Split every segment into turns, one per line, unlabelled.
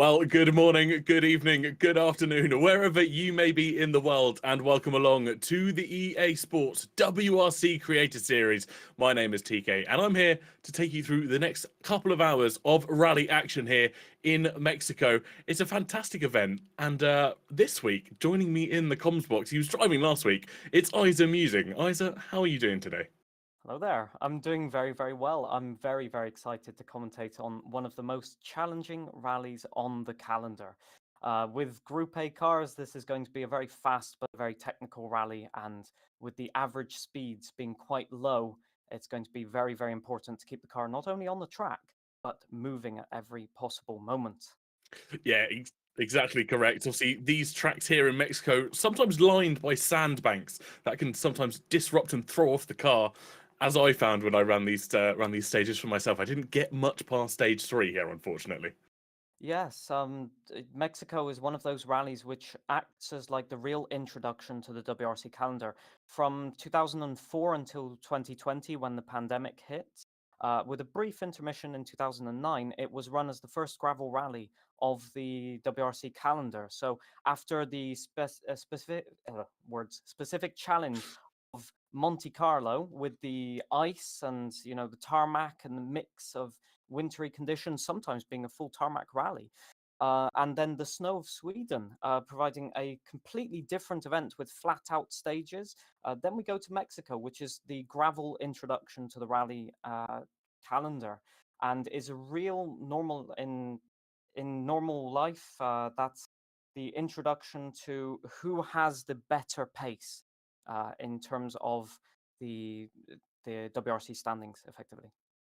Well, good morning, good evening, good afternoon, wherever you may be in the world, and welcome along to the EA Sports WRC Creator Series. My name is TK, and I'm here to take you through the next couple of hours of rally action here in Mexico. It's a fantastic event, and this week, joining me in the comms box, he was driving last week, it's Isa Musing. Isa, how are you doing today?
Hello there. I'm doing very, very well. I'm very, very excited to commentate on one of the most challenging rallies on the calendar. With Group A cars, this is going to be a very fast but very technical rally, and with the average speeds being quite low, it's going to be very, very important to keep the car not only on the track, but moving at every possible moment.
Yeah, exactly correct. Obviously, these tracks here in Mexico, sometimes lined by sandbanks that can sometimes disrupt and throw off the car. As I found when I ran these stages for myself, I didn't get much past stage 3 here, unfortunately.
Yes, Mexico is one of those rallies which acts as like the real introduction to the WRC calendar. From 2004 until 2020, when the pandemic hit, with a brief intermission in 2009, it was run as the first gravel rally of the WRC calendar. So after the specific challenge of Monte Carlo with the ice and the tarmac and the mix of wintry conditions, sometimes being a full tarmac rally. And then the snow of Sweden, providing a completely different event with flat out stages. Then we go to Mexico, which is the gravel introduction to the rally calendar, and is a real normal in normal life. That's the introduction to who has the better pace in terms of the the WRC standings, effectively.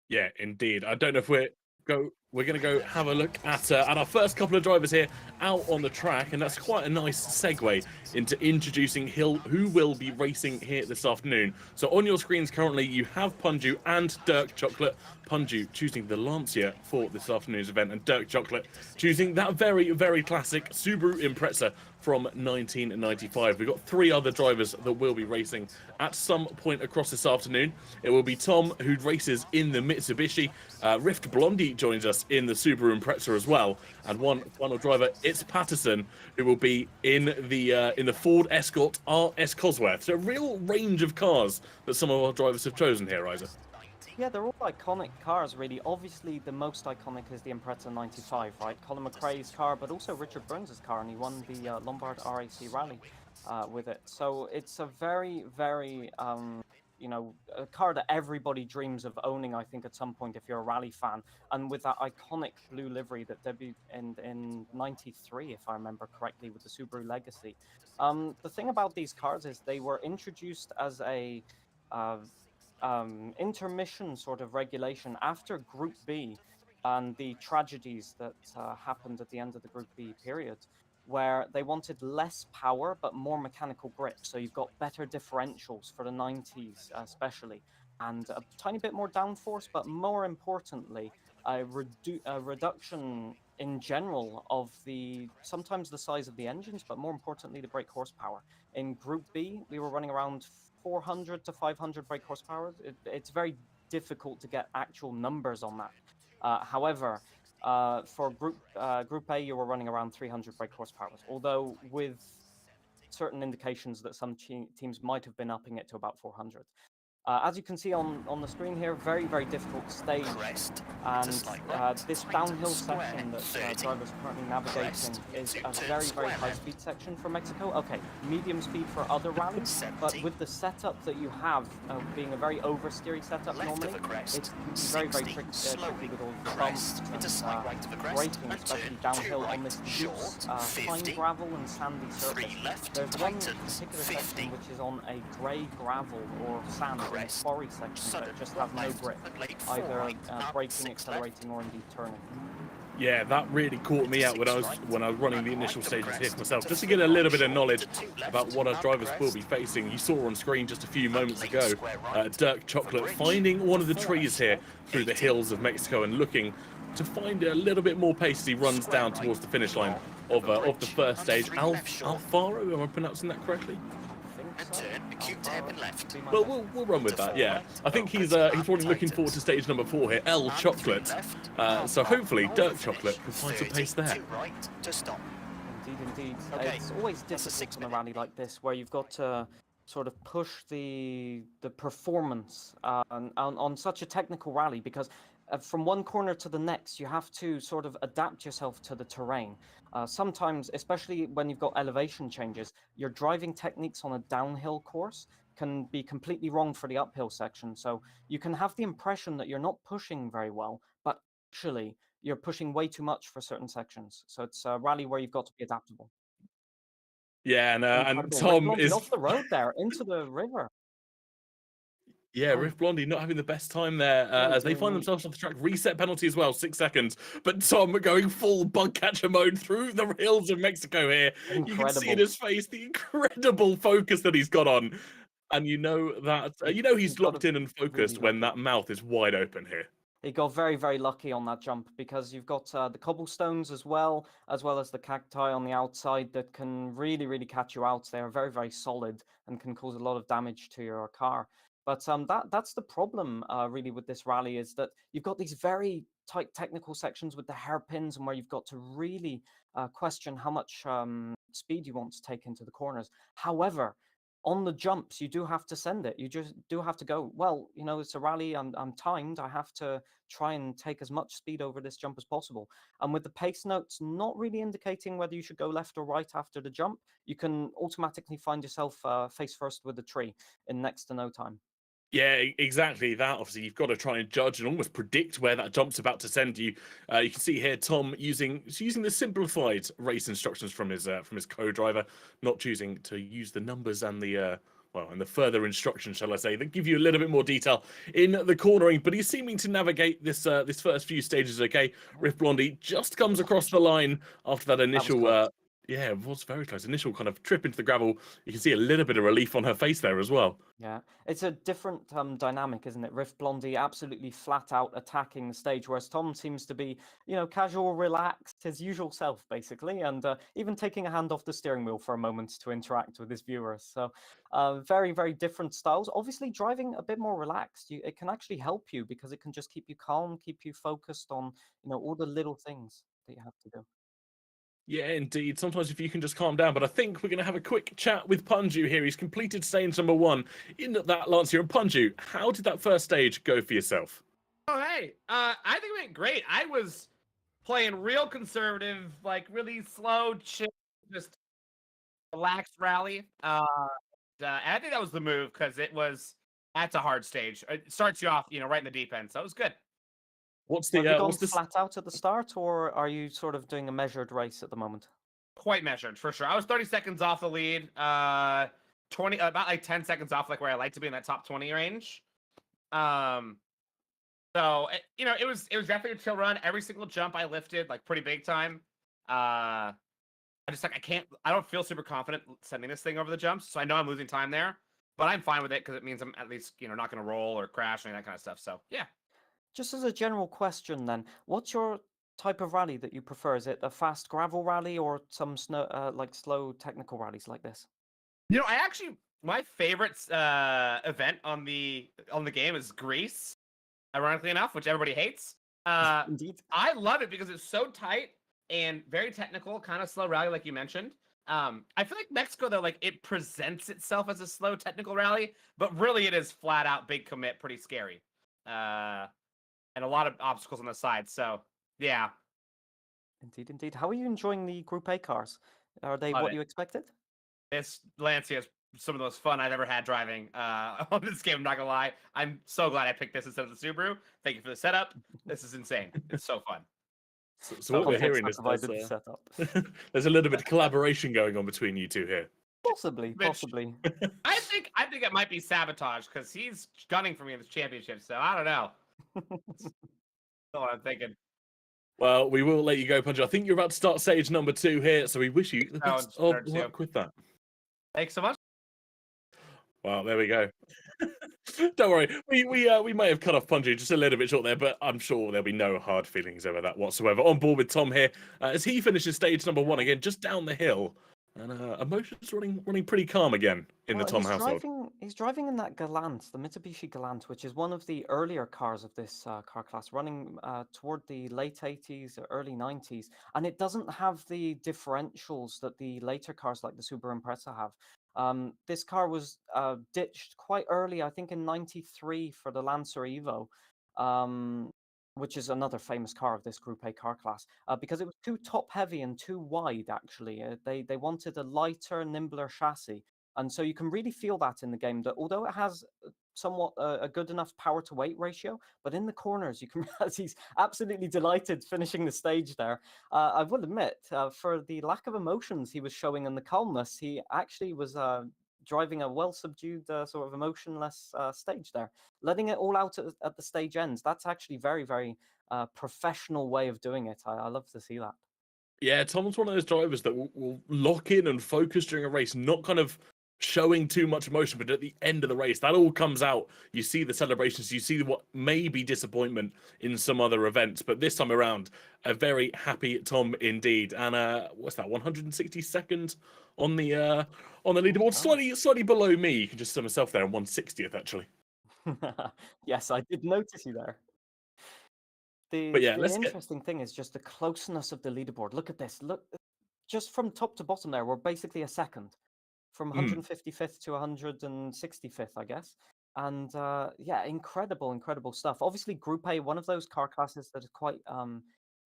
Yeah, indeed. I don't know if we're going to go have a look at our first couple of drivers here out on the track, and that's quite a nice segue into introducing who will be racing here this afternoon. So on your screens currently, you have Punju and Dirk Chocolate. Punju choosing the Lancia for this afternoon's event, and Dirk Chocolate choosing that very, very classic Subaru Impreza from 1995. We've got three other drivers that will be racing at some point across this afternoon. It will be Tom, who races in the Mitsubishi. Rift Blondie joins us in the Subaru Impreza as well, and one final driver, it's Patterson, who will be in the Ford Escort RS Cosworth. So a real range of cars that some of our drivers have chosen here, Isa.
Yeah, they're all iconic cars, really. Obviously, the most iconic is the Impreza 95, right? Colin McRae's car, but also Richard Burns' car, and he won the Lombard RAC Rally with it. So it's a very, very, a car that everybody dreams of owning, I think, at some point if you're a rally fan. And with that iconic blue livery that debuted in 93, if I remember correctly, with the Subaru Legacy. The thing about these cars is they were introduced as a uh, intermission sort of regulation after Group B and the tragedies that happened at the end of the Group B period, where they wanted less power but more mechanical grip. So you've got better differentials for the 90s, especially, and a tiny bit more downforce, but more importantly, a reduction in general of sometimes the size of the engines, but more importantly, the brake horsepower. In Group B, we were running around 400 to 500 brake horsepower. It's very difficult to get actual numbers on that. However, for Group A, you were running around 300 brake horsepower, although with certain indications that some teams might have been upping it to about 400. As you can see on the screen here, very, very difficult stage. And this downhill section that drivers are currently navigating is a very, very high speed section for Mexico. Okay, medium speed for other rallies, but with the setup that you have, being a very oversteery setup normally, it can be very, very tricky with all the bumps and braking, especially downhill on this loose, fine gravel and sandy surface. There's one particular section which is on a grey gravel or sand quarry section that just has no grip, either braking, accelerating, or indeed turning.
Yeah, that really caught me out when I was running the initial stages here for myself, just to get a little bit of knowledge about what our drivers will be facing. You saw on screen just a few moments ago, Dirk Chocolate finding one of the trees here through the hills of Mexico and looking to find a little bit more pace as he runs down towards the finish line of the first stage. Alfaro, am I pronouncing that correctly?
Into hairpin left.
Be my
Well,
guess.
we'll run with
To
that.
four
Yeah,
right.
I think he's
Opens
already looking
and
forward to stage number 4 here. L
And
Chocolate.
three left.
So hopefully
Over
Dirk
finish.
Chocolate can find some
30
pace there.
to right to stop.
Indeed.
Okay,
It's always
that's a
difficult
6
on a
minute.
rally like this, where you've got to sort of push the performance on such a technical rally, because from one corner to the next, you have to sort of adapt yourself to the terrain. Sometimes, especially when you've got elevation changes, your driving techniques on a downhill course can be completely wrong for the uphill section. So you can have the impression that you're not pushing very well, but actually you're pushing way too much for certain sections. So it's a rally where you've got to be adaptable.
Yeah, and
Incredible. Rick
Tom
Blondie
is
off the road there into the river.
yeah,
Oh,
Riff Blondie not having the best time there
oh
as they
dear
find
me.
themselves off the track. Reset penalty as well, 6 seconds. But Tom going full bug catcher mode through the hills of Mexico here. You can see in
Incredible.
his face the incredible focus that he's got on, and you know that he's
He's got
locked
a
in and
really
focused when
lucky.
that mouth is wide open here.
He got very lucky on that jump, because you've got the cobblestones as well as the cacti on the outside that can really catch you out. They are very solid and can cause a lot of damage to your car. But that's the problem really with this rally, is that you've got these very tight technical sections with the hairpins, and where you've got to really question how much speed you want to take into the corners. However, on the jumps, you do have to send it. You just do have to go, well, it's a rally, I'm timed, I have to try and take as much speed over this jump as possible. And with the pace notes not really indicating whether you should go left or right after the jump, you can automatically find yourself face first with the tree in next to no time.
Yeah, exactly that. Obviously, you've got to try and judge and almost predict where that jump's about to send you. You can see here Tom using the simplified race instructions from his co-driver, not choosing to use the numbers and the and the further instructions, shall I say, that give you a little bit more detail in the cornering. But he's seeming to navigate this this first few stages okay. Riff Blondie just comes across the line after that initial. Yeah, it was very close. Initial kind of trip into the gravel. You can see a little bit of relief on her face there as well.
Yeah, it's a different dynamic, isn't it? Riff Blondie absolutely flat out attacking the stage, whereas Tom seems to be, casual, relaxed, his usual self, basically, and even taking a hand off the steering wheel for a moment to interact with his viewers. So, very different styles. Obviously, driving a bit more relaxed, it can actually help you, because it can just keep you calm, keep you focused on, all the little things that you have to do.
Yeah, indeed. Sometimes if you can just calm down. But I think we're going to have a quick chat with Punju here. He's completed stage number 1 in that Lancia. And Punju, how did that first stage go for yourself?
Oh, hey. I think it went great. I was playing real conservative, like really slow, chill, just relaxed rally. And I think that was the move, because that's a hard stage. It starts you off, right in the deep end. So it was good.
What's
Have you
the
gone
what's this?
flat out at the start, or are you sort of doing a measured race at the moment?
Quite measured, for sure. I was 30 seconds off the lead. 20, about like 10 seconds off, like where I like to be in that top 20 range. So it was definitely a chill run. Every single jump I lifted like pretty big time. I just I don't feel super confident sending this thing over the jumps, so I know I'm losing time there, but I'm fine with it, because it means I'm at least not going to roll or crash or any of that kind of stuff. So yeah.
Just as a general question, then, what's your type of rally that you prefer? Is it a fast gravel rally, or some like slow technical rallies like this?
I actually, my favorite event on the game is Greece, ironically enough, which everybody hates.
Indeed.
I love it because it's so tight and very technical, kind of slow rally, like you mentioned. I feel like Mexico, though, like it presents itself as a slow technical rally, but really it is flat out big commit, pretty scary. And a lot of obstacles on the side. So yeah.
Indeed. How are you enjoying the Group A cars? Are they
Love
what
it.
you expected?
This Lancia is some of the most fun I've ever had driving on this game. I'm not gonna lie. I'm so glad I picked this instead of the Subaru. Thank you for the setup. This is insane. It's so fun.
So what we're hearing is
provided the setup.
there's a little bit of collaboration going on between you two here.
Possibly.
I think it might be sabotage, because he's gunning for me in this championship. So I don't know. That's what I'm thinking.
Well, we will let you go, Punju. I think you're about to start stage number 2 here, so we wish you the best of
start
luck with that.
Thanks so much.
Well, there we go. Don't worry, we may have cut off Punju just a little bit short there, but I'm sure there'll be no hard feelings over that whatsoever. On board with Tom here as he finishes stage number 1 again, just down the hill. And emotions running pretty calm again in the
Well,
Tom household.
he's driving in that Galant, the Mitsubishi Galant, which is one of the earlier cars of this car class, running toward the late 80s or early 90s. And it doesn't have the differentials that the later cars like the Subaru Impreza have. This car was ditched quite early, I think in 93 for the Lancer Evo, um, which is another famous car of this Group A car class, because it was too top heavy and too wide, actually. They wanted a lighter, nimbler chassis. And so you can really feel that in the game, that although it has somewhat a good enough power to weight ratio, but in the corners you can realize he's absolutely delighted finishing the stage there. I will admit, for the lack of emotions he was showing and the calmness, he actually was driving a well subdued, sort of emotionless stage there, letting it all out at the stage ends. That's actually very, very professional way of doing it. I love to see that.
Yeah, Tom's one of those drivers that will lock in and focus during a race, not kind of showing too much emotion, but at the end of the race, that all comes out. You see the celebrations, you see what may be disappointment in some other events, but this time around, a very happy Tom indeed. And what's that? 162nd on the leaderboard, slightly below me. You can just see myself there on 160th actually.
Yes, I did notice you there.
But yeah,
The
let's get.
interesting thing is just the closeness of the leaderboard. Look at this. Look, just from top to bottom there, we're basically a second. From 155th to 165th, I guess. And yeah, incredible stuff. Obviously, Group A, one of those car classes that is quite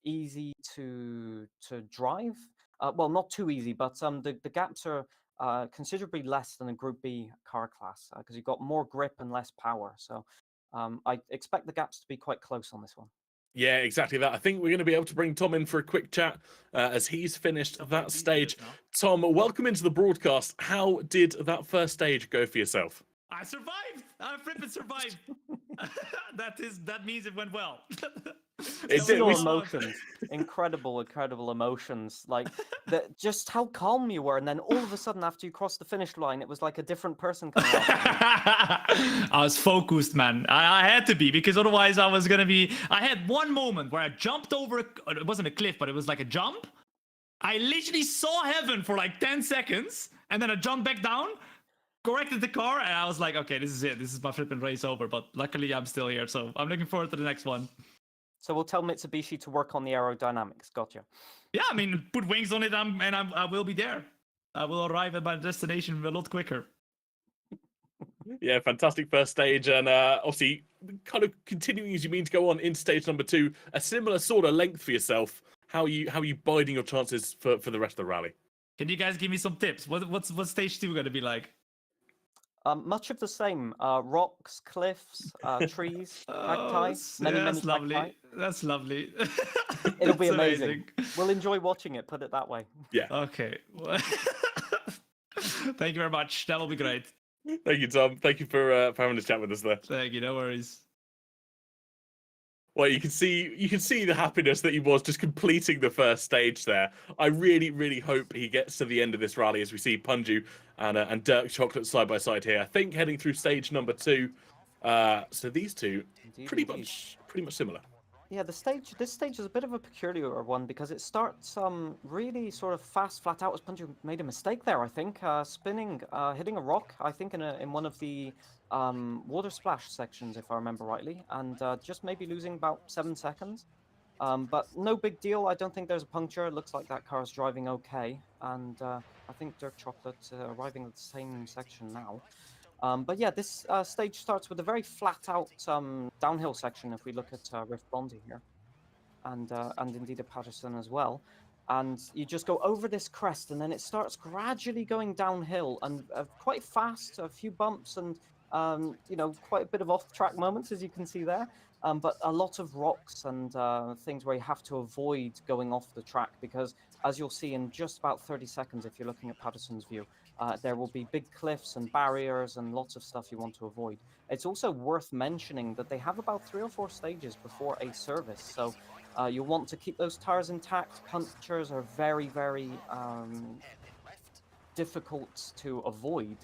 easy to drive. Well, not too easy, but the gaps are considerably less than a Group B car class because you've got more grip and less power. So I expect the gaps to be quite close on this one.
Yeah, exactly that. I think we're going to be able to bring Tom in for a quick chat as he's finished that stage. Tom, welcome into the broadcast. How did that first stage go for yourself?
I survived. I flipping survived. That means it went well.
It did.
Pure
We-
emotions, incredible emotions. Like just how calm you were, and then all of a sudden, after you crossed the finish line, it was like a different person coming out.
I was focused, man. I had to be, because otherwise I was gonna be. I had one moment where I jumped over. It wasn't a cliff, but it was like a jump. I literally saw heaven for like 10 seconds, and then I jumped back down, corrected the car, and I was like, okay, this is it. This is my flipping race over. But luckily, I'm still here, so I'm looking forward to the next one.
So we'll tell Mitsubishi to work on the aerodynamics. Gotcha.
Yeah, I mean, put wings on it, and I will be there. I will arrive at my destination a lot quicker.
Yeah, fantastic first stage, and obviously, kind of continuing as you mean to go on into stage number 2, a similar sort of length for yourself. How are you biding your chances for the rest of the rally?
Can you guys give me some tips? What's stage 2 gonna be like?
Much of the same. Rocks, cliffs, trees, cacti. Many
that's lovely.
cacti.
That's lovely.
It'll be
That's
amazing. We'll enjoy watching it. Put it that way.
Yeah.
Okay. Thank you very much. That will be great.
Thank you, Tom. Thank you for having this chat with us there.
Thank you. No worries.
Well, you can see the happiness that he was just completing the first stage there. I really hope he gets to the end of this rally as we see Punju and Dirk Chocolate side by side here. I think heading through stage number 2. So these two pretty much similar.
Yeah, this stage is a bit of a peculiar one because it starts really sort of fast, flat out. As Punju made a mistake there, I think, spinning, hitting a rock. I think in one of the water splash sections, if I remember rightly, and just maybe losing about 7 seconds. But no big deal. I don't think there's a puncture. It looks like that car is driving okay, and I think Dirk Chocolate arriving at the same section now. But yeah, this stage starts with a very flat-out downhill section. If we look at Rift Bondi here, and indeed at Patterson as well, and you just go over this crest, and then it starts gradually going downhill, and quite fast. A few bumps and quite a bit of off-track moments, as you can see there. But a lot of rocks and things where you have to avoid going off the track because, as you'll see in just about 30 seconds, if you're looking at Patterson's view, there will be big cliffs and barriers and lots of stuff you want to avoid. It's also worth mentioning that they have about 3 or 4 stages before a service, so you'll want to keep those tires intact. Punctures are very, very difficult to avoid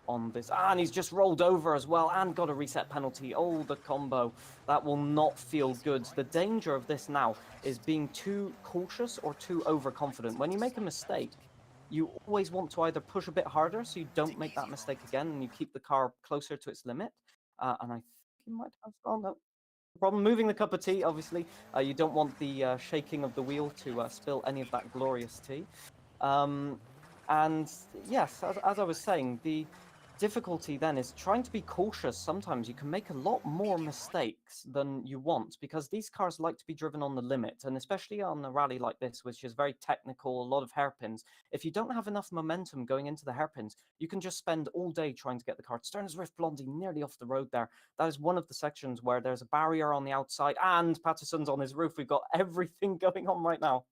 on this. And he's just rolled over as well and got a reset penalty. Oh, the combo. That will not feel good. The danger of this now is being too cautious or too overconfident. When you make a mistake, you always want to either push a bit harder so you don't make that mistake again and you keep the car closer to its limit. And I think you might have, oh no, problem moving the cup of tea, obviously. You don't want the shaking of the wheel to spill any of that glorious tea. And yes, as I was saying, the difficulty then is trying to be cautious. Sometimes you can make a lot more mistakes than you want because these cars like to be driven on the limit, and especially on a rally like this, which is very technical, a lot of hairpins. If you don't have enough momentum going into the hairpins, you can just spend all day trying to get the car. Stern's Rift Blondie nearly off the road there. That is one of the sections where there's a barrier on the outside, and Patterson's on his roof. We've got everything going on right now.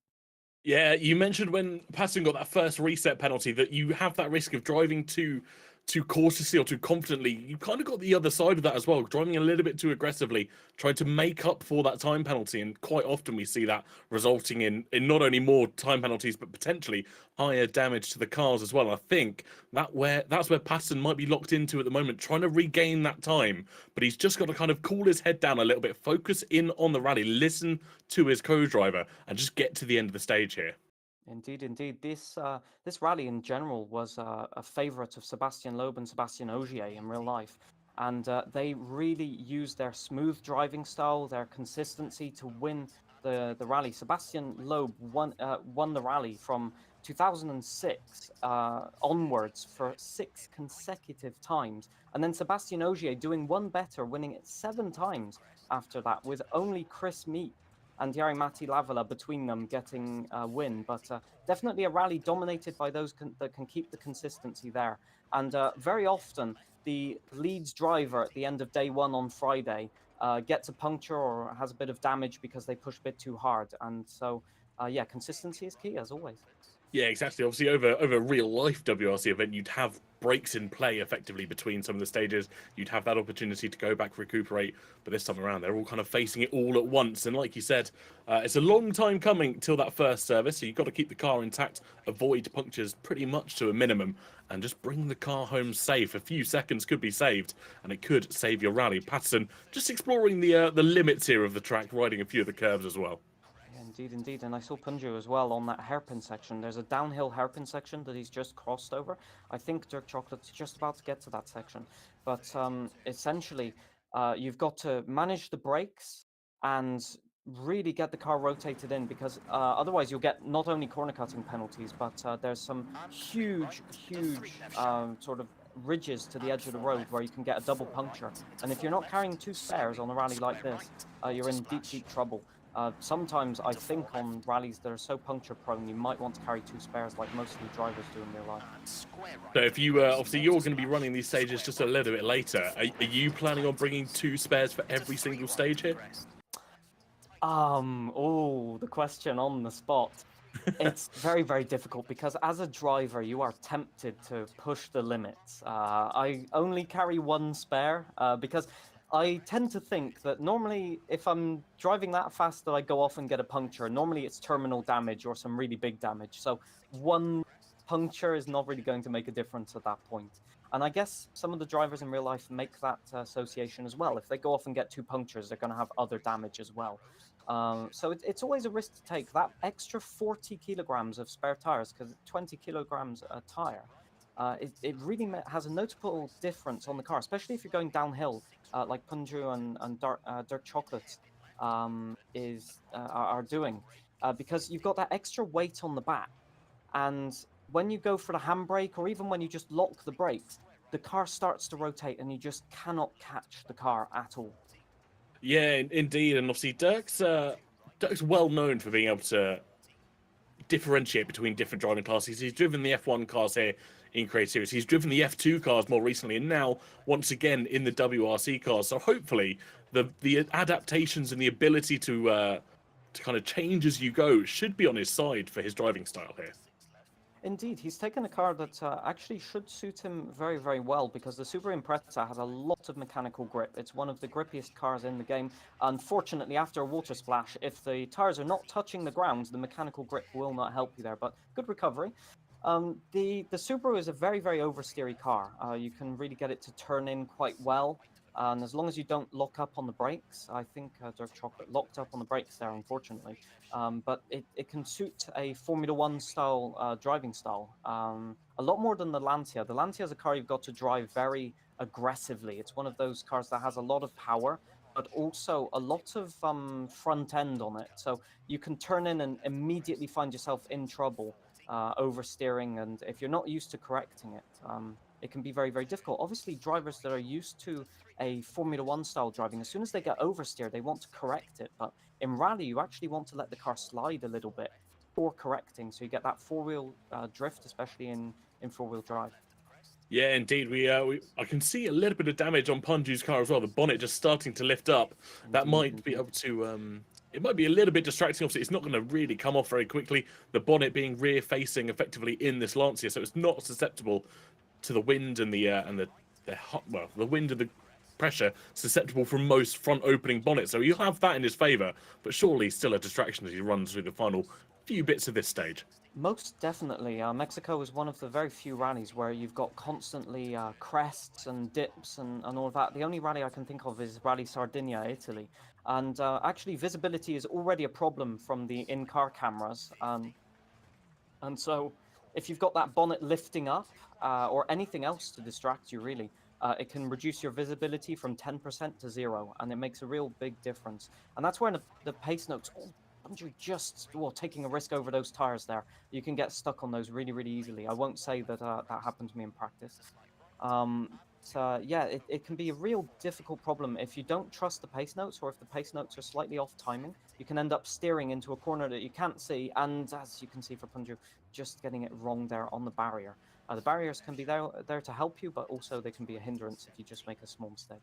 Yeah, you mentioned when Patterson got that first reset penalty that you have that risk of driving too cautiously or too confidently. You kind of got the other side of that as well, driving a little bit too aggressively, trying to make up for that time penalty. And quite often we see that resulting in not only more time penalties, but potentially higher damage to the cars as well. I think that's where Patterson might be locked into at the moment, trying to regain that time. But he's just got to kind of cool his head down a little bit, focus in on the rally, listen to his co-driver, and just get to the end of the stage here.
Indeed, indeed. This rally in general was a favorite of Sebastian Loeb and Sebastian Ogier in real life, and they really used their smooth driving style, their consistency to win the rally. Sebastian Loeb won the rally from 2006 onwards for 6 consecutive times, and then Sebastian Ogier doing one better, winning it 7 times after that, with only Chris Meek and Jari-Matti Lavela between them getting a win. But definitely a rally dominated by those that can keep the consistency there. And very often, the leads driver at the end of day one on Friday gets a puncture or has a bit of damage because they push a bit too hard. And so, yeah, consistency is key, as always.
Yeah, exactly. Obviously, over a real life WRC event, you'd have breaks in play effectively between some of the stages. You'd have that opportunity to go back, recuperate. But this time around, they're all kind of facing it all at once. And like you said, it's a long time coming till that first service. So you've got to keep the car intact, avoid punctures pretty much to a minimum, and just bring the car home safe. A few seconds could be saved, and it could save your rally. Patterson just exploring the limits here of the track, riding a few of the curves as well.
Indeed, indeed. And I saw Punju as well on that hairpin section. There's a downhill hairpin section that he's just crossed over. I think Dirk Chocolate's just about to get to that section. But essentially, you've got to manage the brakes and really get the car rotated in because otherwise you'll get not only corner cutting penalties, but there's some huge sort of ridges to the edge of the road where you can get a double puncture. And if you're not carrying 2 spares on a rally like this, you're in deep trouble. Sometimes I think on rallies that are so puncture prone, you might want to carry 2 spares like most of the drivers do in real life.
So if you, obviously you're going to be running these stages just a little bit later, are you planning on bringing 2 spares for every single stage here?
Oh, the question on the spot. It's very difficult because as a driver, you are tempted to push the limits. I only carry 1 spare because I tend to think that normally if I'm driving that fast that I go off and get a puncture, normally it's terminal damage or some really big damage. So 1 puncture is not really going to make a difference at that point. And I guess some of the drivers in real life make that association as well. If they go off and get 2 punctures, they're going to have other damage as well. So it's always a risk to take. That extra 40 kilograms of spare tires, because 20 kilograms a tire, it really has a notable difference on the car, especially if you're going downhill, like Punju and Dirk Chocolate are doing, because you've got that extra weight on the back. And when you go for the handbrake, or even when you just lock the brakes, the car starts to rotate and you just cannot catch the car at all.
Yeah, indeed. And obviously Dirk's well known for being able to differentiate between different driving classes. He's driven the F1 cars here in Create Series. He's driven the F2 cars more recently, and now once again in the WRC cars. So hopefully the adaptations and the ability to kind of change as you go should be on his side for his driving style here.
Indeed, he's taken a car that actually should suit him very well because the Super Impreza has a lot of mechanical grip. It's one of the grippiest cars in the game. Unfortunately, after a water splash, if the tires are not touching the ground, the mechanical grip will not help you there, but good recovery. The Subaru is a very oversteery car. You can really get it to turn in quite well. And as long as you don't lock up on the brakes, I think Dark Chocolate locked up on the brakes there, unfortunately. But it can suit a Formula One style driving style a lot more than the Lancia. The Lancia is a car you've got to drive very aggressively. It's one of those cars that has a lot of power, but also a lot of front end on it. So you can turn in and immediately find yourself in trouble oversteering. And if you're not used to correcting it, it can be very, very difficult. Obviously, drivers that are used to a Formula One style driving, as soon as they get oversteer, they want to correct it. But in rally, you actually want to let the car slide a little bit before correcting, so you get that four-wheel drift, especially in four-wheel drive.
Yeah, indeed. I can see a little bit of damage on Punju's car as well. The bonnet just starting to lift up. That
Indeed,
might be
indeed.
able to. It might be a little bit distracting. Obviously, it's not going to really come off very quickly. The bonnet being rear-facing effectively in this Lancia, so it's not susceptible to the wind and the wind and the pressure susceptible from most front-opening bonnets. So you have that in his favour, but surely still a distraction as he runs through the final few bits of this stage.
Most definitely. Mexico is one of the very few rallies where you've got constantly crests and dips and all of that. The only rally I can think of is Rally Sardinia, Italy. And actually, visibility is already a problem from the in-car cameras. And so if you've got that bonnet lifting up or anything else to distract you, really, it can reduce your visibility from 10% to 0, and it makes a real big difference. And that's where the pace notes, Bungie just taking a risk over those tires there. You can get stuck on those really, really easily. I won't say that that happened to me in practice. So yeah, it can be a real difficult problem if you don't trust the pace notes, or if the pace notes are slightly off timing. You can end up steering into a corner that you can't see, and as you can see for Punju, just getting it wrong there on the barrier. The barriers can be there to help you, but also they can be a hindrance if you just make a small mistake.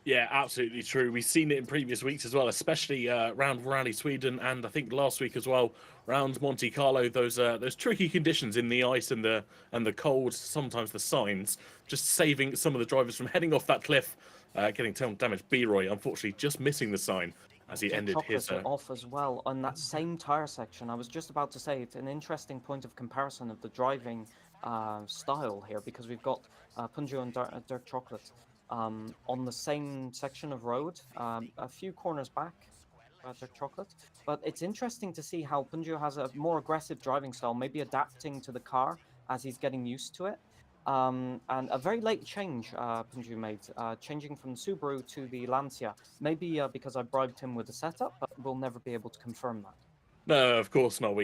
Yeah, absolutely true. We've seen it in previous weeks as well, especially around Rally Sweden, and I think last week as well, around Monte Carlo. Those tricky conditions in the ice and the cold, sometimes the signs, just saving some of the drivers from heading off that cliff, getting damaged. B-Roy, unfortunately, just missing the sign as he
Dark
ended his.
Chocolate off as well on that same tire section. I was just about to say it's an interesting point of comparison of the driving style here, because we've got Punjo and Dark Chocolate on the same section of road, a few corners back, Dark Chocolate. But it's interesting to see how Punjo has a more aggressive driving style, maybe adapting to the car as he's getting used to it. And a very late change Punju made, changing from Subaru to the Lancia. Maybe because I bribed him with the setup, but we'll never be able to confirm that.
No, of course not.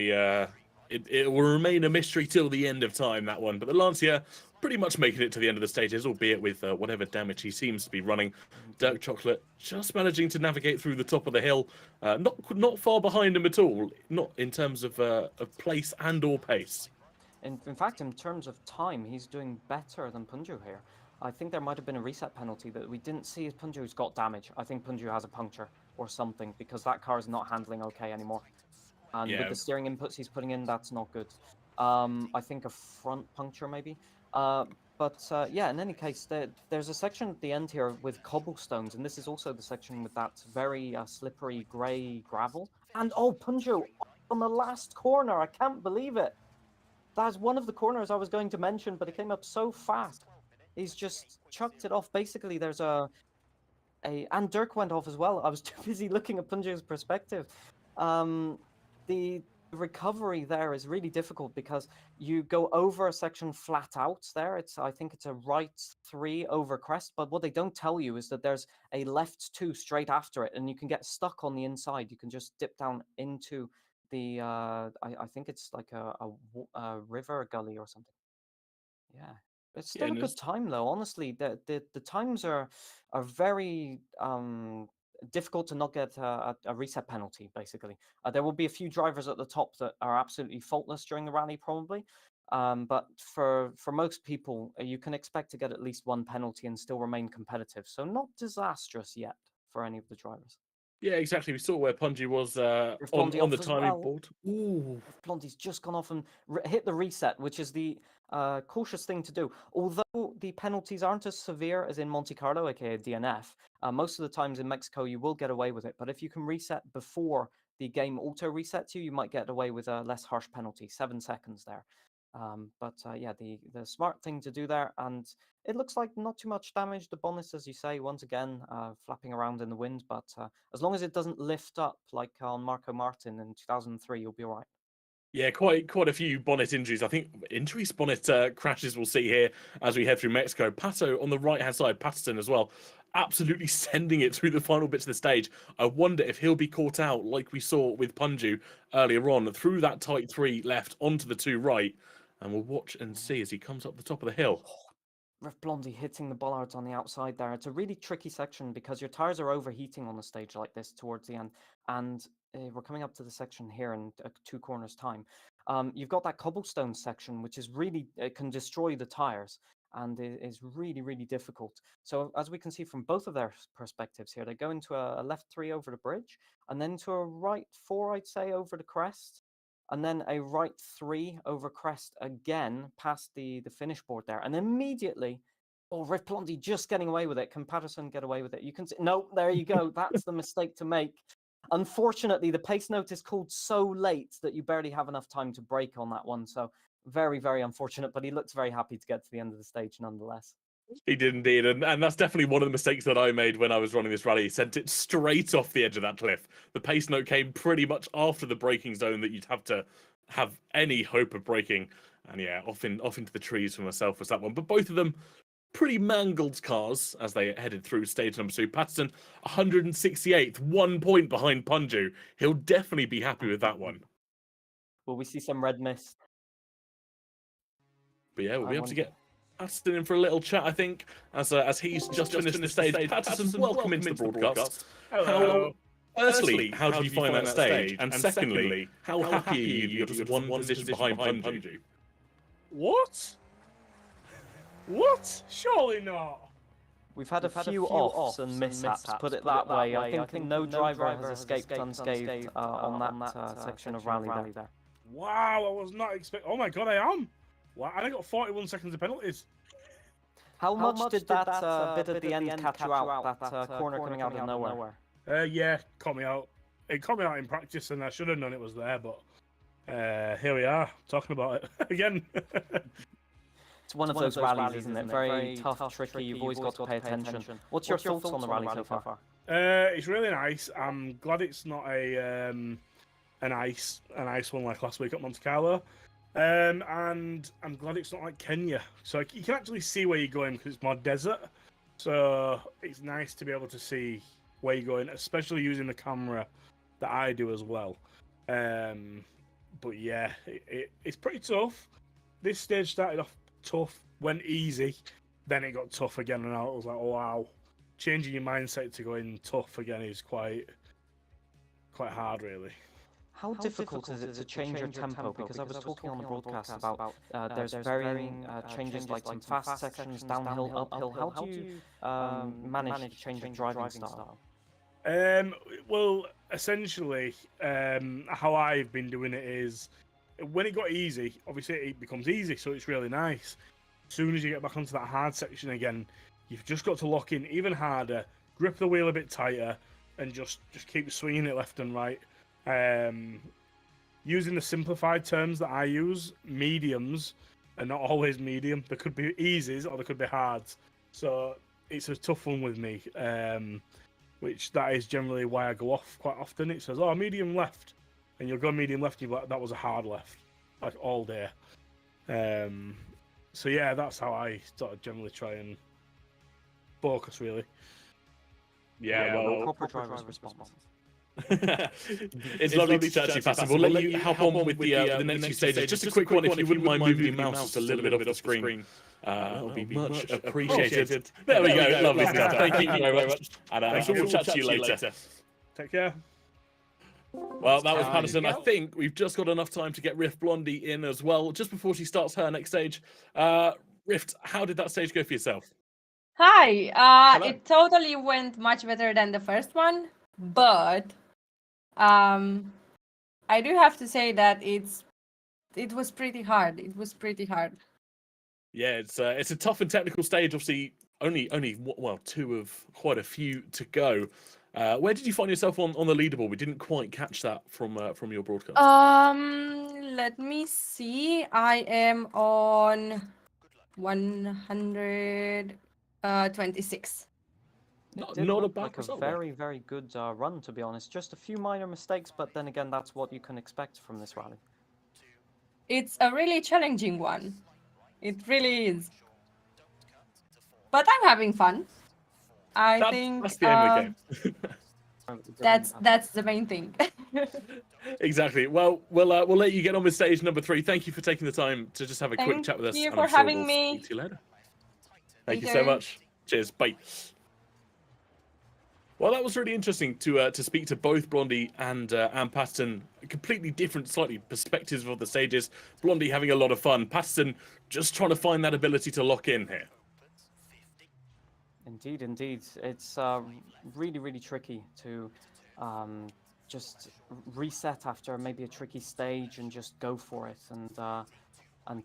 It will remain a mystery till the end of time, that one. But the Lancia pretty much making it to the end of the stages, albeit with whatever damage he seems to be running. Dark Chocolate just managing to navigate through the top of the hill, not far behind him at all, not in terms of place and or pace.
In fact, in terms of time, he's doing better than Punju here. I think there might have been a reset penalty that we didn't see as Punju's got damage. I think Punju has a puncture or something, because that car is not handling okay anymore. And
Yeah.
with the steering inputs he's putting in, that's not good. I think a front puncture maybe. Yeah, in any case, there's a section at the end here with cobblestones, and this is also the section with that very slippery grey gravel. And oh, Punju on the last corner! I can't believe it. That's one of the corners I was going to mention, but it came up so fast. He's just chucked it off. Basically, there's and Dirk went off as well. I was too busy looking at Punju's perspective. The recovery there is really difficult because you go over a section flat out there. I think it's a right 3 over crest, but what they don't tell you is that there's a left 2 straight after it, and you can get stuck on the inside. You can just dip down into the I think it's like a river gully or something. Yeah. It's
Yeah,
still a good time though. Honestly, the times are very difficult to not get a reset penalty. Basically, there will be a few drivers at the top that are absolutely faultless during the rally, probably. But for most people, you can expect to get at least one penalty and still remain competitive. So not disastrous yet for any of the drivers.
Yeah, exactly. We saw where Punji was
If Blondie
on the
off as
timing
well.
board. Ooh.
Blondie's just gone off and hit the reset, which is the cautious thing to do. Although the penalties aren't as severe as in Monte Carlo, aka DNF, most of the times in Mexico you will get away with it. But if you can reset before the game auto resets you, you might get away with a less harsh penalty, 7 seconds there. Yeah, the smart thing to do there, and it looks like not too much damage. The bonus, as you say, once again, flapping around in the wind, but as long as it doesn't lift up like on Marco Martin in 2003, you'll be all right.
Yeah, quite a few bonnet injuries. I think injuries, bonnet crashes we'll see here as we head through Mexico. Pato on the right-hand side, Patterson as well, absolutely sending it through the final bits of the stage. I wonder if he'll be caught out like we saw with Punju earlier on, through that tight 3 left onto the 2 right. And we'll watch and see as he comes up the top of the hill.
Riff Blondie hitting the bollards on the outside there. It's a really tricky section because your tires are overheating on a stage like this towards the end. And we're coming up to the section here in 2 corners time. You've got that cobblestone section, which is really, it can destroy the tires and it is really, really difficult. So as we can see from both of their perspectives here, they go into a left 3 over the bridge and then to a right 4, I'd say, over the crest. And then a right 3 over crest again past the finish board there. And immediately, oh, Riff Blondie just getting away with it. Can Patterson get away with it? You can see, no, there you go. That's the mistake to make. Unfortunately, the pace note is called so late that you barely have enough time to brake on that one. So very, very unfortunate, but he looks very happy to get to the end of the stage nonetheless.
He did indeed, and that's definitely one of the mistakes that I made when I was running this rally. He sent it straight off the edge of that cliff. The pace note came pretty much after the braking zone that you'd have to have any hope of braking. And yeah, off into the trees for myself was that one. But both of them pretty mangled cars as they headed through stage number 2. Patterson, 168th, 1 point behind Punju. He'll definitely be happy with that one.
Will we see some red mist?
But yeah, we'll be able to get Patterson in for a little chat, I think, as he's just finished the stage. Patterson, welcome into the broadcast.
Hello.
Firstly, how did you find that stage? And secondly, how happy are you you're just one position behind Punju?
What? What? Surely not.
We've had a few offs and mishaps, put it that way. I think no driver has escaped unscathed on that section of rally there.
Wow, I was not expecting. Oh my god, I am. Wow, and I got 41 seconds of penalties.
How much did that bit at the end catch you out, that corner coming out of nowhere?
Yeah, caught me out. It caught me out in practice, and I should have known it was there, but here we are, talking about it again.
It's one of those rallies, isn't it? Very tough, tricky. You've always got to pay attention. What's your thoughts on the rally so far?
It's really nice. I'm glad it's not an ice one like last week at Monte Carlo. And I'm glad it's not like Kenya. So you can actually see where you're going because it's more desert. So it's nice to be able to see where you're going, especially using the camera that I do as well. But yeah, it's pretty tough. This stage started off tough, went easy, then it got tough again, and I was like, oh wow. Changing your mindset to going tough again is quite hard, really.
How difficult is it to change your tempo? Because I was talking on the broadcast about there's varying changes, like some fast sections, downhill, uphill. How do you manage to change your driving style?
Well, essentially, how I've been doing it is, when it got easy, obviously it becomes easy, so it's really nice. As soon as you get back onto that hard section again, you've just got to lock in even harder, grip the wheel a bit tighter, and just keep swinging it left and right. Using the simplified terms that I use, mediums are not always medium. There could be easies or there could be hards. So it's a tough one with me, which that is generally why I go off quite often. It says, oh, medium left. And you'll go medium left, and you're like, that was a hard left, like all day. So yeah, that's how I sort of generally try and focus, really.
Yeah, well,
corporate driver's response.
It's lovely to chat to you, Patterson. We'll let you hop on with the next few stages. Just a quick one, if you wouldn't mind moving your mouse just a little bit off the screen. That would be much appreciated. There we go, lovely stuff. Thank you very much. And we'll chat to you later.
Take care.
Well, that was Patterson. I think we've just got enough time to get Riff Blondie in as well, just before she starts her next stage. Rift, how did that stage go for yourself?
Hi. It totally went much better than the first one, but I do have to say that it was pretty hard. It was pretty hard.
Yeah, it's a tough and technical stage. Obviously, only two of quite a few to go. Where did you find yourself on the leaderboard? We didn't quite catch that from your broadcast.
Let me see. I am on 126.
It
Not,
did
not a
look
bad
like a
result there.
very, very good run, to be honest. Just a few minor mistakes, but then again, that's what you can expect from this rally.
It's a really challenging one. It really is. But I'm having fun. I think
That's the aim of the game.
that's the main thing.
Exactly. Well, we'll let you get on with stage number 3. Thank you for taking the time to just have a quick
Thank
chat with us.
you
And
for
I'm sure
having
we'll
me.
speak to you later. Thank you
Later.
so much. Cheers. Bye. Well, that was really interesting to speak to both Blondie and Patterson. Completely different, slightly perspectives of the stages. Blondie having a lot of fun. Patterson just trying to find that ability to lock in here.
Indeed, indeed. It's really, really tricky to just reset after maybe a tricky stage and just go for it and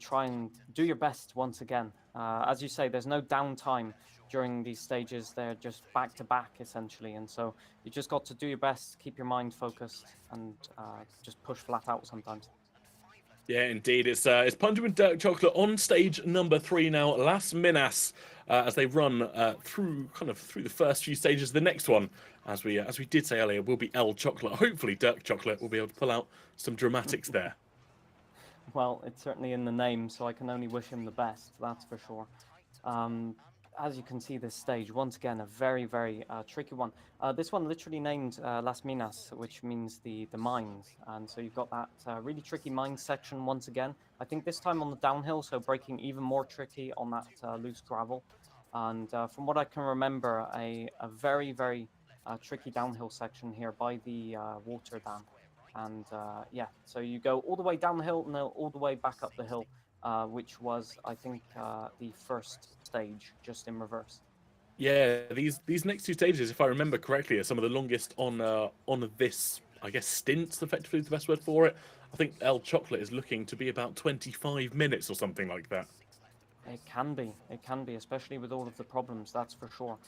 try and do your best once again. As you say, there's no downtime during these stages. They're just back to back essentially, and so you just got to do your best, keep your mind focused, and just push flat out sometimes.
Yeah, indeed. It's Punju and Dark Chocolate on stage number 3 now. Las Minas, as they run through the first few stages. The next one, as we did say earlier, will be El Chocolate. Hopefully, Dark Chocolate will be able to pull out some dramatics there.
Well, it's certainly in the name, so I can only wish him the best, that's for sure. As you can see, this stage, once again, a very, very tricky one. This one literally named Las Minas, which means the mines. And so you've got that really tricky mine section once again. I think this time on the downhill, so braking even more tricky on that loose gravel. And from what I can remember, a very, very tricky downhill section here by the water dam. And yeah, so you go all the way down the hill and then all the way back up the hill, which was, I think, the first stage, just in reverse.
Yeah, these next 2 stages, if I remember correctly, are some of the longest on this, I guess, stints, effectively is the best word for it. I think El Chocolate is looking to be about 25 minutes or something like that.
It can be, especially with all of the problems, that's for sure.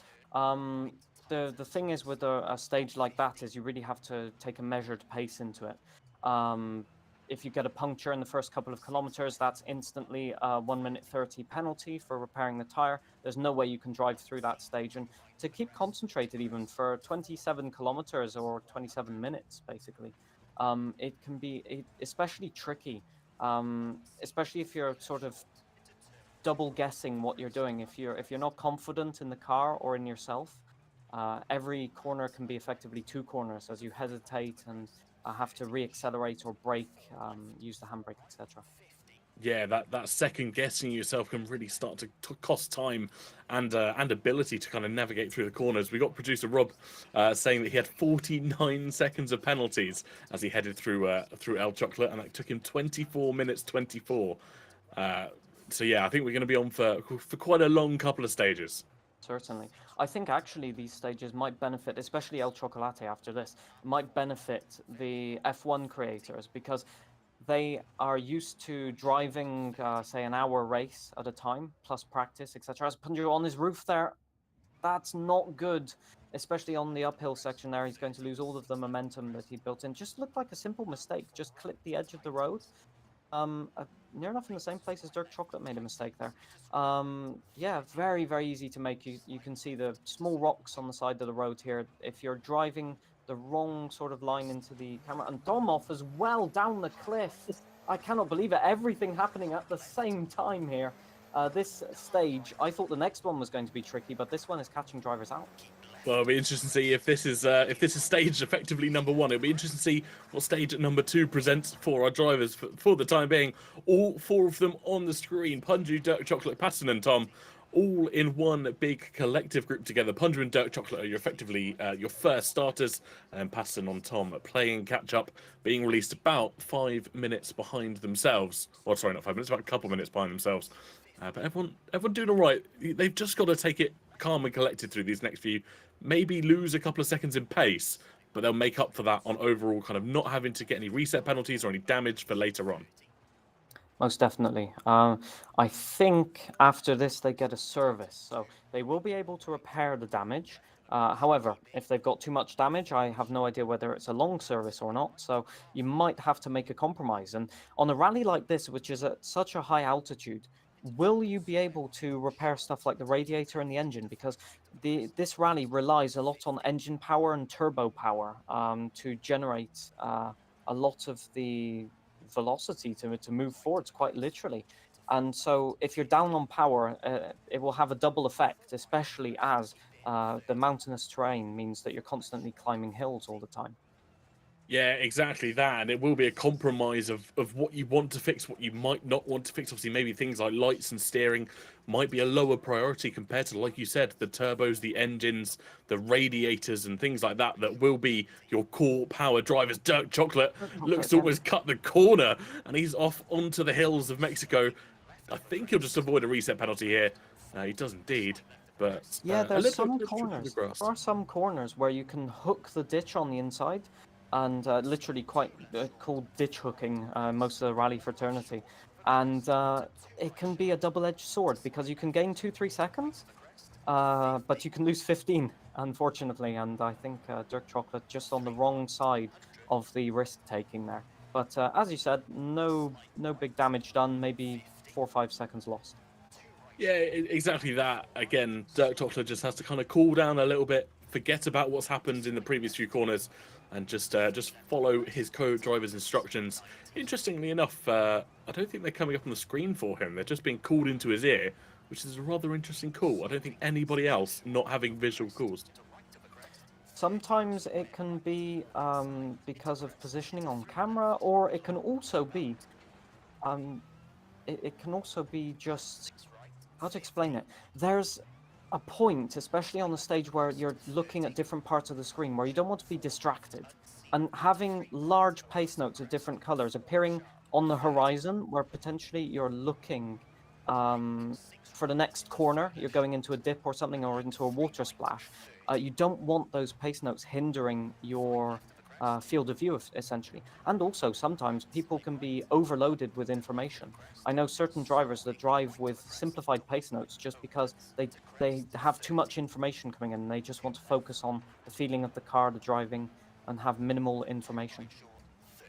The thing is with a stage like that is you really have to take a measured pace into it. If you get a puncture in the first couple of kilometers, that's instantly a 1 minute 30 penalty for repairing the tire. There's no way you can drive through that stage. And to keep concentrated even for 27 kilometers or 27 minutes, basically, it can be especially tricky, especially if you're sort of double guessing what you're doing. If you're not confident in the car or in yourself, every corner can be effectively 2 corners as you hesitate and have to reaccelerate or brake, use the handbrake, etc.
Yeah, that second guessing yourself can really start to cost time and ability to kind of navigate through the corners. We got producer Rob saying that he had 49 seconds of penalties as he headed through El Chocolate, and that took him 24 minutes 24. So yeah, I think we're going to be on for quite a long couple of stages.
Certainly. I think actually these stages might benefit, especially El Chocolate after this, might benefit the F1 creators because they are used to driving, say, an hour race at a time, plus practice, etc. As Punju on his roof there, that's not good, especially on the uphill section there. He's going to lose all of the momentum that he built in. Just looked like a simple mistake. Just clipped the edge of the road. Near enough in the same place as Dark Chocolate made a mistake there. Yeah, very, very easy to make. You can see the small rocks on the side of the road here. If you're driving the wrong sort of line into the camera, and Domov as well down the cliff. I cannot believe it. Everything happening at the same time here. This stage, I thought the next one was going to be tricky, but this one is catching drivers out.
Well, it'll be interesting to see if this is stage effectively number 1. It'll be interesting to see what stage number 2 presents for our drivers. For the time being, all 4 of them on the screen: Punju, Dark Chocolate, Patterson, and Tom, all in one big collective group together. Punju and Dark Chocolate are effectively your first starters, and Patterson on Tom playing catch up, being released about 5 minutes behind themselves. Or sorry, not 5 minutes, about a couple minutes behind themselves. But everyone doing all right. They've just got to take it calm and collected through these next few. Maybe lose a couple of seconds in pace, but they'll make up for that on overall kind of not having to get any reset penalties or any damage for later on.
Most definitely. I think after this they get a service, so they will be able to repair the damage, However, if they've got too much damage, I have no idea whether it's a long service or not, so you might have to make a compromise. And on a rally like this, which is at such a high altitude, will you be able to repair stuff like the radiator and the engine? Because this rally relies a lot on engine power and turbo power to generate a lot of the velocity to move forwards, quite literally. And so if you're down on power, it will have a double effect, especially as the mountainous terrain means that you're constantly climbing hills all the time.
Yeah, exactly that. And it will be a compromise of what you want to fix, what you might not want to fix. Obviously, maybe things like lights and steering might be a lower priority compared to, like you said, the turbos, the engines, the radiators, and things like that, that will be your core power drivers. Dirk Chocolate looks to
yeah.
almost cut the corner, and he's off onto the hills of Mexico. I think he'll just avoid a reset penalty here. He does indeed. But
Yeah,
a
there's
little
some
bit of trick in the
corners.
grass.
There are some corners where you can hook the ditch on the inside, and literally quite called ditch hooking most of the rally fraternity. And it can be a double-edged sword because you can gain 2-3 seconds, but you can lose 15, unfortunately. And I think Dirk Chocolate just on the wrong side of the risk taking there. But as you said, no big damage done. Maybe 4 or 5 seconds lost.
Yeah, exactly that. Again, Dirk Chocolate just has to kind of cool down a little bit, forget about what's happened in the previous few corners, and just follow his co-driver's instructions. Interestingly enough, I don't think they're coming up on the screen for him. They're just being called into his ear, which is a rather interesting call. I don't think anybody else not having visual calls.
Sometimes it can be because of positioning on camera, or it can also be it can also be just how to explain it. There's a point, especially on the stage where you're looking at different parts of the screen, where you don't want to be distracted, and having large pace notes of different colors appearing on the horizon, where potentially you're looking for the next corner, you're going into a dip or something, or into a water splash. You don't want those pace notes hindering your field of view, essentially. And also, sometimes people can be overloaded with information. I know certain drivers that drive with simplified pace notes just because they have too much information coming in, and they just want to focus on the feeling of the car, the driving, and have minimal information.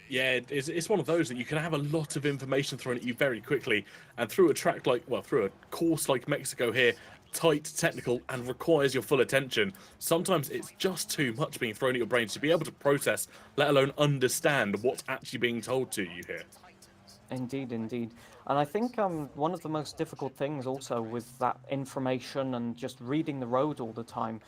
Yeah, it's one of those that you can have a lot of information thrown at you very quickly, and through a track like, well, through a course like Mexico here, tight, technical, and requires your full attention. Sometimes it's just too much being thrown at your brain to be able to process, let alone understand what's actually being told to you here.
Indeed, indeed. And I think one of the most difficult things also with that information and just reading the road all the time,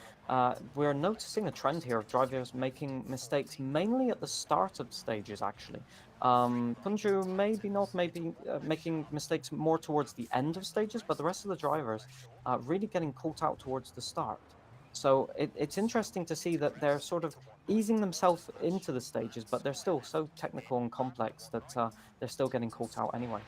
we're noticing a trend here of drivers making mistakes mainly at the start of stages, actually. Punju maybe not, maybe making mistakes more towards the end of stages, but the rest of the drivers really getting caught out towards the start. So it's interesting to see that they're sort of easing themselves into the stages, but they're still so technical and complex that they're still getting caught out anyway.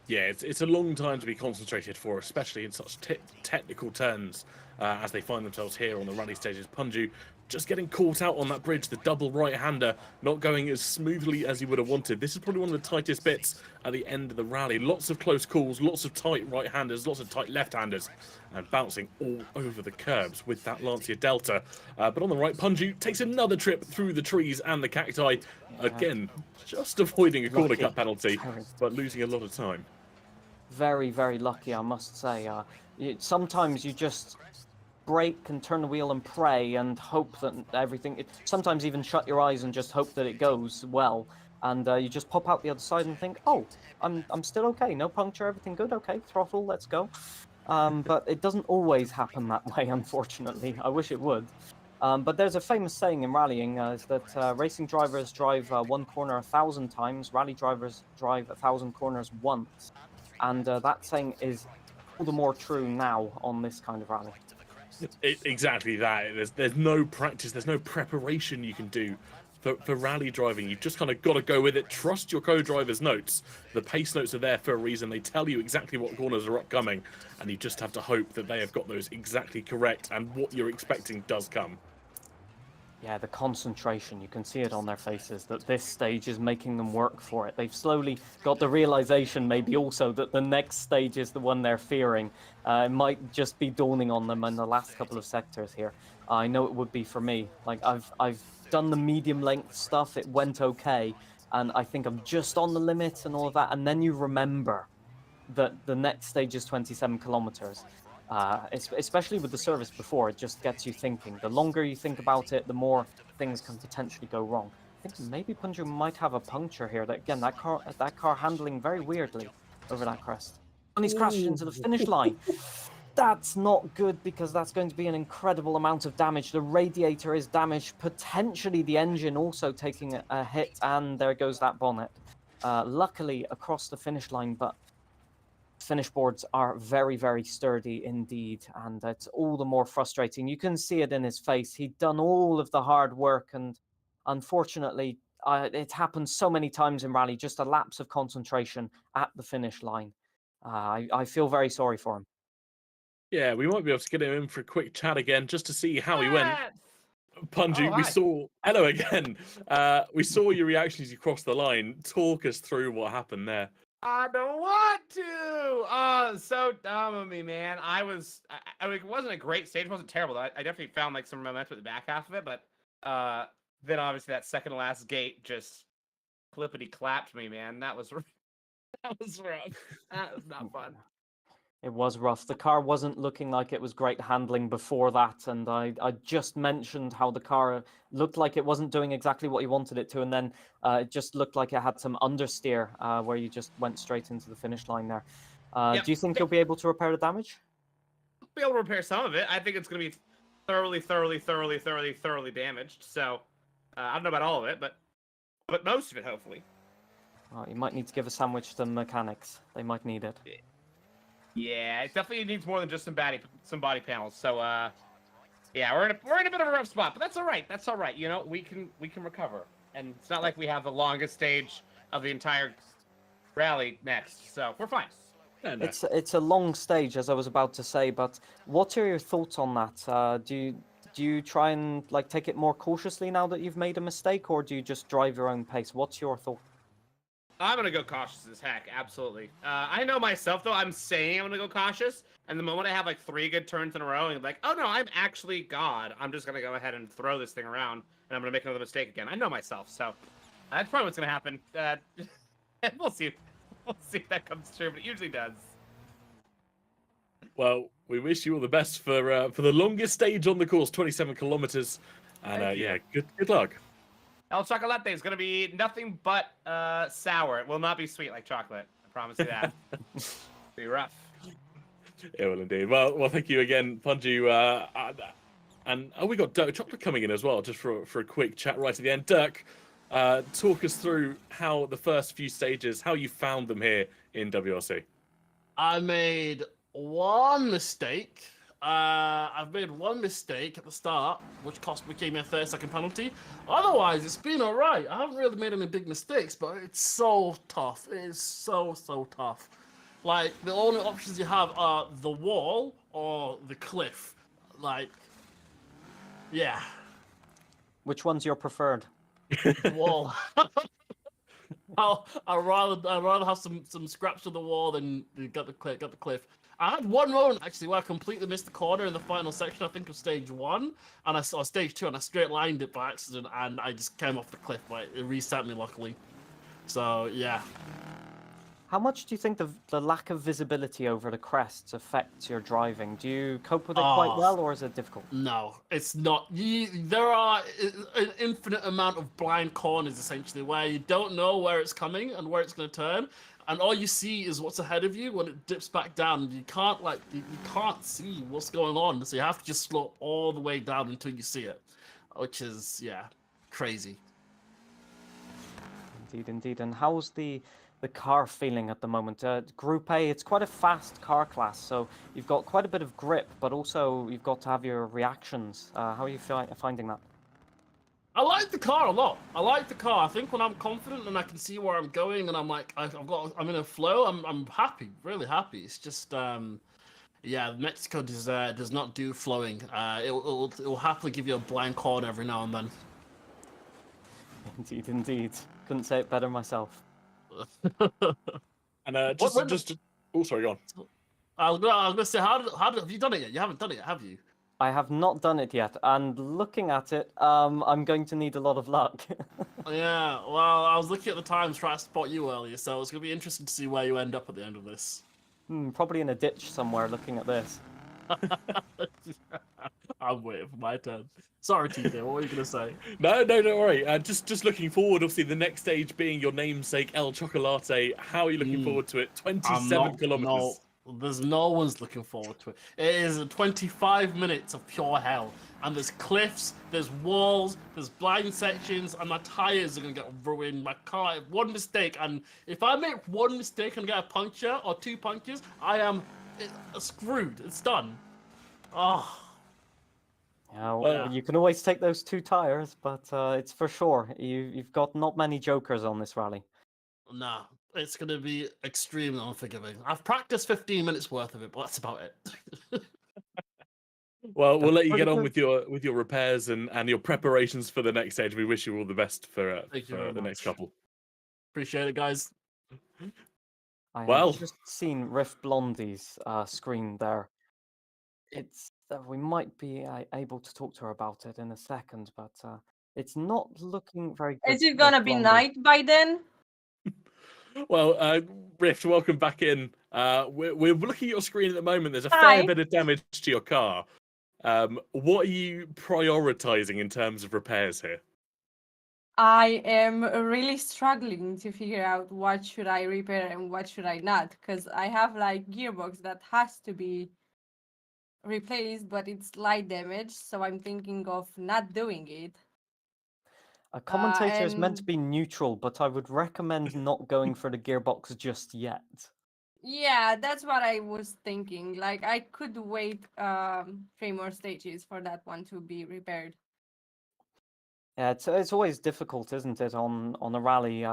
Yeah, it's a long time to be concentrated for, especially in such technical turns as they find themselves here on the rally stages. Punju just getting caught out on that bridge, the double right-hander not going as smoothly as he would have wanted. This is probably one of the tightest bits at the end of the rally. Lots of close calls, lots of tight right-handers, lots of tight left-handers, and bouncing all over the curbs with that Lancia Delta. But on the right, Punju takes another trip through the trees and the cacti. Again, just avoiding a corner cut penalty, but losing a lot of time.
Very, very lucky, I must say. Sometimes you just brake and turn the wheel and pray and hope that everything... sometimes even shut your eyes and just hope that it goes well. And you just pop out the other side and think, oh, I'm still okay. No puncture, everything good. Okay, throttle, let's go. But it doesn't always happen that way, unfortunately. I wish it would. But there's a famous saying in rallying is that racing drivers drive one corner 1,000 times, rally drivers drive 1,000 corners once. And that saying is all the more true now on this kind of rally.
Exactly that. There's no practice, there's no preparation you can do for rally driving. You've just kind of got to go with it. Trust your co-driver's notes. The pace notes are there for a reason. They tell you exactly what corners are upcoming, and you just have to hope that they have got those exactly correct and what you're expecting does come.
Yeah, the concentration, you can see it on their faces that this stage is making them work for it. They've slowly got the realization maybe also that the next stage is the one they're fearing. It might just be dawning on them in the last couple of sectors here. I know it would be for me. Like I've done the medium length stuff, it went okay, and I think I'm just on the limit and all of that, and then you remember that the next stage is 27 kilometers. Especially with the service before, it just gets you thinking. The longer you think about it, the more things can potentially go wrong. I think maybe Punju might have a puncture here. That again, that car handling very weirdly over that crest, and he's crashed into the finish line. That's not good because that's going to be an incredible amount of damage. The radiator is damaged, potentially the engine also taking a hit, and there goes that bonnet. Luckily across the finish line, but finish boards are very, very sturdy indeed, and it's all the more frustrating. You can see it in his face. He'd done all of the hard work, and unfortunately, it happens so many times in rally, just a lapse of concentration at the finish line. I feel very sorry for him.
Yeah, we might be able to get him in for a quick chat again just to see how he went.
Yes!
Punji,
Oh,
we
hi.
saw hello again. We saw your reaction as you crossed the line. Talk us through what happened there.
I don't want to. Oh, so dumb of me, man. I mean, it wasn't a great stage. It wasn't terrible. I definitely found like some momentum at the back half of it, but then obviously that second to last gate just clippity clapped me, man. That was that was rough. That was not fun.
It was rough. The car wasn't looking like it was great handling before that, and I just mentioned how the car looked like it wasn't doing exactly what you wanted it to, and then it just looked like it had some understeer where you just went straight into the finish line there.
Yep.
Do you think you'll be able to repair the damage?
Be able to repair some of it. I think it's going to be thoroughly damaged. So I don't know about all of it, but most of it, hopefully.
You might need to give a sandwich to the mechanics. They might need it.
Yeah, it definitely needs more than just some body panels. So yeah, we're in a bit of a rough spot, but that's all right. That's all right. You know, we can recover, and it's not like we have the longest stage of the entire rally next, so we're fine.
Yeah, no.
It's a long stage, as I was about to say, but what are your thoughts on that? Do you try and like take it more cautiously now that you've made a mistake, or do you just drive your own pace? What's your thought?
I'm gonna go cautious as heck, absolutely. I know myself though. I'm saying I'm gonna go cautious, and the moment I have like 3 good turns in a row, and I'm like, oh no, I'm actually God. I'm just gonna go ahead and throw this thing around, and I'm gonna make another mistake again. I know myself, so that's probably what's gonna happen. We'll see. We'll see if that comes true, but it usually does.
Well, we wish you all the best for the longest stage on the course, 27 kilometers, and
Thank you.
yeah, good luck.
El Chocolate is gonna be nothing but sour. It will not be sweet like chocolate. I promise you that. Be rough.
It will indeed. Well, thank you again, Punju. And we got Dirk Chocolate coming in as well, just for a quick chat right at the end. Dirk, talk us through how the first few stages, how you found them here in WRC.
I made one mistake. I've made one mistake at the start, which gave me a 30-second penalty. Otherwise, it's been alright. I haven't really made any big mistakes, but it's so tough. It is so tough. Like, the only options you have are the wall or the cliff. Like, yeah,
Which one's your preferred?
the wall. I'd rather have some scraps to the wall than get the cliff. I had one moment actually where I completely missed the corner in the final section, I think of stage 1, and I saw stage 2, and I straight lined it by accident, and I just came off the cliff. Like, it reset me luckily. So yeah.
How much do you think the lack of visibility over the crests affects your driving? Do you cope with it quite well, or is it difficult?
No, it's not. There are an infinite amount of blind corners essentially where you don't know where it's coming and where it's going to turn, and all you see is what's ahead of you when it dips back down. You can't you can't see what's going on, so you have to just slope all the way down until you see it, which is crazy.
Indeed. And how's the car feeling at the moment? Group A, it's quite a fast car class, so you've got quite a bit of grip, but also you've got to have your reactions. How are you finding that?
I like the car a lot. I like the car. I think when I'm confident and I can see where I'm going and I'm like, I'm in a flow, I'm happy, really happy. It's just, Yeah, Mexico does not do flowing. It will happily give you a blind corner every now and then.
Indeed, indeed. Couldn't say it better myself.
And
What-
oh, sorry, go on.
I was gonna say, have you done it yet? You haven't done it yet, have you?
I have not done it yet, and looking at it, I'm going to need a lot of luck.
Yeah, well, I was looking at the times trying to spot you earlier, so it's gonna be interesting to see where you end up at the end of this.
Probably in a ditch somewhere looking at this.
I'm waiting for my turn. Sorry, TJ, what were you gonna say?
No, don't worry. Just looking forward. Obviously, the next stage being your namesake El Chocolate. How are you looking forward to it? 27 kilometers.
No, there's no one's looking forward to it. It is 25 minutes of pure hell. And there's cliffs, there's walls, there's blind sections, and my tires are gonna get ruined. My car, one mistake, and if I make one mistake and get a puncture or 2 punctures, I am screwed. It's done. Oh.
Yeah,
Well,
you can always take those 2 tires, but it's for sure. You've got not many jokers on this rally.
Nah, it's gonna be extremely unforgiving. I've practiced 15 minutes worth of it, but that's about it.
well, we'll
That's
let you
pretty
get on
good.
with your repairs and your preparations for the next stage. We wish you all the best for
Thank you very
the next
much.
couple.
Appreciate it, guys.
I
Well.
have just seen Riff Blondie's screen there. It's we might be able to talk to her about it in a second, but it's not looking very good.
Is it
for
gonna
Riff
be
Blondie.
night by then?
Well, Rift, welcome back in. We're looking at your screen at the moment. There's a
Hi.
fair bit of damage to your car. What are you prioritizing in terms of repairs here?
I am really struggling to figure out what should I repair and what should I not, because I have like gearbox that has to be replaced, but it's light damage, so I'm thinking of not doing it.
A commentator is meant to
and
be neutral, but I would recommend not going for the gearbox just yet.
yeah, that's what I was thinking. Like I could wait 3 more stages for that one to be repaired.
Yeah, it's always difficult, isn't it, on a rally?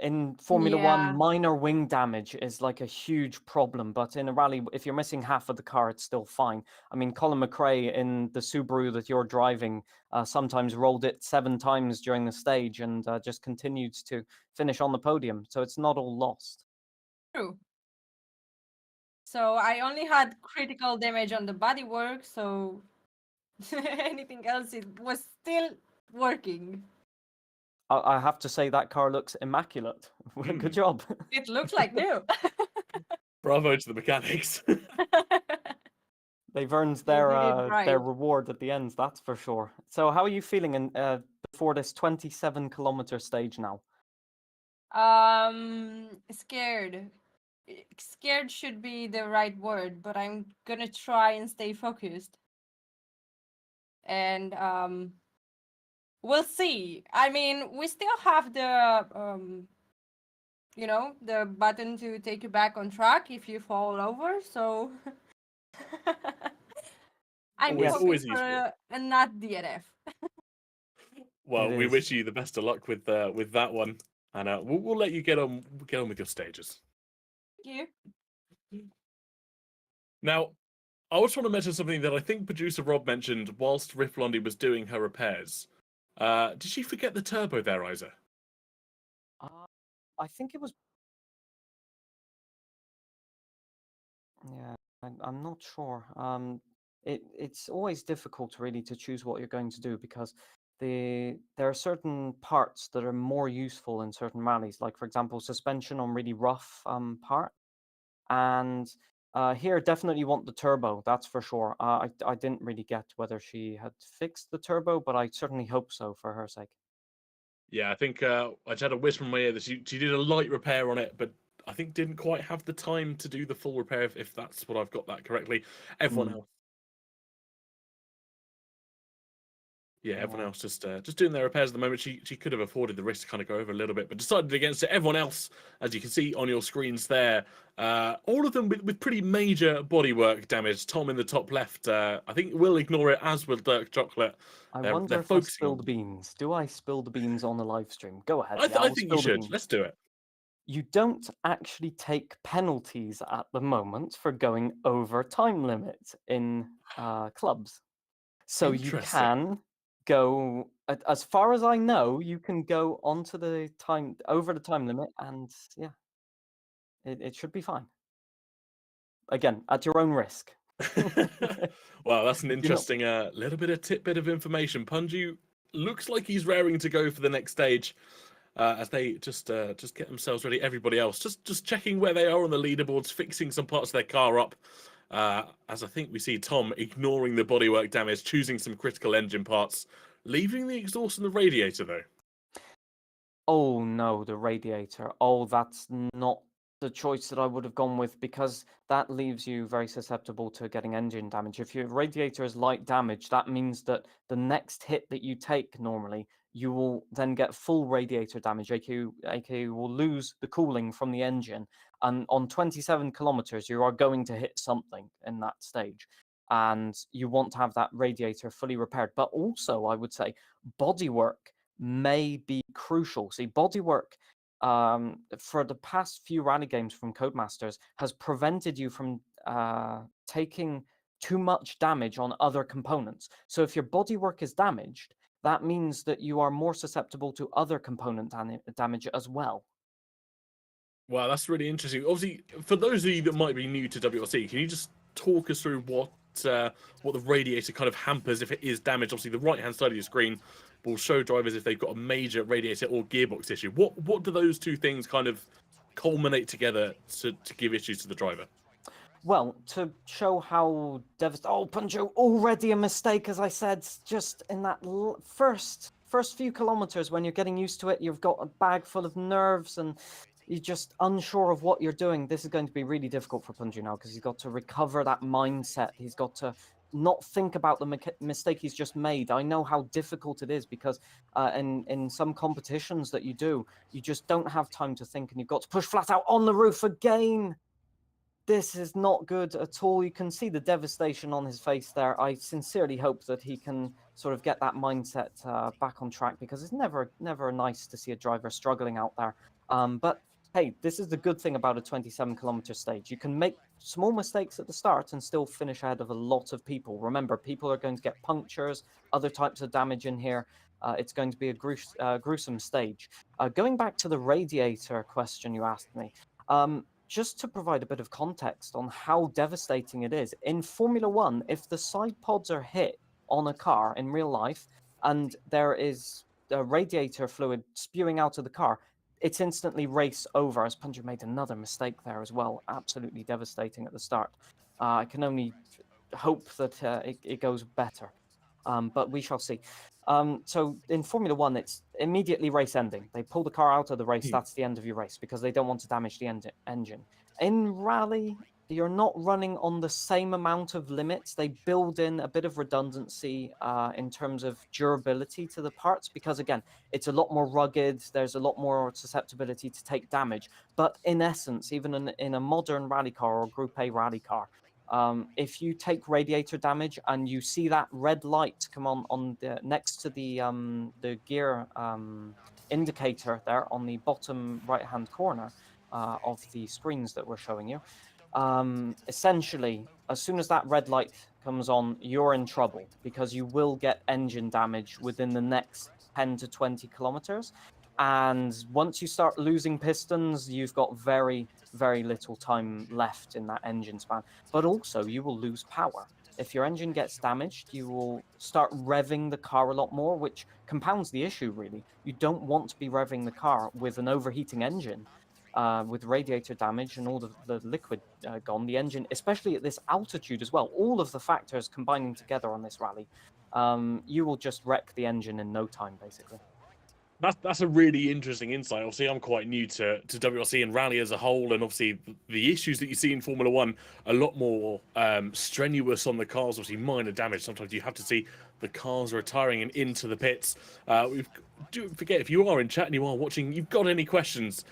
In Formula
Yeah.
One, minor wing damage is like a huge problem, but in a rally, if you're missing half of the car, it's still fine. I mean, Colin McRae in the Subaru that you're driving sometimes rolled it 7 times during the stage and just continued to finish on the podium, so it's not all lost.
True. So I only had critical damage on the bodywork, so anything else it was still working.
I have to say that car looks immaculate. Good job.
It looks like new.
Bravo to the mechanics.
They've earned
They
their
did it right.
reward at the end, that's for sure. So how are you feeling before this 27-kilometer stage now?
Scared. Scared should be the right word, but I'm gonna try and stay focused. And we'll see. I mean, we still have the the button to take you back on track if you fall over, so I'm
Always
hoping for
useful.
a not DNF.
Well,
It
we
is.
wish you the best of luck with that one, and we'll let you get on with your stages.
Thank you.
Now, I also want to mention something that I think producer Rob mentioned whilst Riff Blondie was doing her repairs. Did she forget the turbo there, Isa?
I think it was. Yeah, I'm not sure. It's always difficult really to choose what you're going to do because there are certain parts that are more useful in certain rallies, like for example suspension on really rough part, and here definitely want the turbo. That's for sure. I didn't really get whether she had fixed the turbo, but I certainly hope so for her sake.
Yeah, I think I just had a whisper in my ear that she did a light repair on it, but I think didn't quite have the time to do the full repair, if that's what I've got that correctly. Everyone else. Yeah, everyone else just doing their repairs at the moment. She could have afforded the risk to kind of go over a little bit, but decided against it. Everyone else, as you can see on your screens there, all of them with pretty major bodywork damage. Tom in the top left, I think we'll ignore it, as will Dirk Chocolate.
I
They're
wonder if I
focusing
spilled
on.
beans. Do I spill the beans on the live stream? Go ahead.
I
I'll
think you
spill the
should.
beans.
Let's do it.
you don't actually take penalties at the moment for going over time limit in clubs. So you
Interesting.
can go, as far as I know, you can go onto the time, over the time limit, and yeah, it should be fine. Again, at your own risk.
Wow, that's an
You're not-
interesting little bit of tidbit of information. Punju looks like he's raring to go for the next stage. As they just get themselves ready. Everybody else just checking where they are on the leaderboards, fixing some parts of their car up. As I think we see Tom ignoring the bodywork damage, choosing some critical engine parts, leaving the exhaust and the radiator though.
Oh no, the radiator. Oh, that's not the choice that I would have gone with, because that leaves you very susceptible to getting engine damage. If your radiator is light damage, that means that the next hit that you take normally, you will then get full radiator damage, aka you will lose the cooling from the engine. And on 27 kilometers, you are going to hit something in that stage. And you want to have that radiator fully repaired. But also, I would say, bodywork may be crucial. See, bodywork for the past few rally games from Codemasters has prevented you from taking too much damage on other components. So if your bodywork is damaged, that means that you are more susceptible to other component damage as well.
Wow, that's really interesting. Obviously, for those of you that might be new to WRC, can you just talk us through what the radiator kind of hampers if it is damaged? Obviously, the right-hand side of your screen will show drivers if they've got a major radiator or gearbox issue. What do those two things kind of culminate together to give issues to the driver?
Well, to show how devastating. Oh, Punjo, already a mistake, as I said, just in that first few kilometers when you're getting used to it. You've got a bag full of nerves and you're just unsure of what you're doing. This is going to be really difficult for Punju now, because he's got to recover that mindset. He's got to not think about the mistake he's just made. I know how difficult it is, because in some competitions that you do, you just don't have time to think, and you've got to push flat out on the roof again. This is not good at all. You can see the devastation on his face there. I sincerely hope that he can sort of get that mindset back on track, because it's never nice to see a driver struggling out there. But hey, this is the good thing about a 27-kilometer stage. You can make small mistakes at the start and still finish ahead of a lot of people. Remember, people are going to get punctures, other types of damage in here. It's going to be a gruesome stage. Going back to the radiator question you asked me, just to provide a bit of context on how devastating it is, in Formula One, if the side pods are hit on a car in real life and there is a radiator fluid spewing out of the car, it's instantly race over. As Punja made another mistake there as well, absolutely devastating at the start. I can only hope that it goes better, but we shall see. So in Formula One, it's immediately race ending. They pull the car out of the race. That's the end of your race, because they don't want to damage the engine. In rally, you're not running on the same amount of limits. They build in a bit of redundancy in terms of durability to the parts, because again, it's a lot more rugged. There's a lot more susceptibility to take damage. But in essence, even in a modern rally car or Group A rally car, if you take radiator damage and you see that red light come on the next to the gear indicator there on the bottom right hand corner of the screens that we're showing you, essentially, as soon as that red light comes on, you're in trouble, because you will get engine damage within the next 10 to 20 kilometers. And once you start losing pistons, you've got very, very little time left in that engine span. But also, you will lose power. If your engine gets damaged, you will start revving the car a lot more, which compounds the issue, really. You don't want to be revving the car with an overheating engine, with radiator damage and all the liquid gone. The engine, especially at this altitude as well, all of the factors combining together on this rally, you will just wreck the engine in no time, basically.
That's a really interesting insight. Obviously, I'm quite new to WRC and rally as a whole, and obviously the issues that you see in Formula One a lot more strenuous on the cars. Obviously, minor damage. Sometimes you have to see the cars retiring and into the pits. We've do forget, if you are in chat and you are watching, you've got any questions,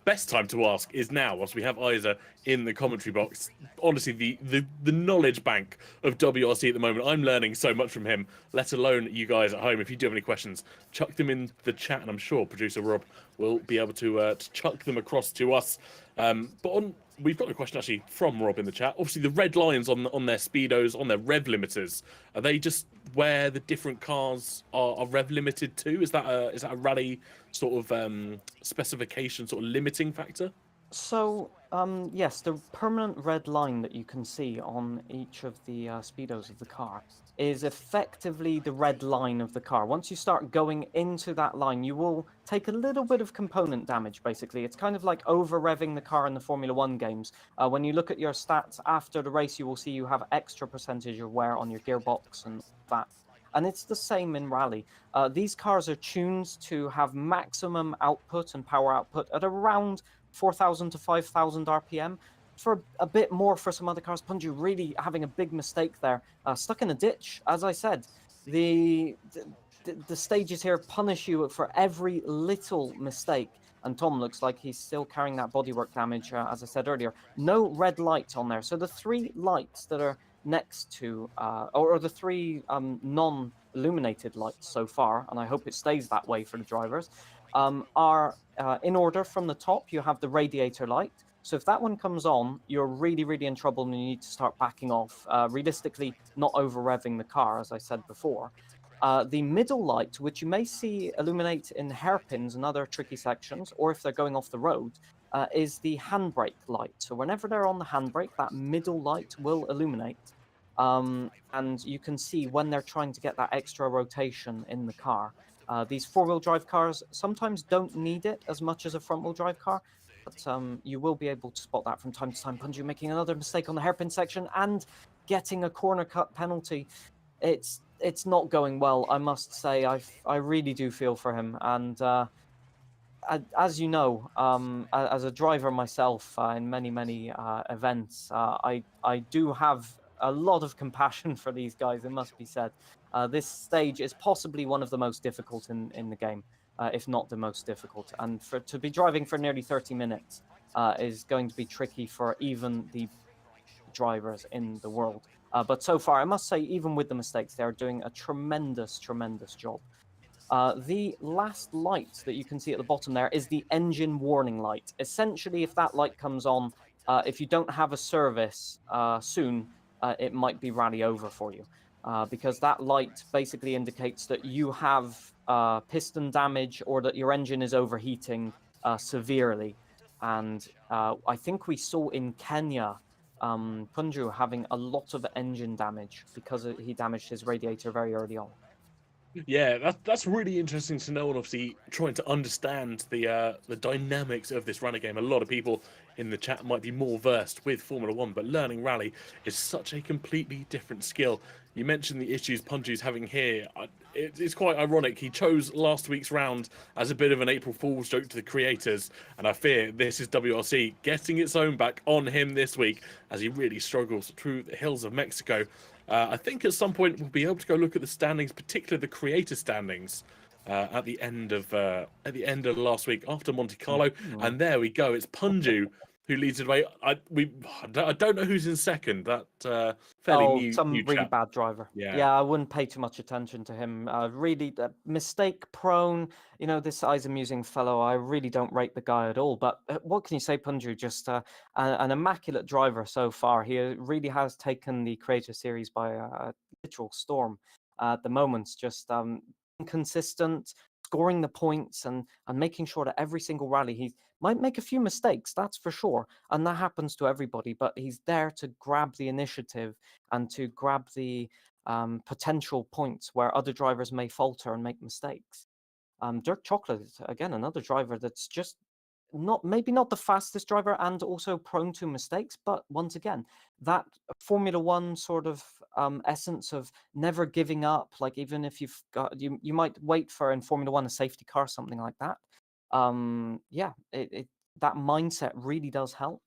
best time to ask is now, whilst we have Isa in the commentary box. Honestly, the knowledge bank of WRC at the moment, I'm learning so much from him, let alone you guys at home. If you do have any questions, chuck them in the chat, and I'm sure producer Rob will be able to chuck them across to us. We've got a question actually from Rob in the chat. Obviously, the red lines on their speedos, on their rev limiters, are they just where the different cars are rev limited to? Is that a rally sort of specification, sort of limiting factor?
So, yes, the permanent red line that you can see on each of the speedos of the car is effectively the red line of the car. Once you start going into that line, you will take a little bit of component damage, basically. It's kind of like over-revving the car in the Formula One games. When you look at your stats after the race, you will see you have extra percentage of wear on your gearbox and that. And it's the same in rally. These cars are tuned to have maximum output and power output at around 4,000 to 5,000 RPM. For a bit more for some other cars, Punju really having a big mistake there. Stuck in a ditch, as I said. The stages here punish you for every little mistake. And Tom looks like he's still carrying that bodywork damage, as I said earlier. No red lights on there. So the three lights that are next to, or the three non-illuminated lights so far, and I hope it stays that way for the drivers, are in order from the top. You have the radiator light. So if that one comes on, you're really, really in trouble and you need to start backing off. Realistically, not over-revving the car, as I said before. The middle light, which you may see illuminate in hairpins and other tricky sections, or if they're going off the road, is the handbrake light. So whenever they're on the handbrake, that middle light will illuminate. And you can see when they're trying to get that extra rotation in the car. These four-wheel drive cars sometimes don't need it as much as a front-wheel drive car, but you will be able to spot that from time to time. Punju making another mistake on the hairpin section and getting a corner cut penalty. It's not going well, I must say. I really do feel for him. And as you know, as a driver myself in many events, I do have a lot of compassion for these guys, it must be said. This stage is possibly one of the most difficult in the game, if not the most difficult. And to be driving for nearly 30 minutes is going to be tricky for even the drivers in the world. But so far, I must say, even with the mistakes, they're doing a tremendous job. The last light that you can see at the bottom there is the engine warning light. Essentially, if that light comes on, if you don't have a service soon, it might be rally over for you. Because that light basically indicates that you have piston damage or that your engine is overheating severely. And I think we saw in Kenya, Punju having a lot of engine damage because he damaged his radiator very early on.
Yeah, that's really interesting to know, and obviously trying to understand the dynamics of this rally game. A lot of people in the chat might be more versed with Formula One, but learning rally is such a completely different skill. You mentioned the issues Punju's having here. It's quite ironic. He chose last week's round as a bit of an April Fool's joke to the creators, and I fear this is WRC getting its own back on him this week as he really struggles through the hills of Mexico. I think at some point we'll be able to go look at the standings, particularly the creator standings, at the end of last week after Monte Carlo. And there we go. It's Punju who leads the way. I don't know who's in second. That fairly new
some
new
really
chap.
bad driver.
Yeah.
I wouldn't pay too much attention to him. Really mistake prone. You know, this guy's amusing fellow. I really don't rate the guy at all. But what can you say, Punju? Just an immaculate driver so far. He really has taken the Creator Series by a literal storm at the moment. Just inconsistent, scoring the points and making sure that every single rally he might make a few mistakes, that's for sure, and that happens to everybody, but he's there to grab the initiative and to grab the potential points where other drivers may falter and make mistakes. Dirk Chocolate, again, another driver that's just maybe not the fastest driver and also prone to mistakes, but once again, that Formula One sort of essence of never giving up, like even if you've got, you might wait for in Formula One a safety car, something like that. That mindset really does help.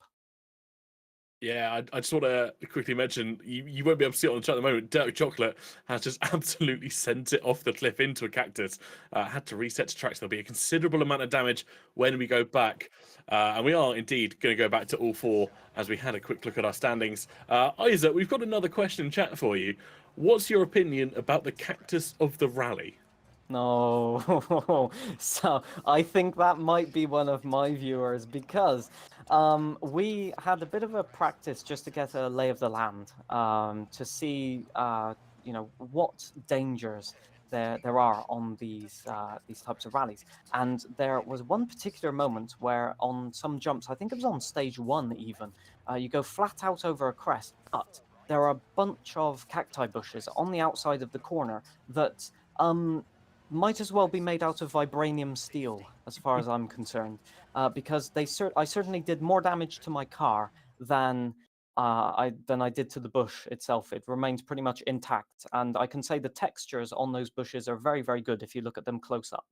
Yeah, I just want to quickly mention you won't be able to see it on the chat at the moment. Dirty Chocolate has just absolutely sent it off the cliff into a cactus. Had to reset to tracks. There'll be a considerable amount of damage when we go back. And we are indeed going to go back to all four as we had a quick look at our standings. Isaac, we've got another question in chat for you. What's your opinion about the cactus of the rally?
No, so I think that might be one of my viewers because we had a bit of a practice just to get a lay of the land, to see what dangers there are on these types of rallies. And there was one particular moment where on some jumps, I think it was on stage 1 even, you go flat out over a crest, but there are a bunch of cacti bushes on the outside of the corner that might as well be made out of vibranium steel, as far as I'm concerned, because I certainly did more damage to my car than I did to the bush itself. It remains pretty much intact, and I can say the textures on those bushes are very, very good if you look at them close up.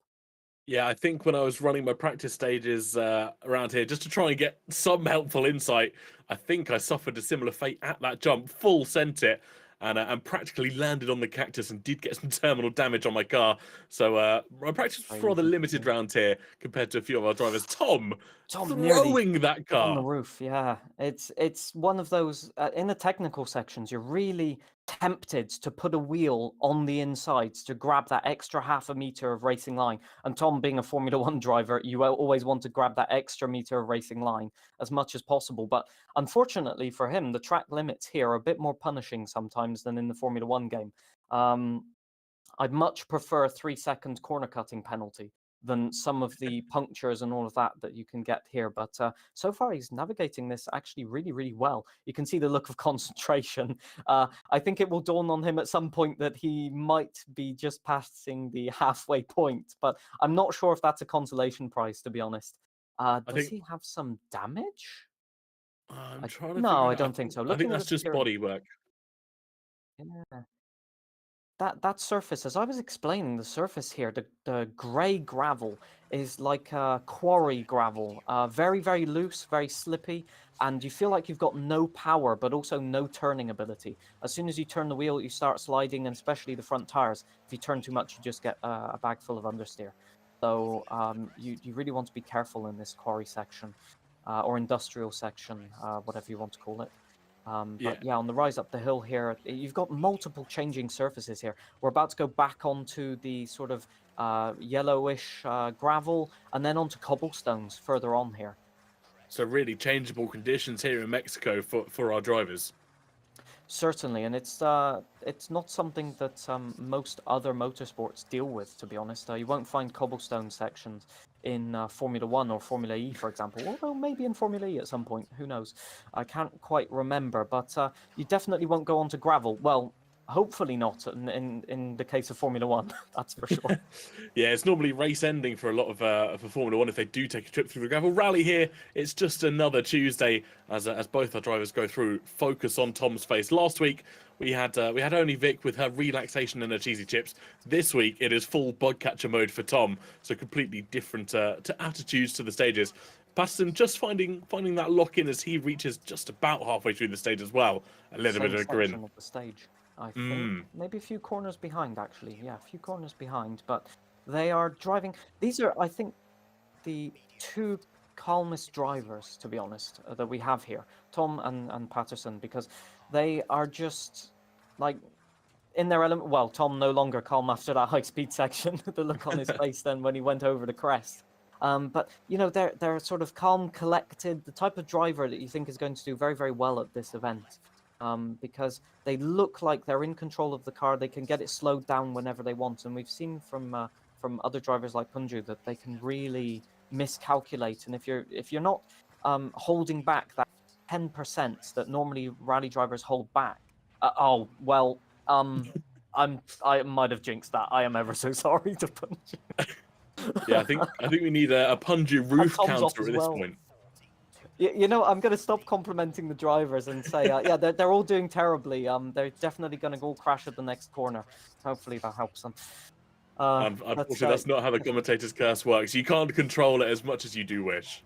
Yeah, I think when I was running my practice stages around here, just to try and get some helpful insight, I think I suffered a similar fate at that jump, full sent it, and practically landed on the cactus and did get some terminal damage on my car. So my practice was rather limited round here compared to a few of our drivers. Tom
nearly
throwing that
on the
car.
roof, yeah. It's one of those in the technical sections. You're really tempted to put a wheel on the insides to grab that extra half a meter of racing line. And Tom, being a Formula One driver, you always want to grab that extra meter of racing line as much as possible. But unfortunately for him, the track limits here are a bit more punishing sometimes than in the Formula One game. I'd much prefer a 3-second corner cutting penalty than some of the punctures and all of that you can get here. But so far, he's navigating this actually really, really well. You can see the look of concentration. I think it will dawn on him at some point that he might be just passing the halfway point, but I'm not sure if that's a consolation prize, to be honest. Does he have some damage?
I'm trying to
No,
figure
I
out.
don't think so.
I think
Looking at
that's
the
just
steering-
body work.
Yeah. That surface, as I was explaining, the surface here, the grey gravel is like quarry gravel, very, very loose, very slippy, and you feel like you've got no power, but also no turning ability. As soon as you turn the wheel, you start sliding, and especially the front tires. If you turn too much, you just get a bag full of understeer. So you really want to be careful in this quarry section, or industrial section, whatever you want to call it. But yeah, on the rise up the hill here, you've got multiple changing surfaces here. We're about to go back onto the sort of yellowish gravel and then onto cobblestones further on here.
So really changeable conditions here in Mexico for our drivers.
Certainly, and it's not something that most other motorsports deal with, to be honest. You won't find cobblestone sections in Formula One or Formula E, for example, although maybe in Formula E at some point, who knows? I can't quite remember, but you definitely won't go onto gravel. Well, hopefully not in the case of Formula One, that's for sure.
Yeah, it's normally race ending for a lot of for Formula One if they do take a trip through the gravel rally here. It's just another Tuesday as both our drivers go through. Focus on Tom's face. Last week we had only Vic with her relaxation and her cheesy chips. This week it is full bug catcher mode for Tom, so completely different to attitudes to the stages. Patterson just finding that lock in as he reaches just about halfway through the stage as well. A little bit of a grin.
Section of the stage. I think maybe a few corners behind, actually. Yeah, a few corners behind, but they are driving. These are, I think, the two calmest drivers, to be honest, that we have here, Tom and Patterson, because they are just like in their element. Well, Tom no longer calm after that high-speed section. The look on his face then when he went over the crest. But you know, they're sort of calm, collected, the type of driver that you think is going to do very, very well at this event. Because they look like they're in control of the car. They can get it slowed down whenever they want, and we've seen from other drivers like Punju that they can really miscalculate. And if you're not holding back that 10% that normally rally drivers hold back, I might have jinxed that. I am ever so sorry to Punju.
Yeah, I think we need a Punju roof
Tom's off
counter
as
at this
well.
point.
You know, I'm going to stop complimenting the drivers and say, yeah, they're all doing terribly. They're definitely going to go crash at the next corner. Hopefully that helps them.
Unfortunately, that's not how the commentator's curse works. You can't control it as much as you do wish.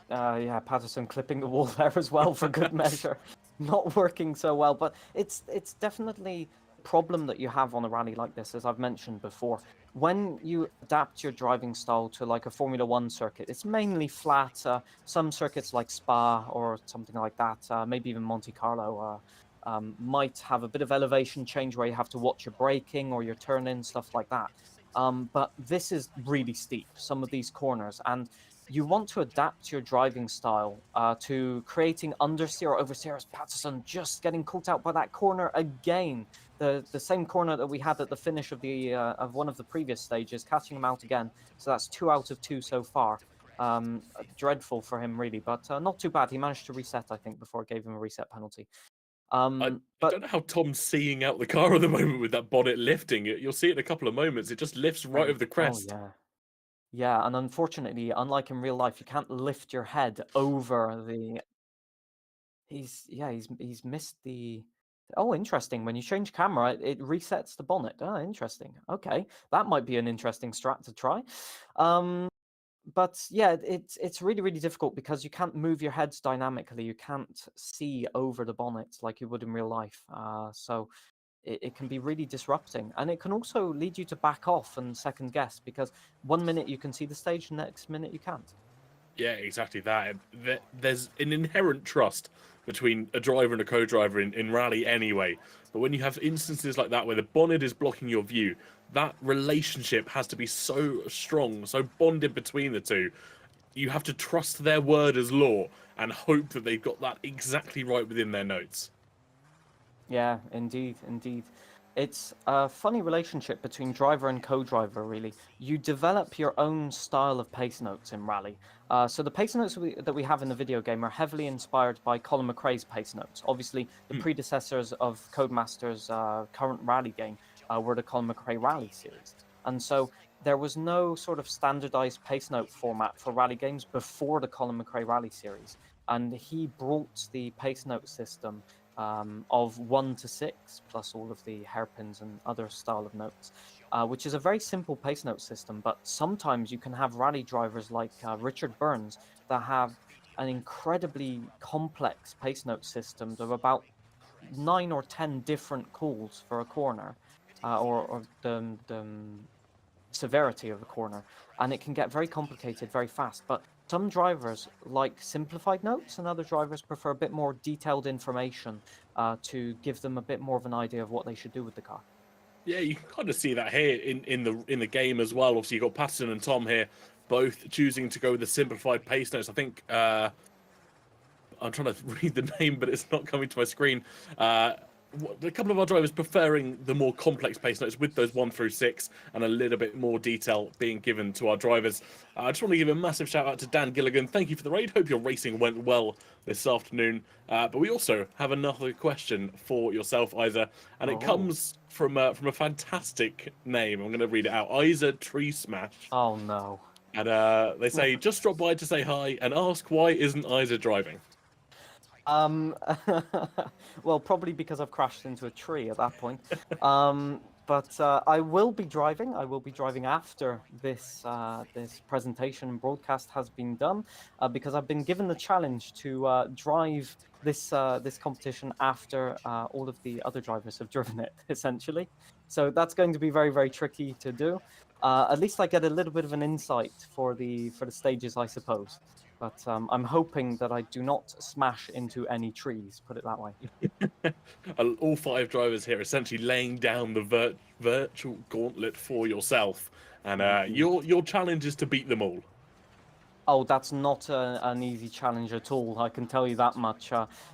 Yeah, Patterson clipping the wall there as well for good measure. Not working so well, but it's definitely a problem that you have on a rally like this, as I've mentioned before. When you adapt your driving style to like a Formula One circuit, it's mainly flat. Some circuits like Spa or something like that, maybe even Monte Carlo, might have a bit of elevation change where you have to watch your braking or your turn in, stuff like that. But this is really steep, some of these corners, and you want to adapt your driving style to creating understeer or oversteer, as Patterson just getting caught out by that corner again. The same corner that we had at the finish of the of one of the previous stages, catching him out again. So that's 2 out of 2 so far. Dreadful for him, really, but not too bad. He managed to reset, I think, before it gave him a reset penalty.
I don't know how Tom's seeing out the car at the moment with that bonnet lifting. You'll see it in a couple of moments. It just lifts right over the crest.
Oh, yeah. Yeah, and unfortunately, unlike in real life, you can't lift your head over the. He's missed the. Oh, interesting. When you change camera, it resets the bonnet. Oh, interesting. Okay, that might be an interesting strat to try. But yeah, it's really, really difficult because you can't move your heads dynamically. You can't see over the bonnet like you would in real life. So it can be really disrupting, and it can also lead you to back off and second guess, because 1 minute you can see the stage, next minute you can't.
Yeah, exactly that. There's an inherent trust between a driver and a co-driver in rally anyway. But when you have instances like that where the bonnet is blocking your view, that relationship has to be so strong, so bonded between the two. You have to trust their word as law and hope that they've got that exactly right within their notes.
Yeah, indeed, indeed. It's a funny relationship between driver and co-driver, really. You develop your own style of pace notes in rally. So the pace notes that we have in the video game are heavily inspired by Colin McRae's pace notes. Obviously, the predecessors of Codemaster's current rally game were the Colin McRae Rally series. And so there was no sort of standardized pace note format for rally games before the Colin McRae Rally series. And he brought the pace note system of 1 to 6, plus all of the hairpins and other style of notes, which is a very simple pace note system. But sometimes you can have rally drivers like Richard Burns that have an incredibly complex pace note system of about 9 or 10 different calls for a corner, or the severity of a corner, and it can get very complicated very fast. But some drivers like simplified notes, and other drivers prefer a bit more detailed information to give them a bit more of an idea of what they should do with the car.
Yeah, you can kind of see that here in the game as well. Obviously, you've got Patterson and Tom here, both choosing to go with the simplified pace notes. I think I'm trying to read the name, but it's not coming to my screen. A couple of our drivers preferring the more complex pace notes with those 1 through 6 and a little bit more detail being given to our drivers. I just want to give a massive shout out to Dan Gilligan. Thank you for the raid. Hope your racing went well this afternoon. But we also have another question for yourself, Isa, and it comes from a fantastic name. I'm going to read it out. Isa Tree Smash.
Oh no.
And they say, just drop by to say hi and ask why isn't Isa driving?
Well, probably because I've crashed into a tree at that point. But I will be driving. I will be driving after this this presentation and broadcast has been done, because I've been given the challenge to drive this this competition after all of the other drivers have driven it, essentially. So that's going to be very, very tricky to do. At least I get a little bit of an insight for the stages, I suppose. But I'm hoping that I do not smash into any trees, put it that way.
All 5 drivers here essentially laying down the virtual gauntlet for yourself. And your challenge is to beat them all.
Oh, that's not an easy challenge at all, I can tell you that much.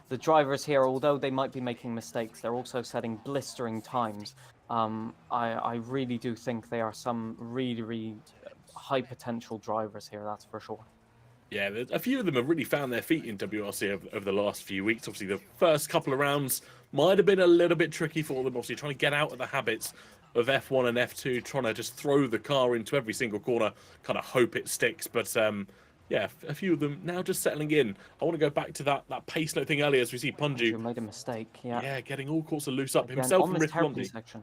The drivers here, although they might be making mistakes, they're also setting blistering times. I really do think they are some really, really high potential drivers here, that's for sure.
Yeah, a few of them have really found their feet in WRC over the last few weeks. Obviously, the first couple of rounds might have been a little bit tricky for them. Obviously, trying to get out of the habits of F1 and F2, trying to just throw the car into every single corner, kind of hope it sticks. But yeah, a few of them now just settling in. I want to go back to that pace note thing earlier as we see Punju.
Made a mistake, yeah.
Yeah, getting all sorts of loose up
Again,
himself
on
and
this
Rick
hairpin
Blondie.
section.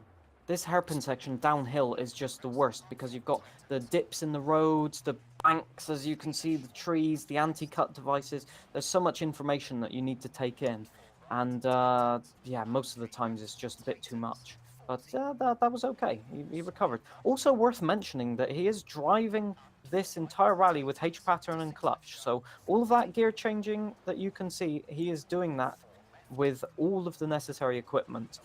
this hairpin section downhill is just the worst because you've got the dips in the roads, the banks, as you can see, the trees, the anti-cut devices. There's so much information that you need to take in, and yeah, most of the times it's just a bit too much. But that was okay. He recovered. Also worth mentioning that he is driving this entire rally with H pattern and clutch. So all of that gear changing that you can see, he is doing that with all of the necessary equipment.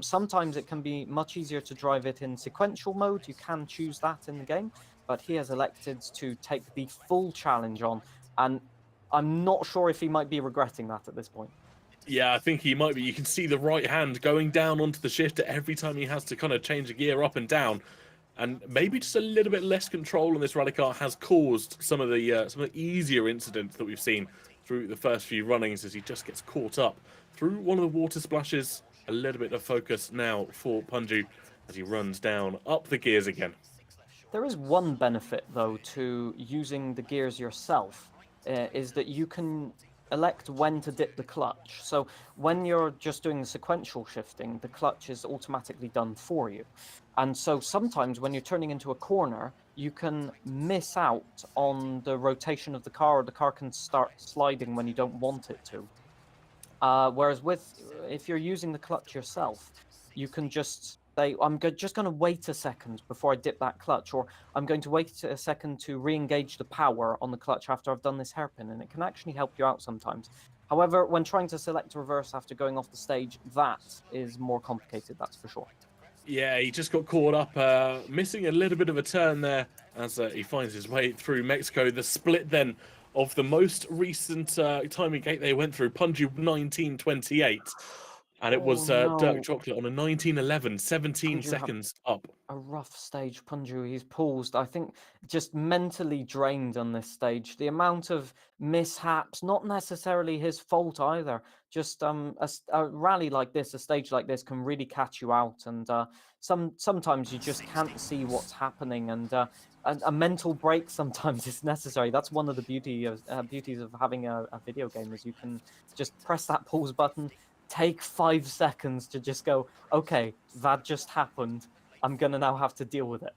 Sometimes it can be much easier to drive it in sequential mode. You can choose that in the game, but he has elected to take the full challenge on, and I'm not sure if he might be regretting that at this point.
Yeah, I think he might be. You can see the right hand going down onto the shifter every time he has to kind of change the gear up and down. And maybe just a little bit less control on this rally car has caused some of the easier incidents that we've seen through the first few runnings as he just gets caught up through one of the water splashes. A little bit of focus now for Punju as he runs down up the gears again.
There is one benefit, though, to using the gears yourself, is that you can elect when to dip the clutch. So when you're just doing the sequential shifting, the clutch is automatically done for you. And so sometimes when you're turning into a corner, you can miss out on the rotation of the car, or the car can start sliding when you don't want it to. Whereas if you're using the clutch yourself, you can just say, just going to wait a second before I dip that clutch, or I'm going to wait a second to re-engage the power on the clutch after I've done this hairpin, and it can actually help you out sometimes. However, when trying to select reverse after going off the stage, that is more complicated, that's for sure.
Yeah, he just got caught up, missing a little bit of a turn there as he finds his way through Mexico. The split then of the most recent timing gate they went through, Punju 1928. And it was
Oh,
Dirk
no.
Chocolate on a 1911, 17
Punju had
seconds up.
a rough stage. Punju, he's paused. I think just mentally drained on this stage. The amount of mishaps, not necessarily his fault either. Just a rally like this, a stage like this, can really catch you out, and sometimes you just can't see what's happening, and a mental break sometimes is necessary. That's one of the beauties of having a video game, is you can just press that pause button, take 5 seconds to just go, okay, that just happened. I'm gonna now have to deal with it.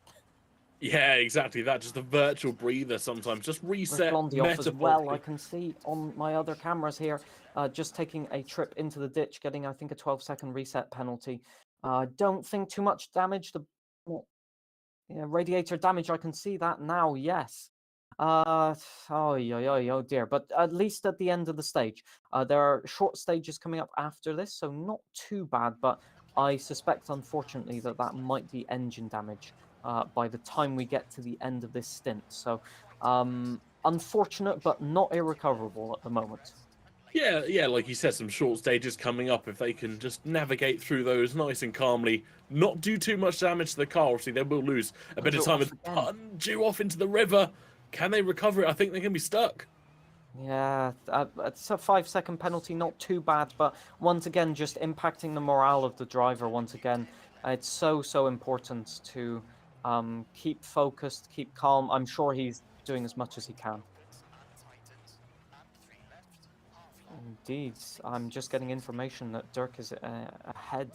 Yeah, exactly that. Just a virtual breather sometimes. Just reset.
Blondie off as well. I
metaphorically.
can see on my other cameras here, just taking a trip into the ditch, getting, I think, a 12-second reset penalty. Don't think too much damage. Yeah, radiator damage, I can see that now, yes. Oh dear. But at least at the end of the stage, there are short stages coming up after this, so not too bad, but I suspect, unfortunately, that might be engine damage by the time we get to the end of this stint. So, unfortunate, but not irrecoverable at the moment.
Yeah, like you said, some short stages coming up. If they can just navigate through those nice and calmly, not do too much damage to the car, obviously they will lose a bit of
Punju
time.
off
As
again.
Punju off into the river. Can they recover it? I think they're going to be stuck.
Yeah, it's a 5-second penalty, not too bad, but once again, just impacting the morale of the driver once again. It's so important to keep focused, keep calm. I'm sure he's doing as much as he can. Indeed, I'm just getting information that Dirk is ahead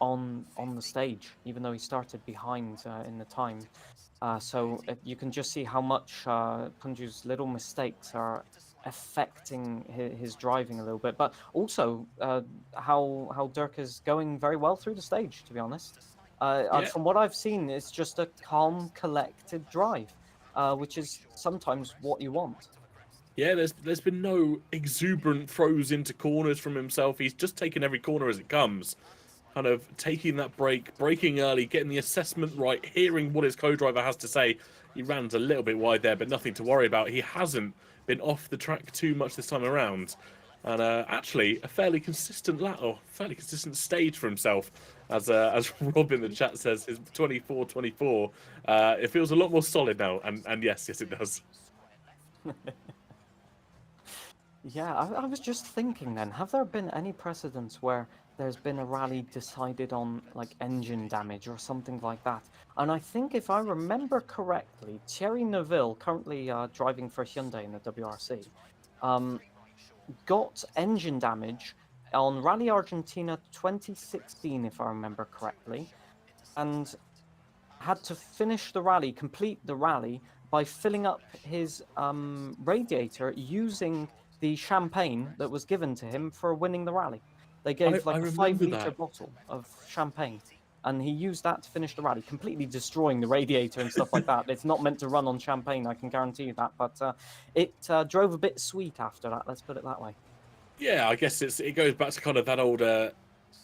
on the stage, even though he started behind in the time. So you can just see how much Punju's little mistakes are affecting his driving a little bit, but also how Dirk is going very well through the stage, to be honest.
Yeah.
From what I've seen, it's just a calm, collected drive, which is sometimes what you want.
Yeah, there's been no exuberant throws into corners from himself. He's just taken every corner as it comes. Kind of taking that break, braking early, getting the assessment right, hearing what his co-driver has to say. He ran a little bit wide there, but nothing to worry about. He hasn't been off the track too much this time around. And actually, a fairly consistent lap, or fairly consistent stage for himself. As Rob in the chat says, his 24-24, it feels a lot more solid now. And yes, it does.
Yeah, I was just thinking then, have there been any precedents where there's been a rally decided on like engine damage or something like that? And I think if I remember correctly, Thierry Neuville, currently driving for Hyundai in the WRC, got engine damage on Rally Argentina 2016, if I remember correctly. and had to finish the rally, complete the rally, by filling up his radiator using the champagne that was given to him for winning the rally. They gave
I
like a
remember
5-liter
that.
bottle of champagne, and he used that to finish the rally, completely destroying the radiator and stuff like that. It's not meant to run on champagne, I can guarantee you that, but it drove a bit sweet after that, let's put it that way.
Yeah, I guess it goes back to kind of that old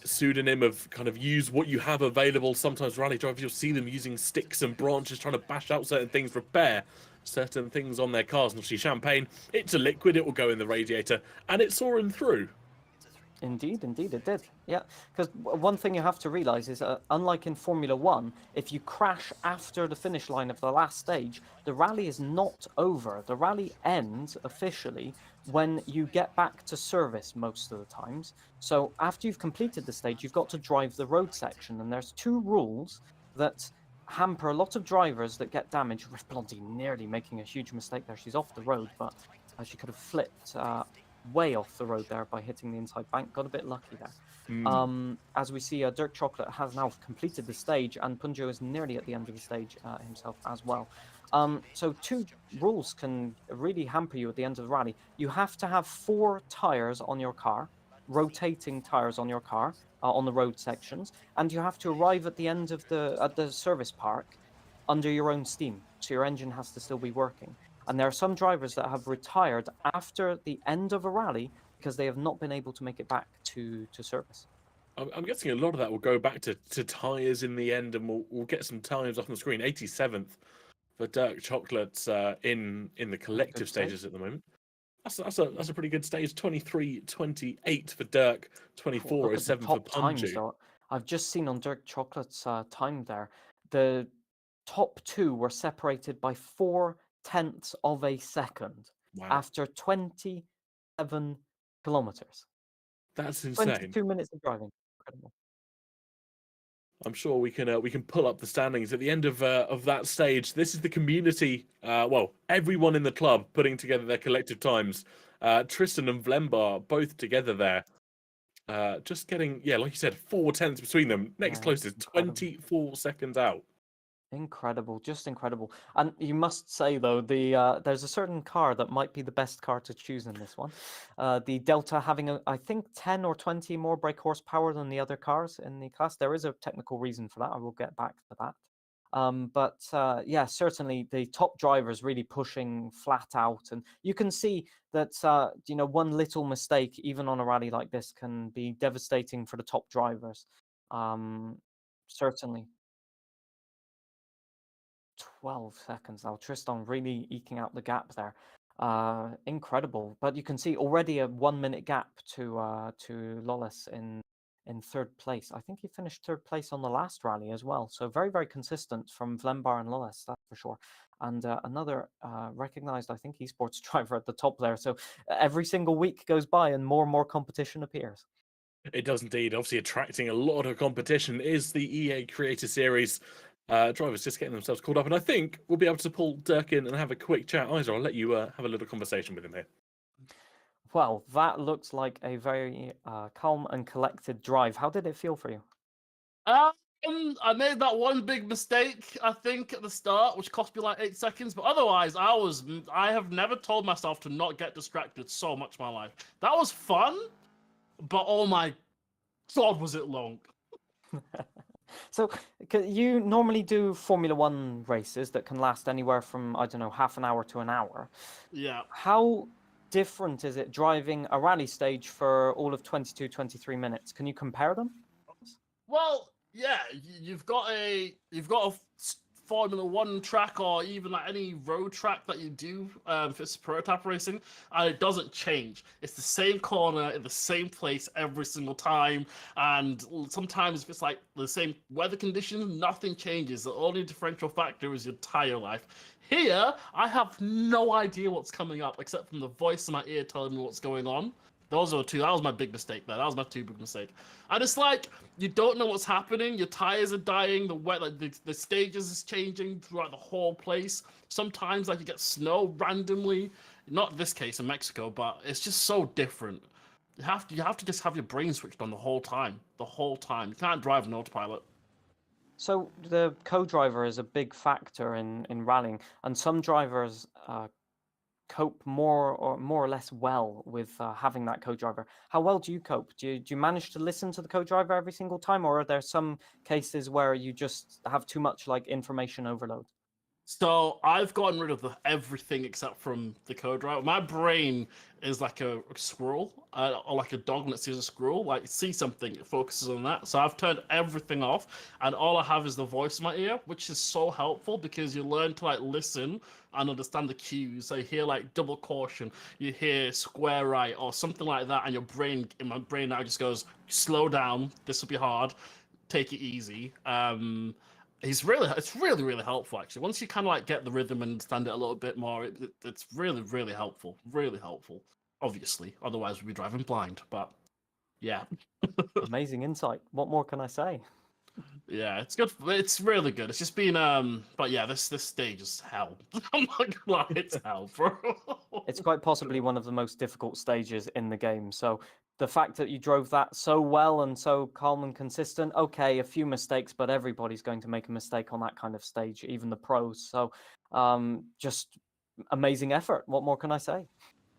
pseudonym of kind of use what you have available. Sometimes rally drivers, you'll see them using sticks and branches trying to bash out certain things, repair certain things on their cars. And obviously champagne, it's a liquid, it will go in the radiator, and it saw him through.
Indeed, indeed, it did. Yeah, because one thing you have to realize is, unlike in Formula One, if you crash after the finish line of the last stage, the rally is not over. The rally ends officially when you get back to service most of the times. So after you've completed the stage, you've got to drive the road section, and there's two rules that hamper a lot of drivers that get damaged. Riff Blondie nearly making a huge mistake there. She's off the road, but she could have flipped way off the road there by hitting the inside bank. Got a bit lucky there. As we see, Dirk Chocolate has now completed the stage, and Punjo is nearly at the end of the stage himself as well. So two rules can really hamper you at the end of the rally. You have to have 4 tires on your car, rotating tires on your car on the road sections, and you have to arrive at the end of the service park under your own steam. So your engine has to still be working. And there are some drivers that have retired after the end of a rally because they have not been able to make it back to service.
I'm guessing a lot of that will go back to tyres in the end, and we'll get some times up on the screen. 87th for Dirk Chocolates in the collective stages at the moment. That's a pretty good stage. 23:28 for Dirk,
Look at the
24:07 for
top times,
Punju.
though. I've just seen on Dirk Chocolate's time there, the top 2 were separated by 0.4 of a second
Wow,
after 27 kilometers.
that's insane.
22 minutes of driving. Incredible.
I'm sure we can pull up the standings at the end of that stage. This is the community, well, everyone in the club putting together their collective times. Tristan and Vlembar both together there. Just getting, yeah, like you said, 0.4 between them. Next
Yeah,
closest,
incredible.
24 seconds out.
Incredible, just incredible. And you must say though, there's a certain car that might be the best car to choose in this one. The Delta having I think 10 or 20 more brake horsepower than the other cars in the class. There is a technical reason for that. I will get back to that. But yeah, certainly the top drivers really pushing flat out, and you can see that one little mistake, even on a rally like this, can be devastating for the top drivers. Certainly. 12 seconds now. Tristan really eking out the gap there. Incredible. But you can see already a 1-minute gap to Lawless in 3rd place. I think he finished 3rd place on the last rally as well. So very, very consistent from Vlembar and Lawless, that's for sure. And another recognized, I think, esports driver at the top there. So every single week goes by and more competition appears.
It does indeed. Obviously, attracting a lot of competition is the EA Creator Series. Drivers just getting themselves caught up, and I think we'll be able to pull Dirk in and have a quick chat. Isa, I'll let you have a little conversation with him here.
Well, that looks like a very calm and collected drive. How did it feel for you?
I made that one big mistake, I think, at the start, which cost me like 8 seconds. But otherwise, I have never told myself to not get distracted so much in my life. That was fun, but oh my god, was it long.
So you normally do Formula One races that can last anywhere from, I don't know, half an hour to an hour.
Yeah.
How different is it driving a rally stage for all of 22, 23 minutes? Can you compare them?
Well, yeah, you've got a Formula One track, or even like any road track that you do if it's prototype racing, and it doesn't change. It's the same corner in the same place every single time, and sometimes if it's like the same weather conditions, nothing changes. The only differential factor is your tire life. Here, I have no idea what's coming up except from the voice in my ear telling me what's going on. Those are 2. That was my big mistake there. That was my 2 big mistake. And it's like, you don't know what's happening. Your tires are dying. The stages is changing throughout the whole place. Sometimes like you get snow randomly. Not this case in Mexico, but it's just so different. You have to just have your brain switched on the whole time. The whole time. You can't drive an autopilot.
So the co-driver is a big factor in rallying, and some drivers cope more or less well with having that co-driver. How well do you cope? Do you manage to listen to the co-driver every single time, or are there some cases where you just have too much like information overload?
So I've gotten rid of everything except from the code route. My brain is like a squirrel, or like a dog that sees a squirrel. Like see something, it focuses on that. So I've turned everything off, and all I have is the voice in my ear, which is so helpful because you learn to like listen and understand the cues. So you hear like double caution, you hear square right, or something like that, and in my brain now just goes slow down. This will be hard. Take it easy. It's really helpful actually. Once you kind of like get the rhythm and understand it a little bit more, it's really helpful. Really helpful. Obviously, otherwise we'd be driving blind. But yeah,
Amazing insight. What more can I say?
yeah, it's good. It's really good. It's just been but yeah, this stage is hell. I'm not gonna lie, it's hell, bro.
It's quite possibly one of the most difficult stages in the game. So the fact that you drove that so well and so calm and consistent, okay, a few mistakes, but everybody's going to make a mistake on that kind of stage, even the pros. So just amazing effort. What more can I say?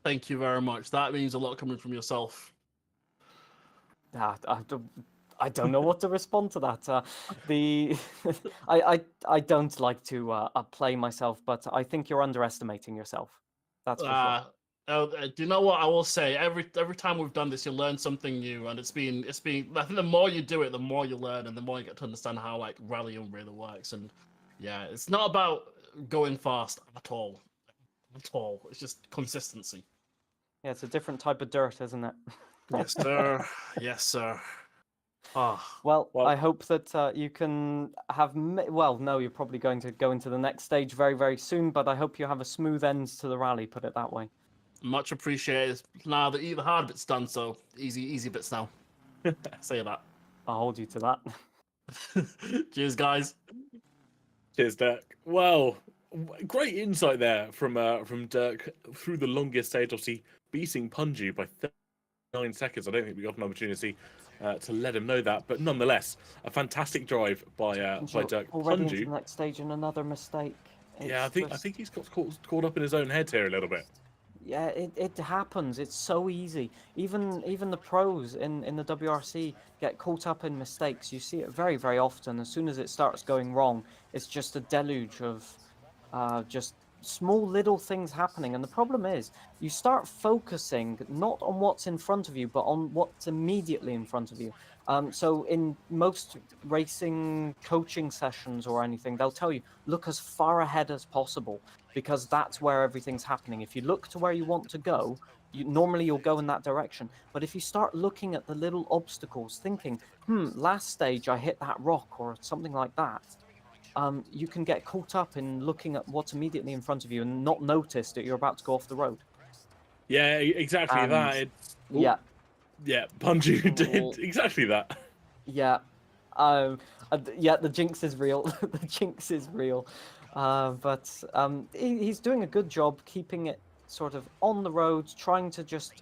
Thank you very much. That means a lot coming from yourself.
I don't know what to respond to that. I don't like to play myself, but I think you're underestimating yourself. That's for sure.
Do you know what I will say? Every time we've done this, you learn something new, and it's been. I think the more you do it, the more you learn, and the more you get to understand how like rallying really works. And yeah, it's not about going fast at all. At all. It's just consistency.
Yeah, it's a different type of dirt, isn't it?
Yes, sir. Yes, sir. Ah.
Well,
Well-
I hope that you can have. Well, no, you're probably going to go into the next stage very, very soon. But I hope you have a smooth end to the rally. Put it that way.
Much appreciated. Now the hard bit's done, so easy bits now. Say that.
I'll hold you to that.
Cheers, guys.
Cheers, Dirk. Well, great insight there from Dirk through the longest stage, obviously beating Punju by 39 seconds. I don't think we got an opportunity to let him know that, but nonetheless, a fantastic drive by Dirk.
Already into
Punju,
the next stage and another mistake.
yeah, I
It's
think
just-
he's got caught up in his own head here a little bit.
Yeah, it happens. It's so easy. Even the pros in the WRC get caught up in mistakes. You see it very, very often. As soon as it starts going wrong, it's just a deluge of just small little things happening. And the problem is, you start focusing not on what's in front of you, but on what's immediately in front of you. So in most racing coaching sessions or anything, they'll tell you, look as far ahead as possible, because that's where everything's happening. If you look to where you want to go, normally you'll go in that direction. But if you start looking at the little obstacles, thinking, last stage I hit that rock or something like that, you can get caught up in looking at what's immediately in front of you and not notice that you're about to go off the road.
Yeah, exactly
And-
that.
Yeah.
Yeah, Punju
Well-
did exactly that.
Yeah. Yeah, the jinx is real. The jinx is real. But he's doing a good job keeping it sort of on the road, trying to just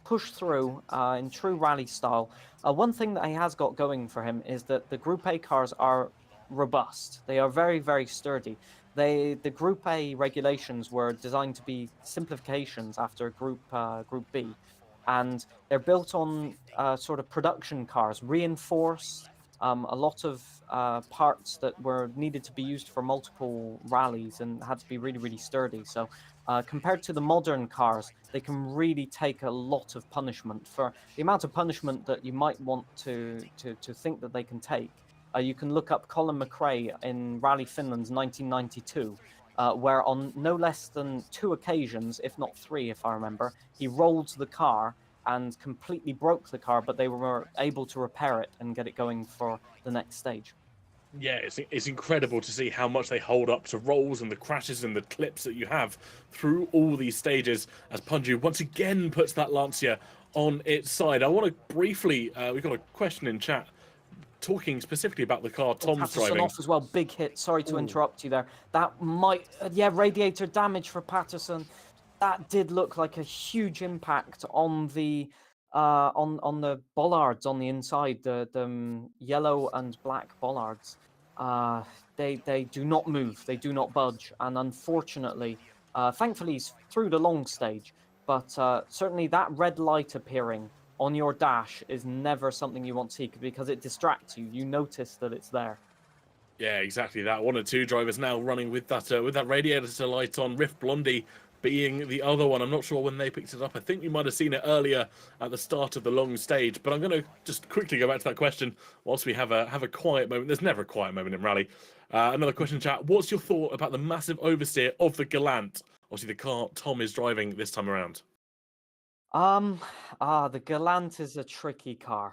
push through in true rally style. One thing that he has got going for him is that the Group A cars are robust. They are very, very sturdy. The Group A regulations were designed to be simplifications after Group B, and they're built on sort of production cars, reinforced. A lot of parts that were needed to be used for multiple rallies and had to be really, really sturdy. So compared to the modern cars, they can really take a lot of punishment. For the amount of punishment that you might want to think that they can take, you can look up Colin McRae in Rally Finland's 1992, where on no less than 2 occasions, if not 3, if I remember, he rolled the car and completely broke the car, but they were able to repair it and get it going for the next stage.
Yeah, it's incredible to see how much they hold up to rolls and the crashes and the clips that you have through all these stages as Punju once again puts that Lancia on its side. I want to briefly, we've got a question in chat talking specifically about the car Tom's
Patterson
driving.
off as well, big hit. Sorry to interrupt you there. That might, yeah, radiator damage for Patterson. That did look like a huge impact on the on the bollards on the inside, the yellow and black bollards, they do not move, they do not budge, and unfortunately, thankfully he's through the long stage, but certainly that red light appearing on your dash is never something you want to see because it distracts you. You notice that it's there.
Yeah, exactly that. 1 or 2 drivers now running with that radiator light on. Rift Blondie being the other one. I'm not sure when they picked it up. I think you might have seen it earlier at the start of the long stage. But I'm going to just quickly go back to that question whilst we have a quiet moment. There's never a quiet moment in rally. Another question, chat. What's your thought about the massive oversteer of the Galant? Obviously, the car Tom is driving this time around.
The Galant is a tricky car.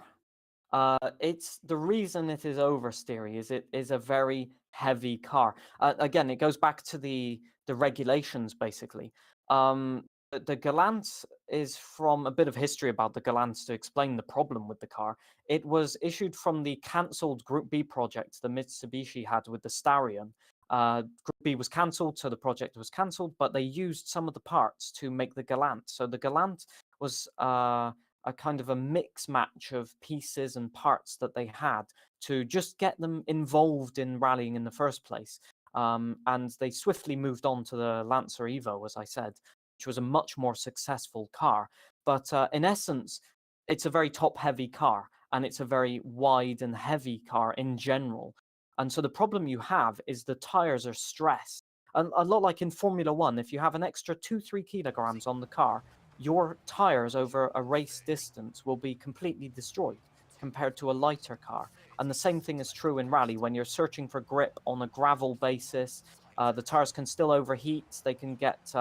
It's the reason it is oversteery is it is a very heavy car. Again, it goes back to the regulations basically. The Galant is from a bit of history about the Galant to explain the problem with the car. It was issued from the cancelled Group B project the Mitsubishi had with the Starion. Group B was cancelled, so the project was cancelled, but they used some of the parts to make the Galant. So the Galant was a kind of a mix match of pieces and parts that they had to just get them involved in rallying in the first place. And they swiftly moved on to the Lancer Evo, as I said, which was a much more successful car. But in essence, it's a very top-heavy car, and it's a very wide and heavy car in general. And so the problem you have is the tires are stressed. A lot like in Formula One, if you have an extra 2-3 kilograms on the car, your tires over a race distance will be completely destroyed compared to a lighter car. And the same thing is true in rally. When you're searching for grip on a gravel basis, the tires can still overheat. They can get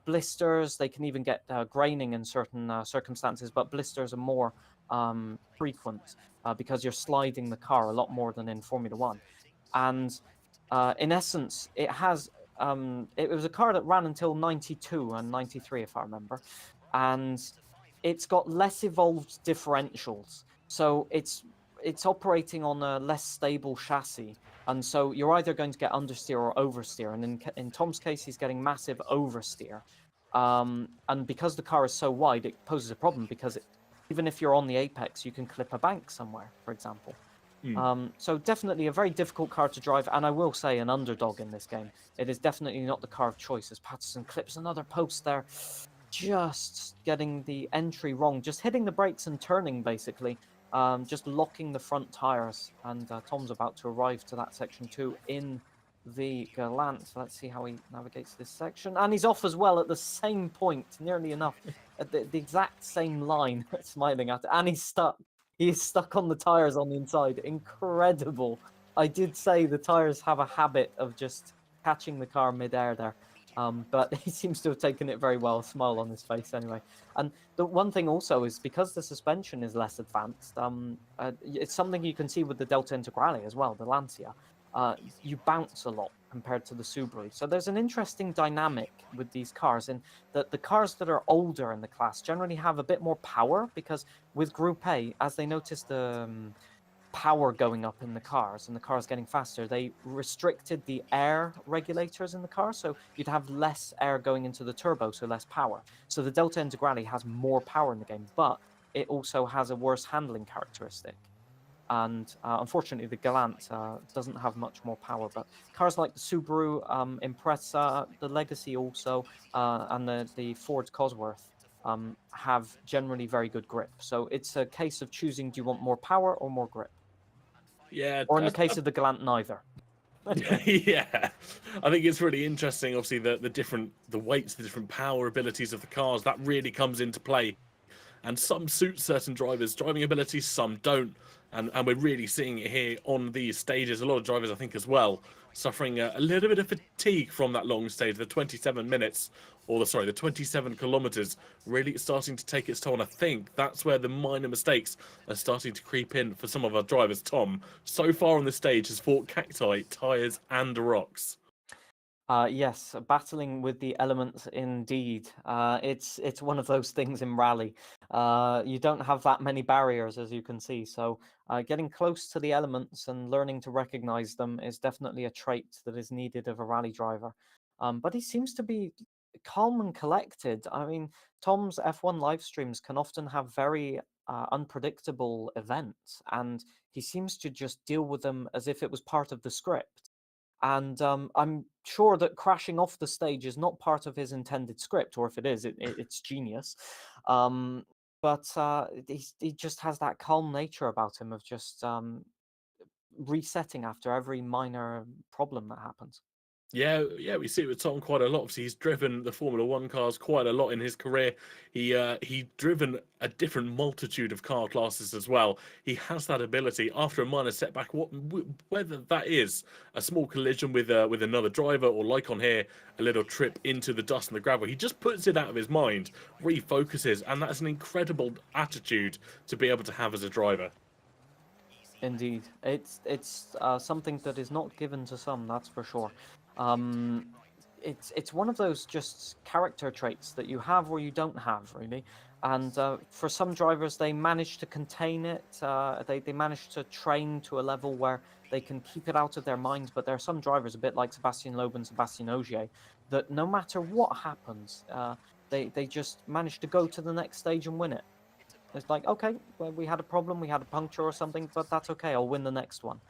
blisters. They can even get graining in certain circumstances, but blisters are more frequent because you're sliding the car a lot more than in Formula One. And in essence, it was a car that ran until 92 and 93, if I remember, and it's got less evolved differentials, so it's operating on a less stable chassis, and so you're either going to get understeer or oversteer, and in Tom's case, he's getting massive oversteer, and because the car is so wide, it poses a problem because even if you're on the apex, you can clip a bank somewhere, for example. So definitely a very difficult car to drive, and I will say an underdog in this game. It is definitely not the car of choice, as Patterson clips another post there. Just getting the entry wrong, just hitting the brakes and turning, basically. Just locking the front tires, and Tom's about to arrive to that section too in the Galant. Let's see how he navigates this section. And he's off as well at the same point, nearly enough, at the exact same line, smiling at it, and he's stuck. He's stuck on the tires on the inside. Incredible. I did say the tires have a habit of just catching the car midair there. But he seems to have taken it very well, a smile on his face anyway. And the one thing also is because the suspension is less advanced, it's something you can see with the Delta Integrale as well, the Lancia. You bounce a lot compared to the Subaru. So there's an interesting dynamic with these cars in that the cars that are older in the class generally have a bit more power because with Group A, as they notice the power going up in the cars and the cars getting faster, they restricted the air regulators in the car, so you'd have less air going into the turbo, so less power. So the Delta Integrale has more power in the game, but it also has a worse handling characteristic. And unfortunately, the Galant doesn't have much more power. But cars like the Subaru Impreza, the Legacy also, and the Ford Cosworth have generally very good grip. So it's a case of choosing: do you want more power or more grip?
Yeah.
Or in the case of the Galant, neither.
Yeah, I think it's really interesting. Obviously, the weights, the different power abilities of the cars, that really comes into play. And some suit certain drivers' driving abilities, some don't. And we're really seeing it here on these stages. A lot of drivers, I think, as well, suffering a little bit of fatigue from that long stage, the 27 minutes, the 27 kilometers, really starting to take its toll. And I think that's where the minor mistakes are starting to creep in for some of our drivers. Tom, so far on the stage, has fought cacti, tires, and rocks.
Yes, battling with the elements indeed. It's one of those things in rally. You don't have that many barriers, as you can see. So getting close to the elements and learning to recognize them is definitely a trait that is needed of a rally driver. But he seems to be calm and collected. I mean, Tom's F1 live streams can often have very unpredictable events, and he seems to just deal with them as if it was part of the script. And I'm sure that crashing off the stage is not part of his intended script, or if it is, it's genius. But he just has that calm nature about him of just resetting after every minor problem that happens.
Yeah, we see it with Tom quite a lot. Obviously, he's driven the Formula One cars quite a lot in his career. He driven a different multitude of car classes as well. He has that ability after a minor setback, whether that is a small collision with another driver, or like on here, a little trip into the dust and the gravel. He just puts it out of his mind, refocuses, and that's an incredible attitude to be able to have as a driver.
Indeed, it's something that is not given to some, that's for sure. It's one of those just character traits that you have or you don't have, really. And for some drivers, they manage to contain it. They manage to train to a level where they can keep it out of their minds. But there are some drivers, a bit like Sebastian Loeb and Sebastian Ogier, that no matter what happens, they just manage to go to the next stage and win it. It's like, okay, well, we had a problem, we had a puncture or something, but that's okay, I'll win the next one.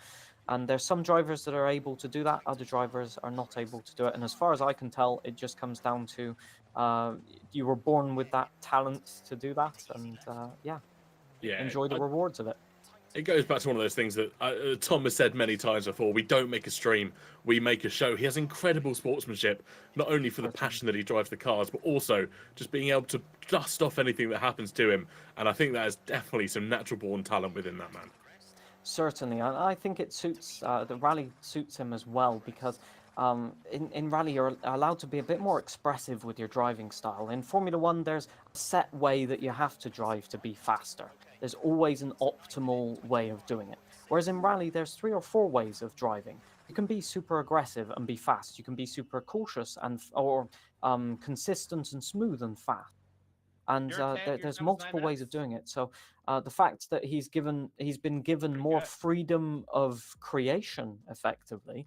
And there's some drivers that are able to do that, other drivers are not able to do it. And as far as I can tell, it just comes down to you were born with that talent to do that, and enjoy the rewards of it.
It goes back to one of those things that Tom has said many times before. We don't make a stream, we make a show. He has incredible sportsmanship, not only for the passion that he drives the cars, but also just being able to dust off anything that happens to him. And I think that is definitely some natural born talent within that man.
Certainly, and I think it suits, the rally suits him as well, because in rally you're allowed to be a bit more expressive with your driving style. In Formula One, there's a set way that you have to drive to be faster. There's always an optimal way of doing it. Whereas in rally, there's 3 or 4 ways of driving. You can be super aggressive and be fast. You can be super cautious or consistent and smooth and fast. And there's multiple ways of doing it. So the fact that he's been given more freedom of creation, effectively,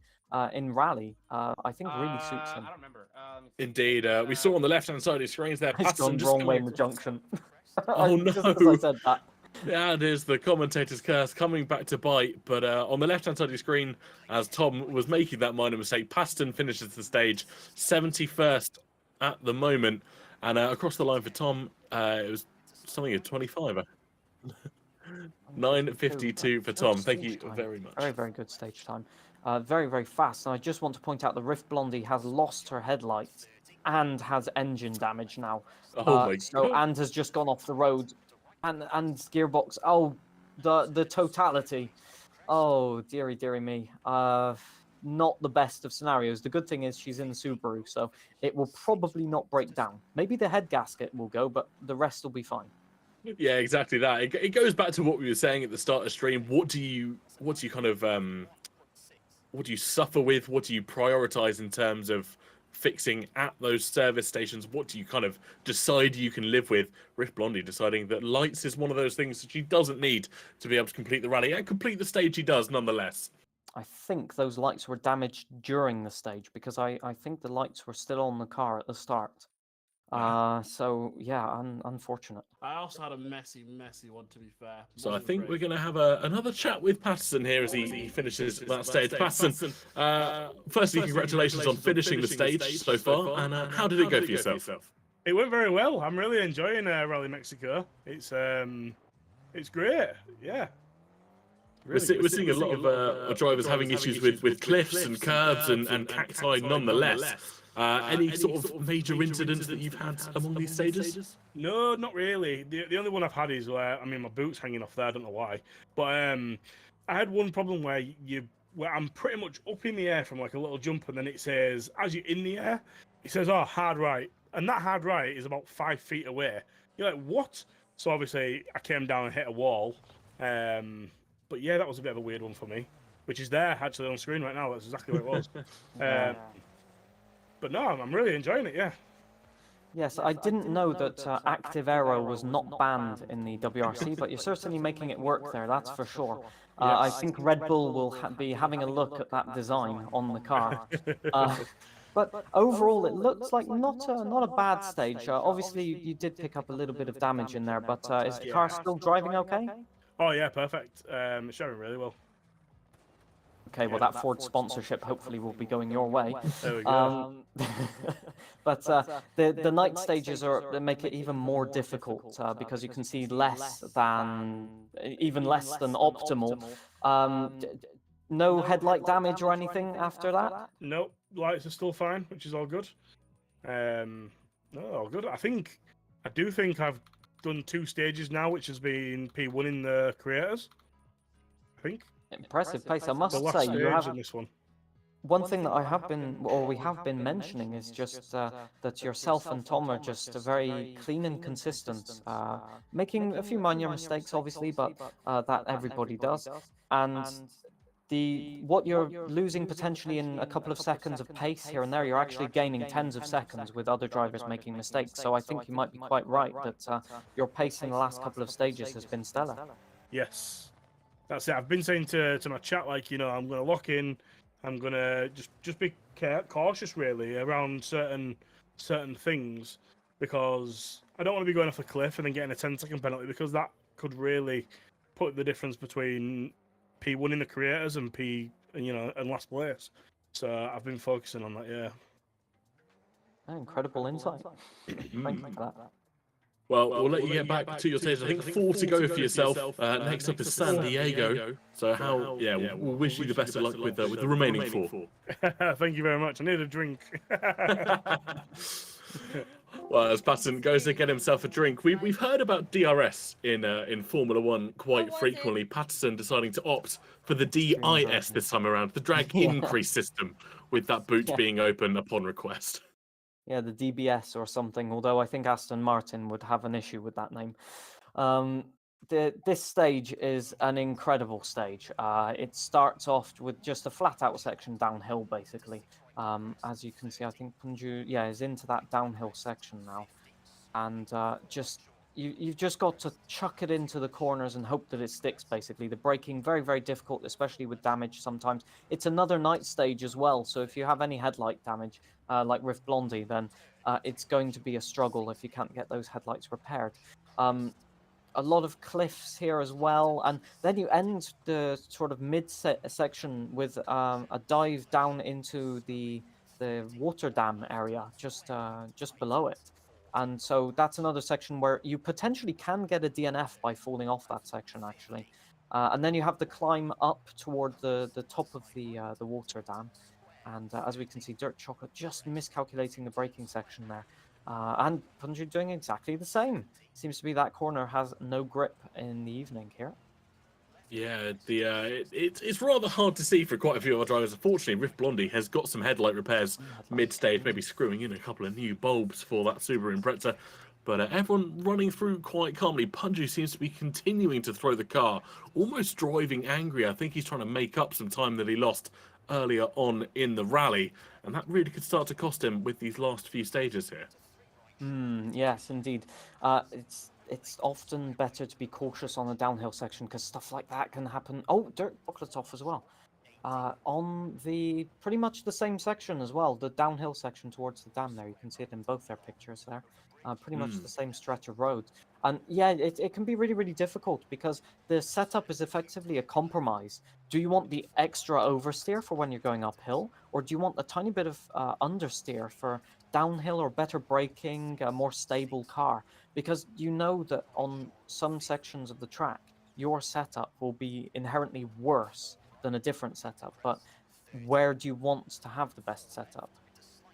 in rally, I think really suits him.
I don't remember.
Indeed, we saw on the left-hand side of the screens there,
He's gone wrong way in the junction.
Oh no!
Just because I said that.
Yeah, it is the commentator's curse coming back to bite. But on the left-hand side of the screen, as Tom was making that minor mistake, Paston finishes the stage 71st at the moment. And across the line for Tom, it was something of 25. 9:52 for Tom. Thank you very much.
Very, very good stage time. Very, very fast. And I just want to point out the Rift Blondie has lost her headlights and has engine damage now.
Oh my God.
And has just gone off the road. And gearbox. Oh, the totality. Oh, dearie me. Not the best of scenarios. The good thing is she's in the Subaru, so it will probably not break down. Maybe the head gasket will go, but the rest will be fine.
Yeah, exactly that. It goes back to what we were saying at the start of stream. What do you kind of what do you suffer with? What do you prioritize in terms of fixing at those service stations? What do you kind of decide you can live with? Rift Blondie deciding that lights is one of those things that she doesn't need to be able to complete the rally, and complete the stage she does nonetheless.
I think those lights were damaged during the stage, because I think the lights were still on the car at the start. So yeah, unfortunate.
I also had a messy one, to be fair.
So I think we're going to have another chat with Patterson here as he finishes that stage. Patterson, firstly, congratulations on finishing the stage so far. And how did it go for yourself?
It went very well. I'm really enjoying Rally Mexico. It's great. Yeah.
We're seeing a lot of drivers having issues with cliffs and curbs and cacti nonetheless. Any sort of major incidents that you've had among these stages?
No, not really. The only one I've had is where, I mean, my boot's hanging off there. I don't know why. But I had one problem where I'm pretty much up in the air from like a little jump, and then it says, as you're in the air, it says, oh, hard right. And that hard right is about 5 feet away. You're like, what? So obviously I came down and hit a wall. But yeah, that was a bit of a weird one for me, which is there actually on screen right now. That's exactly what it was. But no, I'm really enjoying it, yeah.
Yes, I didn't know that active aero was not banned in the WRC, but you're certainly making it work there, that's for sure. I think Red Bull will be having a look at that design on the car. But But overall, it looks like not a bad stage. Obviously, you did pick up a little bit of damage in there, but is the car still driving okay?
Oh yeah, perfect. It's showing really well.
Okay, well, that Ford sponsorship hopefully will be going your way.
There we go.
But the night stages they make it even more difficult because you can see even less than optimal. No headlight damage or anything after that?
Nope, lights are still fine, which is all good. No, all good. I do think I've done 2 stages now, which has been P1 in the creators. I think
Impressive pace. I
the
must
last
say,
stage
you have
in this one.
one thing that we have been mentioning is just that yourself and Tom are just very clean and consistent, making a few minor mistakes, obviously, but that everybody does. And what you're losing potentially in a couple of seconds of pace here and there, you're actually gaining tens of seconds with other drivers making mistakes. So I think you might be quite right that your pace in the last couple of stages has been stellar.
Yes, that's it. I've been saying to my chat, like, I'm going to lock in. I'm going to just be cautious, really, around certain things, because I don't want to be going off a cliff and then getting a 10-second penalty, because that could really put the difference between P1 in the creators and and last place. So I've been focusing on that. Yeah.
Incredible insight. Thank you for that.
Well, we'll let you get back to your stage. I think 4 to go for yourself. Next up is San Diego. So we'll wish you the best of luck with the remaining 4.
Thank you very much. I need a drink.
Well, as Patton goes to get himself a drink, we've heard about DRS in Formula One quite frequently. Patterson deciding to opt for the DIS this time around, the drag increase system, with that boot being open upon request.
Yeah, the DBS or something, although I think Aston Martin would have an issue with that name. This stage is an incredible stage. It starts off with just a flat-out section downhill, basically. As you can see, I think Punju, is into that downhill section now. And you've just got to chuck it into the corners and hope that it sticks, basically. The braking, very, very difficult, especially with damage sometimes. It's another night stage as well, so if you have any headlight damage, like Rift Blondie, then it's going to be a struggle if you can't get those headlights repaired. A lot of cliffs here as well, and then you end the sort of mid-section with a dive down into the water dam area just below it. And so that's another section where you potentially can get a DNF by falling off that section, actually. And then you have the climb up toward the top of the water dam. And as we can see, Dirt Chocolate just miscalculating the braking section there. And Punju doing exactly the same. Seems to be that corner has no grip in the evening here.
Yeah, it's rather hard to see for quite a few of our drivers. Unfortunately, Rift Blondie has got some headlight repairs mid-stage, maybe screwing in a couple of new bulbs for that Subaru Impreza. But everyone running through quite calmly. Punju seems to be continuing to throw the car, almost driving angry. I think he's trying to make up some time that he lost earlier on in the rally, and that really could start to cost him with these last few stages here.
Yes, indeed. It's often better to be cautious on the downhill section because stuff like that can happen. Oh, Dirt Chocolate's off as well. On the pretty much the same section as well, the downhill section towards the dam there. You can see it in both their pictures there. Pretty much the same stretch of road. And yeah, it can be really, really difficult because the setup is effectively a compromise. Do you want the extra oversteer for when you're going uphill, or do you want a tiny bit of understeer for downhill or better braking, a more stable car? Because you know that on some sections of the track, your setup will be inherently worse than a different setup. But where do you want to have the best setup?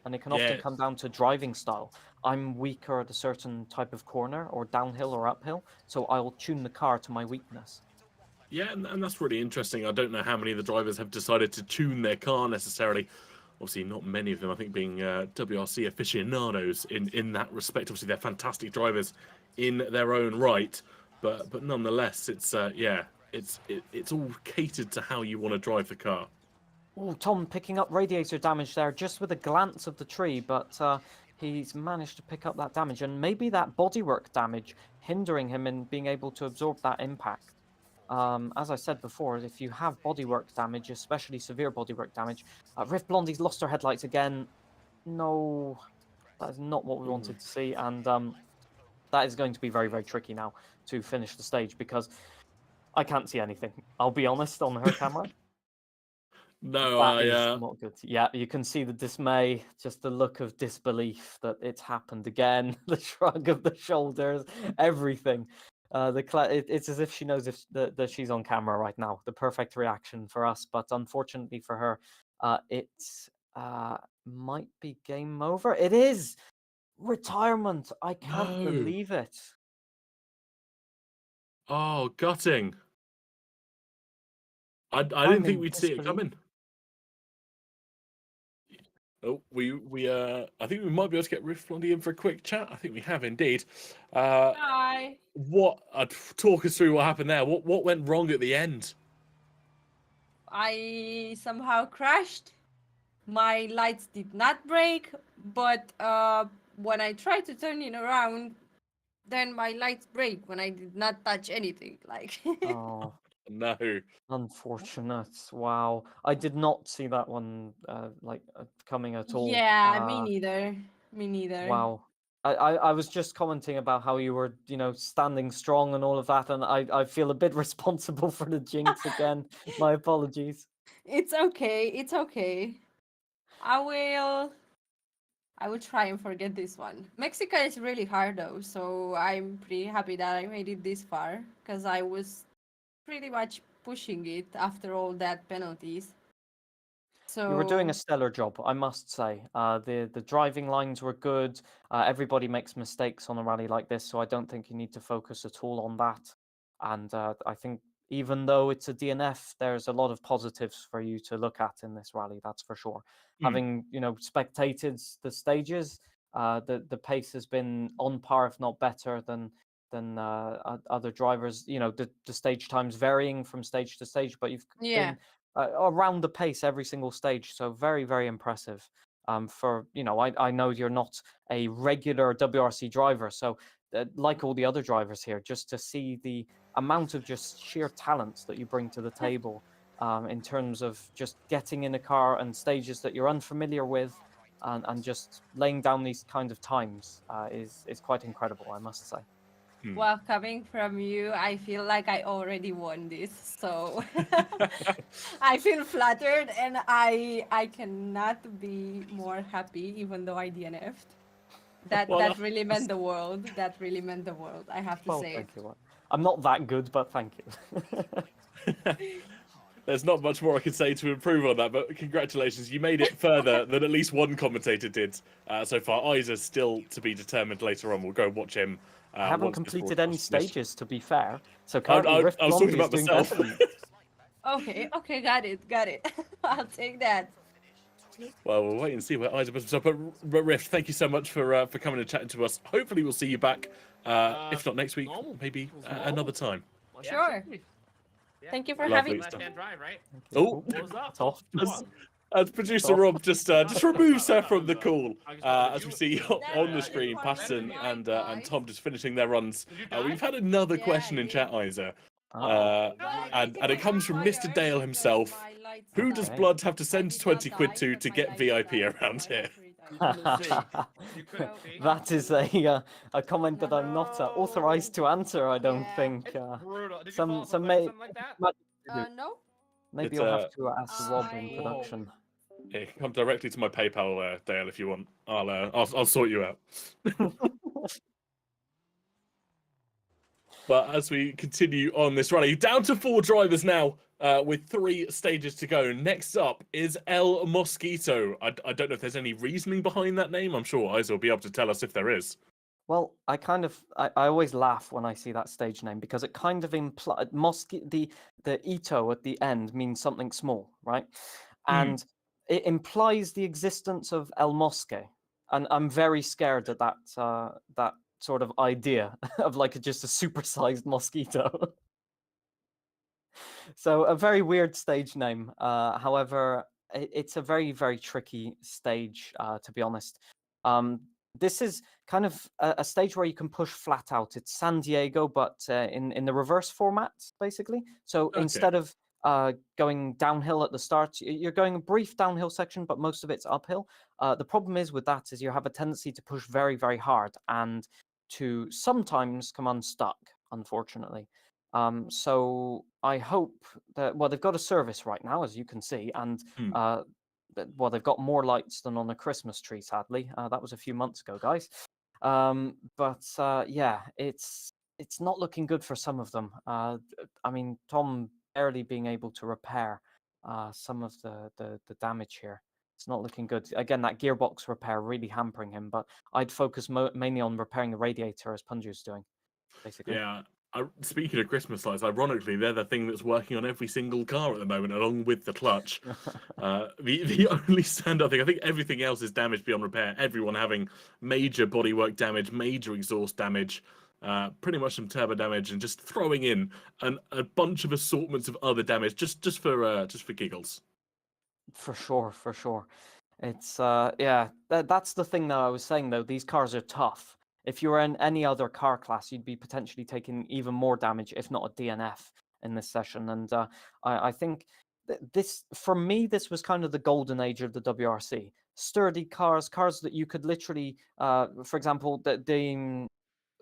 And it can often come down to driving style. I'm weaker at a certain type of corner, or downhill or uphill, so I'll tune the car to my weakness.
Yeah, and that's really interesting. I don't know how many of the drivers have decided to tune their car necessarily. Obviously, not many of them, I think, being WRC aficionados in that respect. Obviously, they're fantastic drivers in their own right, but nonetheless, it's all catered to how you want to drive the car.
Oh, Tom picking up radiator damage there just with a glance of the tree, but he's managed to pick up that damage, and maybe that bodywork damage hindering him in being able to absorb that impact. As I said before, if you have bodywork damage, especially severe bodywork damage, Rift Blondie's lost her headlights again. No, that is not what we wanted to see, and that is going to be very, very tricky now to finish the stage because I can't see anything. I'll be honest on her camera.
No,
That is
I
not good. Yeah, you can see the dismay, just the look of disbelief that it's happened again, the shrug of the shoulders, everything. It's as if she knows that she's on camera right now. The perfect reaction for us, but unfortunately for her, it might be game over. It is retirement. I can't
No.
believe it.
Oh, gutting. I
I'm
didn't think
in
we'd see it
disbelief.
coming. Oh, I think we might be able to get Riff Blondie in for a quick chat. I think we have indeed.
Hi.
Talk us through what happened there. What went wrong at the end?
I somehow crashed. My lights did not break, but when I tried to turn it around, then my lights break when I did not touch anything. Like,
Oh.
No.
Unfortunate. Wow. I did not see that one coming at all.
yeah, me neither. Me neither.
Wow. I was just commenting about how you were, standing strong and all of that, and I feel a bit responsible for the jinx again. My apologies.
It's okay. It's okay. I will try and forget this one. Mexico is really hard though, so I'm pretty happy that I made it this far because I was pretty much pushing it after all that penalties. So
You were doing a stellar job, I must say. The driving lines were good. Everybody makes mistakes on a rally like this, so I don't think you need to focus at all on that. And I think even though it's a DNF, there's a lot of positives for you to look at in this rally. That's for sure. Having spectated the stages, the pace has been on par, if not better, than other drivers. The stage times varying from stage to stage, but you've
yeah.
been around the pace every single stage. So very, very impressive. I know you're not a regular WRC driver, so like all the other drivers here, just to see the amount of just sheer talent that you bring to the table in terms of just getting in a car and stages that you're unfamiliar with and just laying down these kind of times is quite incredible, I must say.
Well, coming from you, I feel like I already won this, so I feel flattered, and I cannot be more happy, even though I DNF'd. That really meant the world. That really meant the world. I have to
Well,
say
thank
it.
you. I'm not that good, but thank you.
There's not much more I can say to improve on that, but congratulations. You made it further than at least one commentator did so far. Isa's still to be determined later on. We'll go watch him.
I haven't
once this
completed any
broadcast is finished.
stages, to be fair. So currently,
I
Rift
was
Blondie
talking
is
about
doing
myself.
better than me.
Okay, got it. I'll take that.
Well, we'll wait and see where Isa puts himself. But Rift, thank you so much for coming and chatting to us. Hopefully, we'll see you back. If not next week,
normal.
maybe
Normal.
another time.
Sure.
Yeah.
Thank you for
Lovely
having me.
stuff.
Left-hand drive, right?
Oh,
What was that?
It's off.
as producer
off.
Rob just removes her from the call. As we see on the
That's
screen,
funny,
Paston
right,
and
guys?
Tom just finishing their runs.
Did you die?
We've had another
Yeah,
question
I
in
did.
chat, Isa.
Uh-oh.
And it comes from Mr. Dale himself. Who does
Okay.
Blood have to send 20 quid to get VIP around here?
You couldn't see.
That is a comment that I'm not authorized to answer, I don't
Yeah.
think.
It's brutal. Did you
some
fall off a
some
cliff,
may
something like that?
No.
maybe
It's,
you'll have to ask Rob in
I-
production.
Hey, come directly to my PayPal, Dale, if you want. I'll sort you out. But as we continue on this rally, down to 4 drivers now, with 3 stages to go. Next up is El Mosquito. I don't know if there's any reasoning behind that name. I'm sure Isa will be able to tell us if there is.
Well, I always laugh when I see that stage name because it kind of implies the ito at the end means something small, right? And it implies the existence of El Mosque, and I'm very scared at that sort of idea of like just a supersized mosquito. So a very weird stage name. However, it's a very, very tricky stage, to be honest. This is kind of a stage where you can push flat out. It's San Diego, but in the reverse format, basically. So
Okay.
instead of going downhill at the start. You're going a brief downhill section, but most of it's uphill. The problem is with that is you have a tendency to push very, very hard and to sometimes come unstuck, unfortunately. So I hope that, well, they've got a service right now, as you can see, and well, they've got more lights than on a Christmas tree, sadly. That was a few months ago, guys. But yeah, it's not looking good for some of them. I mean, Tom barely being able to repair some of the damage here. It's not looking good. Again, that gearbox repair really hampering him, but I'd focus mainly on repairing the radiator, as Punju's doing, basically.
Yeah. Speaking of Christmas lights, ironically, they're the thing that's working on every single car at the moment, along with the clutch. The only standout thing, I think everything else is damaged beyond repair. Everyone having major bodywork damage, major exhaust damage, pretty much some turbo damage, and just throwing in a bunch of assortments of other damage just for giggles.
For sure, for sure. It's yeah, that's the thing that I was saying though. These cars are tough. If you were in any other car class, you'd be potentially taking even more damage, if not a DNF in this session. And I think this, for me, this was kind of the golden age of the WRC. Sturdy cars, cars that you could literally, for example, the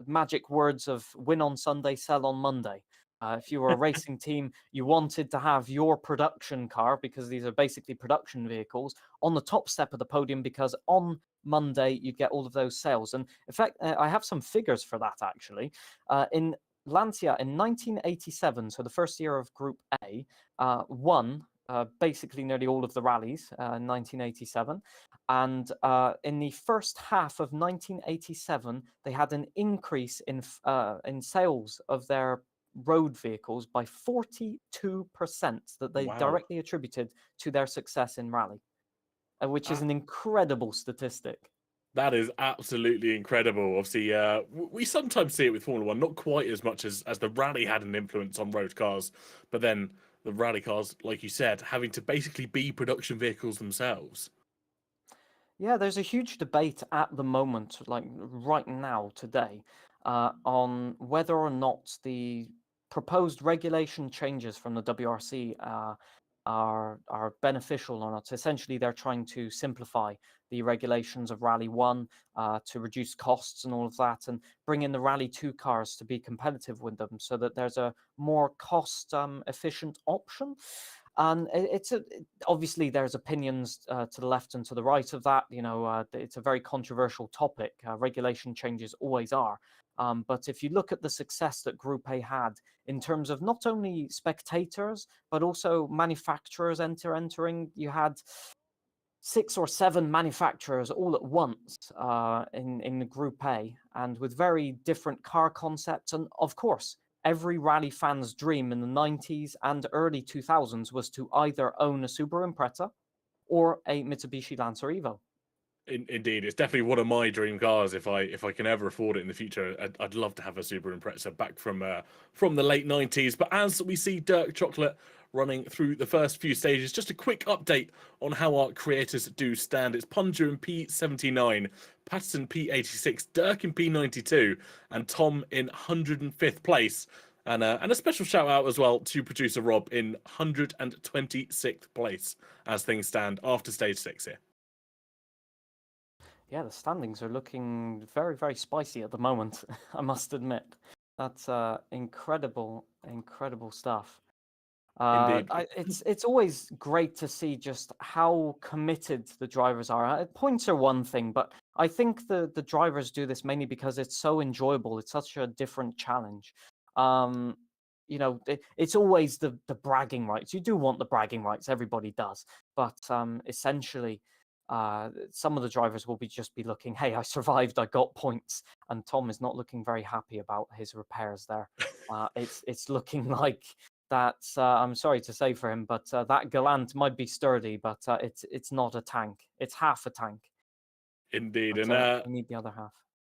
magic words of win on Sunday, sell on Monday. If you were a racing team, you wanted to have your production car, because these are basically production vehicles, on the top step of the podium, because on Monday you'd get all of those sales. And in fact, I have some figures for that actually. In Lancia in 1987, so the first year of Group A, won basically nearly all of the rallies in 1987. And in the first half of 1987, they had an increase in sales of their road vehicles by 42% that they
Wow.
directly attributed to their success in rally, which is an incredible statistic.
That is absolutely incredible. Obviously, we sometimes see it with Formula One, not quite as much as the rally had an influence on road cars, but then the rally cars, like you said, having to basically be production vehicles themselves.
Yeah, there's a huge debate at the moment, like right now, today, on whether or not the proposed regulation changes from the WRC are beneficial or not. Essentially, they're trying to simplify the regulations of Rally 1 to reduce costs and all of that, and bring in the Rally 2 cars to be competitive with them, so that there's a more cost efficient option. And obviously there's opinions to the left and to the right of that. You know, it's a very controversial topic. Regulation changes always are. But if you look at the success that Group A had in terms of not only spectators, but also manufacturers entering, you had 6 or 7 manufacturers all at once in the Group A, and with very different car concepts. And of course, every rally fan's dream in the 90s and early 2000s was to either own a Subaru Impreza or a Mitsubishi Lancer Evo.
Indeed, it's definitely one of my dream cars. If I can ever afford it in the future, I'd love to have a Subaru Impreza back from the late 90s. But as we see Dirk Chocolate running through the first few stages, just a quick update on how our creators do stand. It's Punju in P79, Patterson P86, Dirk in P92, and Tom in 105th place. And a special shout out as well to producer Rob in 126th place as things stand after stage 6 here.
Yeah, the standings are looking very, very spicy at the moment, I must admit. That's incredible stuff.
Indeed.
It's always great to see just how committed the drivers are. Points are one thing, but I think the drivers do this mainly because it's so enjoyable. It's such a different challenge. You know, it's always the bragging rights. You do want the bragging rights, everybody does. But essentially, some of the drivers will just be looking, hey, I survived, I got points. And Tom is not looking very happy about his repairs there. It's looking like that, I'm sorry to say for him, but that Galant might be sturdy, but it's not a tank. It's half a tank.
Indeed,
But,
and
we need the other half.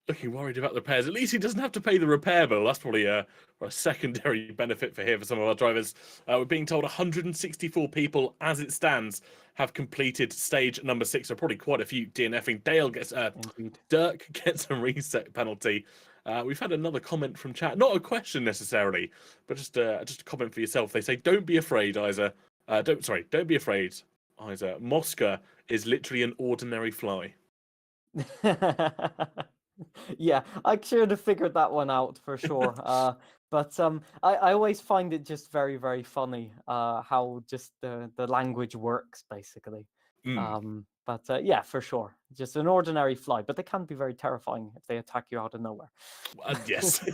looking worried about the repairs. At least he doesn't have to pay the repair bill. That's probably a secondary benefit for here for some of our drivers. We're being told 164 people, as it stands, have completed stage number 6. So probably quite a few DNFing. Dirk gets a reset penalty. We've had another comment from chat, not a question necessarily, but just a comment for yourself. They say, "Don't be afraid, Isa. Don't be afraid, Isa. Mosca is literally an ordinary fly."
Yeah, I should have figured that one out for sure. But I always find it just very, very funny how just the language works, basically. But yeah, for sure. Just an ordinary fly, but they can be very terrifying if they attack you out of nowhere.
Yes.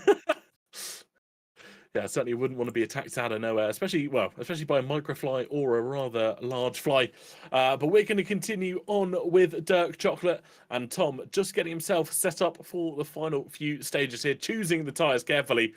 Yeah, I certainly wouldn't want to be attacked out of nowhere, especially by a microfly or a rather large fly. But we're going to continue on with Dirk Chocolate and Tom just getting himself set up for the final few stages here, choosing the tyres carefully.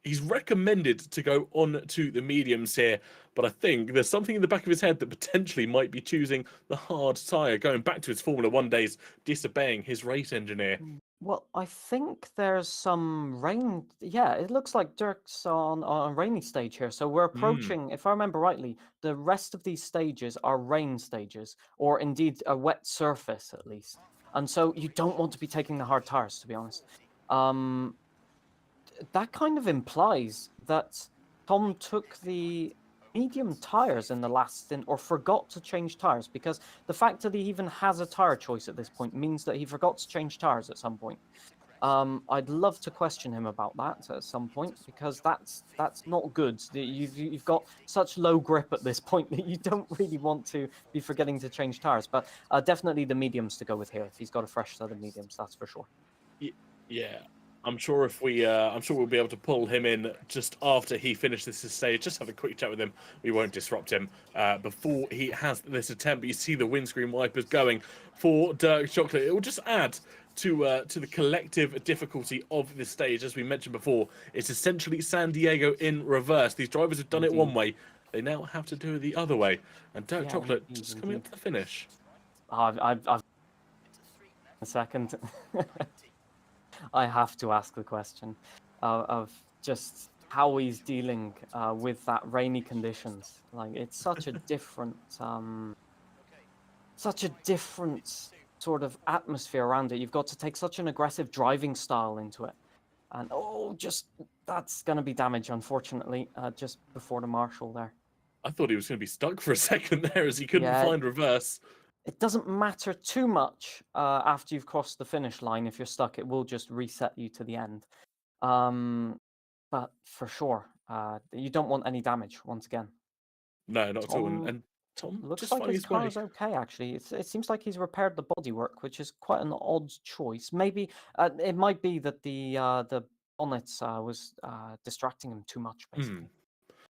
He's recommended to go on to the mediums here, but I think there's something in the back of his head that potentially might be choosing the hard tyre, going back to his Formula 1 days, disobeying his race engineer.
Well, I think there's some rain. Yeah, it looks like Dirk's on a rainy stage here. So we're approaching, if I remember rightly, the rest of these stages are rain stages, or indeed a wet surface at least. And so you don't want to be taking the hard tires, to be honest. That kind of implies that Tom took the medium tires in the last stint or forgot to change tires, because the fact that he even has a tire choice at this point means that he forgot to change tires at some point. I'd love to question him about that at some point, because that's not good. You've got such low grip at this point that you don't really want to be forgetting to change tires. But definitely the mediums to go with here. If he's got a fresh set of mediums, that's for sure.
Yeah. I'm sure we'll be able to pull him in just after he finishes this stage. Just have a quick chat with him. We won't disrupt him before he has this attempt. But you see the windscreen wipers going for Dirk Chocolate. It will just add to the collective difficulty of this stage. As we mentioned before, it's essentially San Diego in reverse. These drivers have done it one way. They now have to do it the other way. And Dirk Chocolate just coming up to the finish.
I've a second. I have to ask the question of just how he's dealing with that rainy conditions. Like, it's such a different, sort of atmosphere around it. You've got to take such an aggressive driving style into it, and that's going to be damage, unfortunately, just before the marshal there.
I thought he was going to be stuck for a second there as he couldn't find reverse.
It doesn't matter too much after you've crossed the finish line. If you're stuck, it will just reset you to the end. But for sure, you don't want any damage once again.
No, not at all. And Tom
Looks
just
like
finding
his
his way.
car is okay, actually. It seems like he's repaired the bodywork, which is quite an odd choice. Maybe it might be that the bonnets was distracting him too much, basically.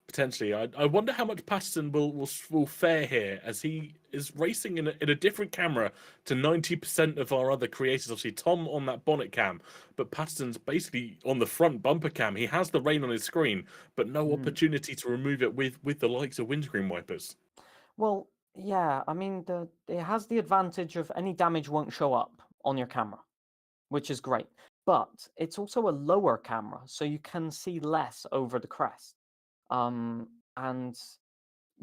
Potentially. I wonder how much Patterson will fare here, as he is racing in a different camera to 90% of our other creators. Obviously, Tom on that bonnet cam, but Patterson's basically on the front bumper cam. He has the rain on his screen, but no opportunity to remove it with the likes of windscreen wipers.
Well, yeah, I mean, it has the advantage of any damage won't show up on your camera, which is great. But it's also a lower camera, so you can see less over the crest. And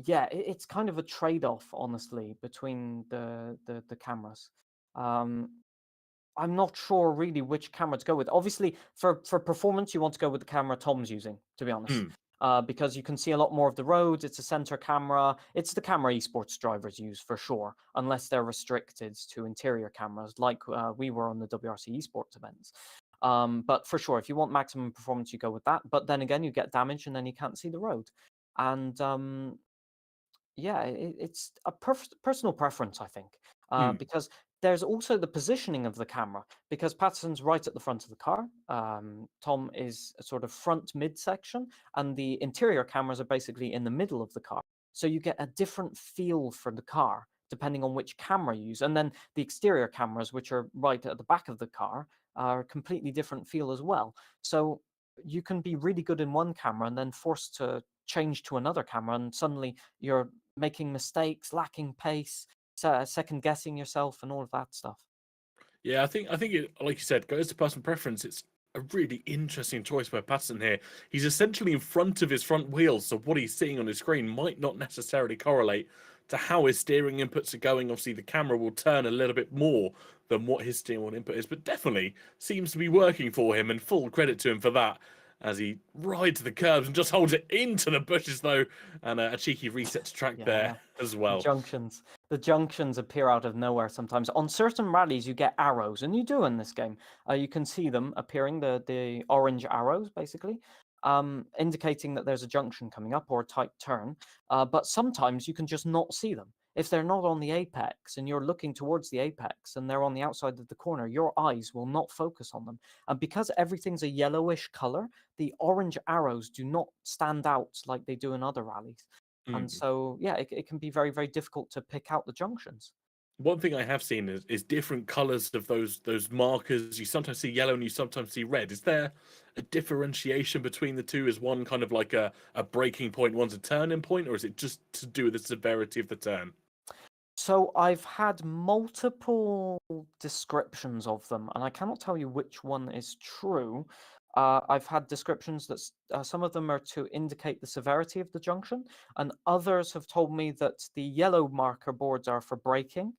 yeah, it's kind of a trade-off, honestly, between the cameras. I'm not sure really which camera to go with. Obviously, for performance, you want to go with the camera Tom's using, to be honest. Because you can see a lot more of the roads. It's a center camera. It's the camera esports drivers use for sure, unless they're restricted to interior cameras, like we were on the WRC esports events. But for sure, if you want maximum performance, you go with that. But then again, you get damage and then you can't see the road. And yeah, it's a personal preference, I think, because there's also the positioning of the camera, because Patterson's right at the front of the car. Tom is a sort of front midsection, and the interior cameras are basically in the middle of the car. So you get a different feel for the car depending on which camera you use. And then the exterior cameras, which are right at the back of the car, are a completely different feel as well. So you can be really good in one camera and then forced to change to another camera, and suddenly you're making mistakes, lacking pace, second guessing yourself, and all of that stuff.
Yeah, I think it, like you said, goes to personal preference. It's a really interesting choice by Patterson here. He's essentially in front of his front wheels, so what he's seeing on his screen might not necessarily correlate to how his steering inputs are going. Obviously, the camera will turn a little bit more than what his steering wheel input is, but definitely seems to be working for him, and full credit to him for that, as he rides the curbs and just holds it into the bushes, though, and a cheeky reset to track there as well.
The junctions appear out of nowhere sometimes. On certain rallies, you get arrows, and you do in this game. You can see them appearing, the orange arrows, basically, indicating that there's a junction coming up or a tight turn. But sometimes you can just not see them. If they're not on the apex and you're looking towards the apex and they're on the outside of the corner, your eyes will not focus on them. And because everything's a yellowish color, the orange arrows do not stand out like they do in other rallies. And so, yeah, it can be very, very difficult to pick out the junctions.
One thing I have seen is different colors of those markers. You sometimes see yellow and you sometimes see red. Is there a differentiation between the two? Is one kind of like a breaking point, one's a turning point, or is it just to do with the severity of the turn?
So I've had multiple descriptions of them, and I cannot tell you which one is true. I've had descriptions that some of them are to indicate the severity of the junction, and others have told me that the yellow marker boards are for braking,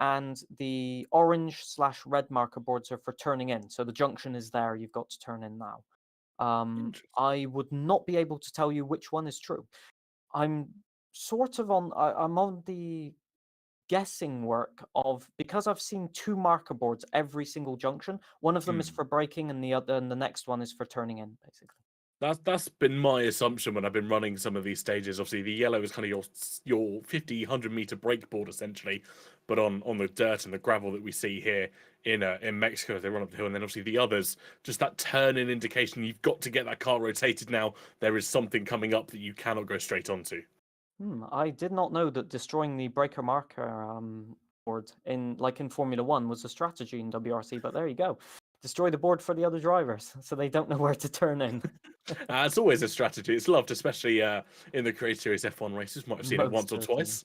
and the orange/red marker boards are for turning in. So the junction is there, you've got to turn in now. I would not be able to tell you which one is true. I'm sort of I'm on the guessing work of, because I've seen two marker boards every single junction. One of them is for braking, and the next one is for turning in, basically.
That's been my assumption when I've been running some of these stages. Obviously, the yellow is kind of your 50, 100-meter brake board essentially, but on the dirt and the gravel that we see here in Mexico as they run up the hill, and then obviously the others, just that turn-in indication. You've got to get that car rotated now. There is something coming up that you cannot go straight onto.
I did not know that destroying the breaker marker board in Formula One was a strategy in WRC, but there you go. Destroy the board for the other drivers so they don't know where to turn in.
It's always a strategy. It's loved, especially in the Creator Series F1 races. Might have seen it once or twice.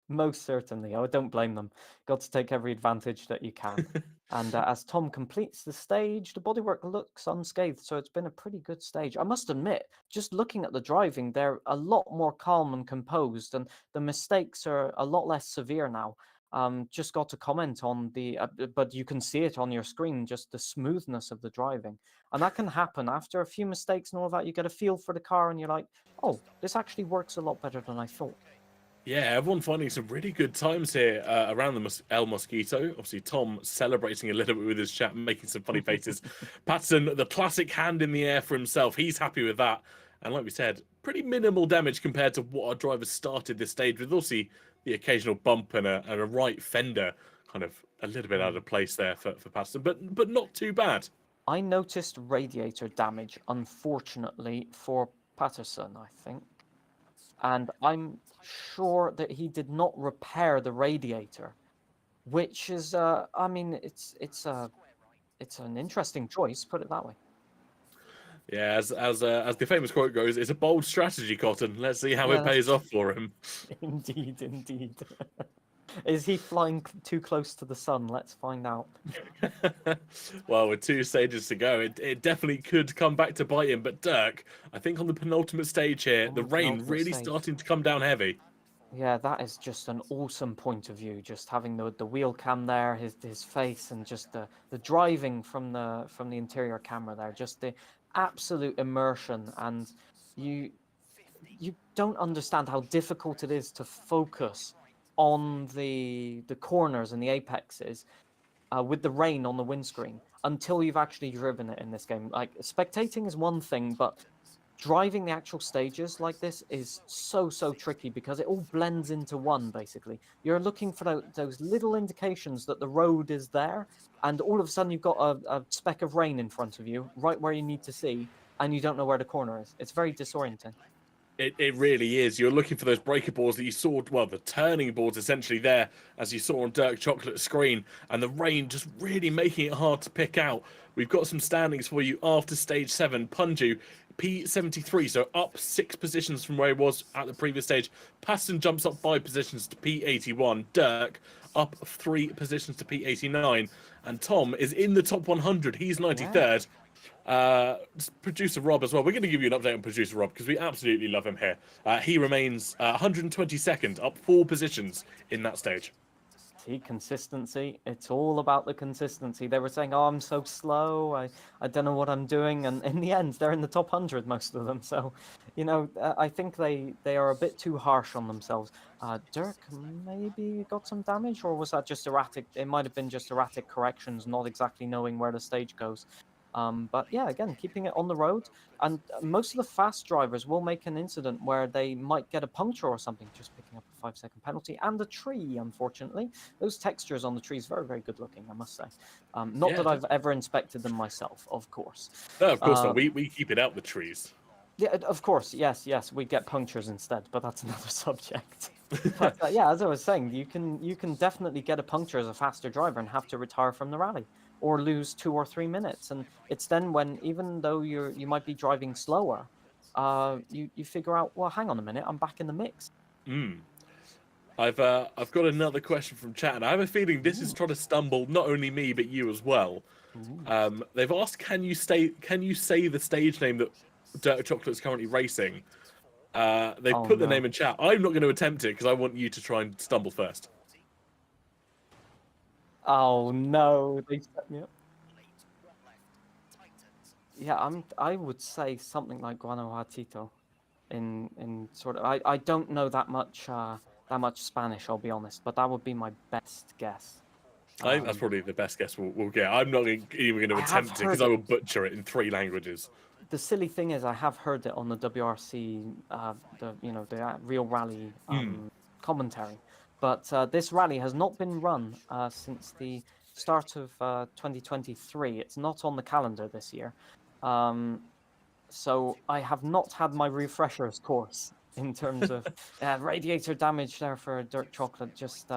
Most certainly. I don't blame them. Got to take every advantage that you can. And as Tom completes the stage, the bodywork looks unscathed, so it's been a pretty good stage. I must admit, just looking at the driving, they're a lot more calm and composed, and the mistakes are a lot less severe now. Just got to comment on but you can see it on your screen, just the smoothness of the driving. And that can happen after a few mistakes and all that. You get a feel for the car and you're like, oh, this actually works a lot better than I thought.
Yeah, everyone finding some really good times here around the El Mosquito. Obviously, Tom celebrating a little bit with his chat, making some funny faces. Patterson, the classic hand in the air for himself. He's happy with that. And like we said, pretty minimal damage compared to what our drivers started this stage with. Also, the occasional bump and a right fender, kind of a little bit out of place there for Patterson, but not too bad.
I noticed radiator damage, unfortunately, for Patterson, I think. And I'm sure that he did not repair the radiator, which is, I mean, it's an interesting choice, put it that way.
Yeah, as the famous quote goes, it's a bold strategy, Cotton. Let's see how it pays off for him.
Indeed. Is he flying too close to the sun? Let's find out.
Well, with 2 stages to go, it definitely could come back to bite him. But Dirk, I think on the penultimate stage here, the rain really starting to come down heavy.
Yeah, that is just an awesome point of view. Just having the wheel cam there, his face, and just the driving from the interior camera there, just the absolute immersion. And you don't understand how difficult it is to focus on the corners and the apexes with the rain on the windscreen until you've actually driven it in this game. Like, spectating is one thing, but driving the actual stages like this is so tricky because it all blends into one, basically. You're looking for those little indications that the road is there, and all of a sudden you've got a speck of rain in front of you, right where you need to see, and you don't know where the corner is. It's very disorienting.
It really is. You're looking for those breaker boards that you saw, well, the turning boards essentially there, as you saw on Dirk Chocolate's screen, and the rain just really making it hard to pick out. We've got some standings for you after stage 7. Punju, P73, so up 6 positions from where he was at the previous stage. Patterson jumps up 5 positions to P81. Dirk up 3 positions to P89. And Tom is in the top 100. He's 93rd. Producer Rob as well. We're going to give you an update on Producer Rob because we absolutely love him here. He remains 122nd, up 4 positions in that stage.
See, consistency. It's all about the consistency. They were saying, "Oh, I'm so slow. I don't know what I'm doing," and in the end, they're in the top 100, most of them. So, you know, I think they are a bit too harsh on themselves. Dirk maybe got some damage, or was that just erratic? It might have been just erratic corrections, not exactly knowing where the stage goes. But yeah, again, keeping it on the road, and most of the fast drivers will make an incident where they might get a puncture or something, just picking up a 5-second penalty and a tree. Unfortunately, those textures on the trees very, very good looking, I must say. Not
Yeah,
that I've ever inspected them myself, of course.
No, of course not. We keep it out the trees.
Yeah, of course, yes, we get punctures instead, but that's another subject. But yeah, as I was saying, you can definitely get a puncture as a faster driver and have to retire from the rally, or lose 2 or 3 minutes. And it's then when, even though you might be driving slower, you figure out, well, hang on a minute, I'm back in the mix.
I've got another question from chat, and I have a feeling this is trying to stumble not only me but you as well. They've asked, can you say the stage name that Dirt Chocolate's currently racing? They've put the name in chat. I'm not going to attempt it because I want you to try and stumble first.
Oh no, they set me up. Yeah, I would say something like Guanajuatito, in sort of. I don't know that much Spanish, I'll be honest, but that would be my best guess.
I think that's probably the best guess we'll get. I'm not even going to attempt it because I will butcher it in 3 languages.
The silly thing is, I have heard it on the WRC, the Real Rally commentary, but this rally has not been run since the start of 2023. It's not on the calendar this year, so I have not had my refreshers course in terms of radiator damage there for Dirt Chocolate. Just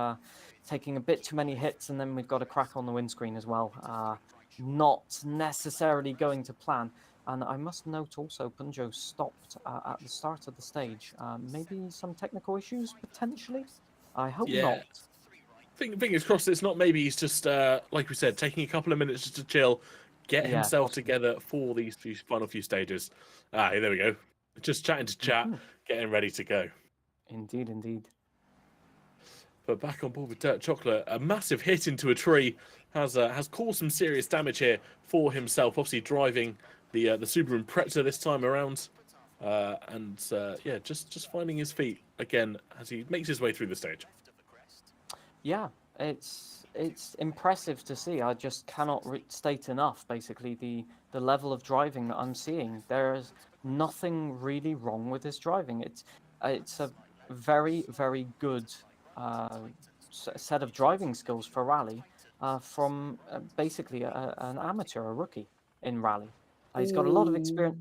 taking a bit too many hits, and then we've got a crack on the windscreen as well. Not necessarily going to plan. And I must note also, Punjo stopped at the start of the stage. Maybe some technical issues, potentially? I hope not.
Fingers crossed it's not. Maybe he's just, like we said, taking a couple of minutes just to chill, get himself together for these final few stages. There we go. Just chatting to chat, getting ready to go.
Indeed, indeed.
But back on board with Dirt Chocolate, a massive hit into a tree has caused some serious damage here for himself. Obviously driving the Subaru Impreza this time around, just finding his feet again as he makes his way through the stage.
Yeah, it's impressive to see. I just cannot state enough. Basically, the level of driving that I'm seeing. There's nothing really wrong with his driving. It's a very, very good set of driving skills for rally from basically an amateur, a rookie in rally. He's got a lot of experience.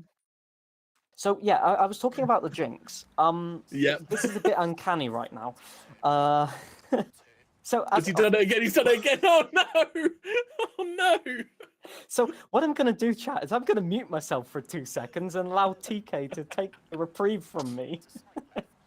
So yeah, I was talking about the jinx. This is a bit uncanny right now.
Has he done it again? He's done it again. Oh no! Oh no!
So what I'm going to do, chat, is I'm going to mute myself for 2 seconds and allow TK to take the reprieve from me.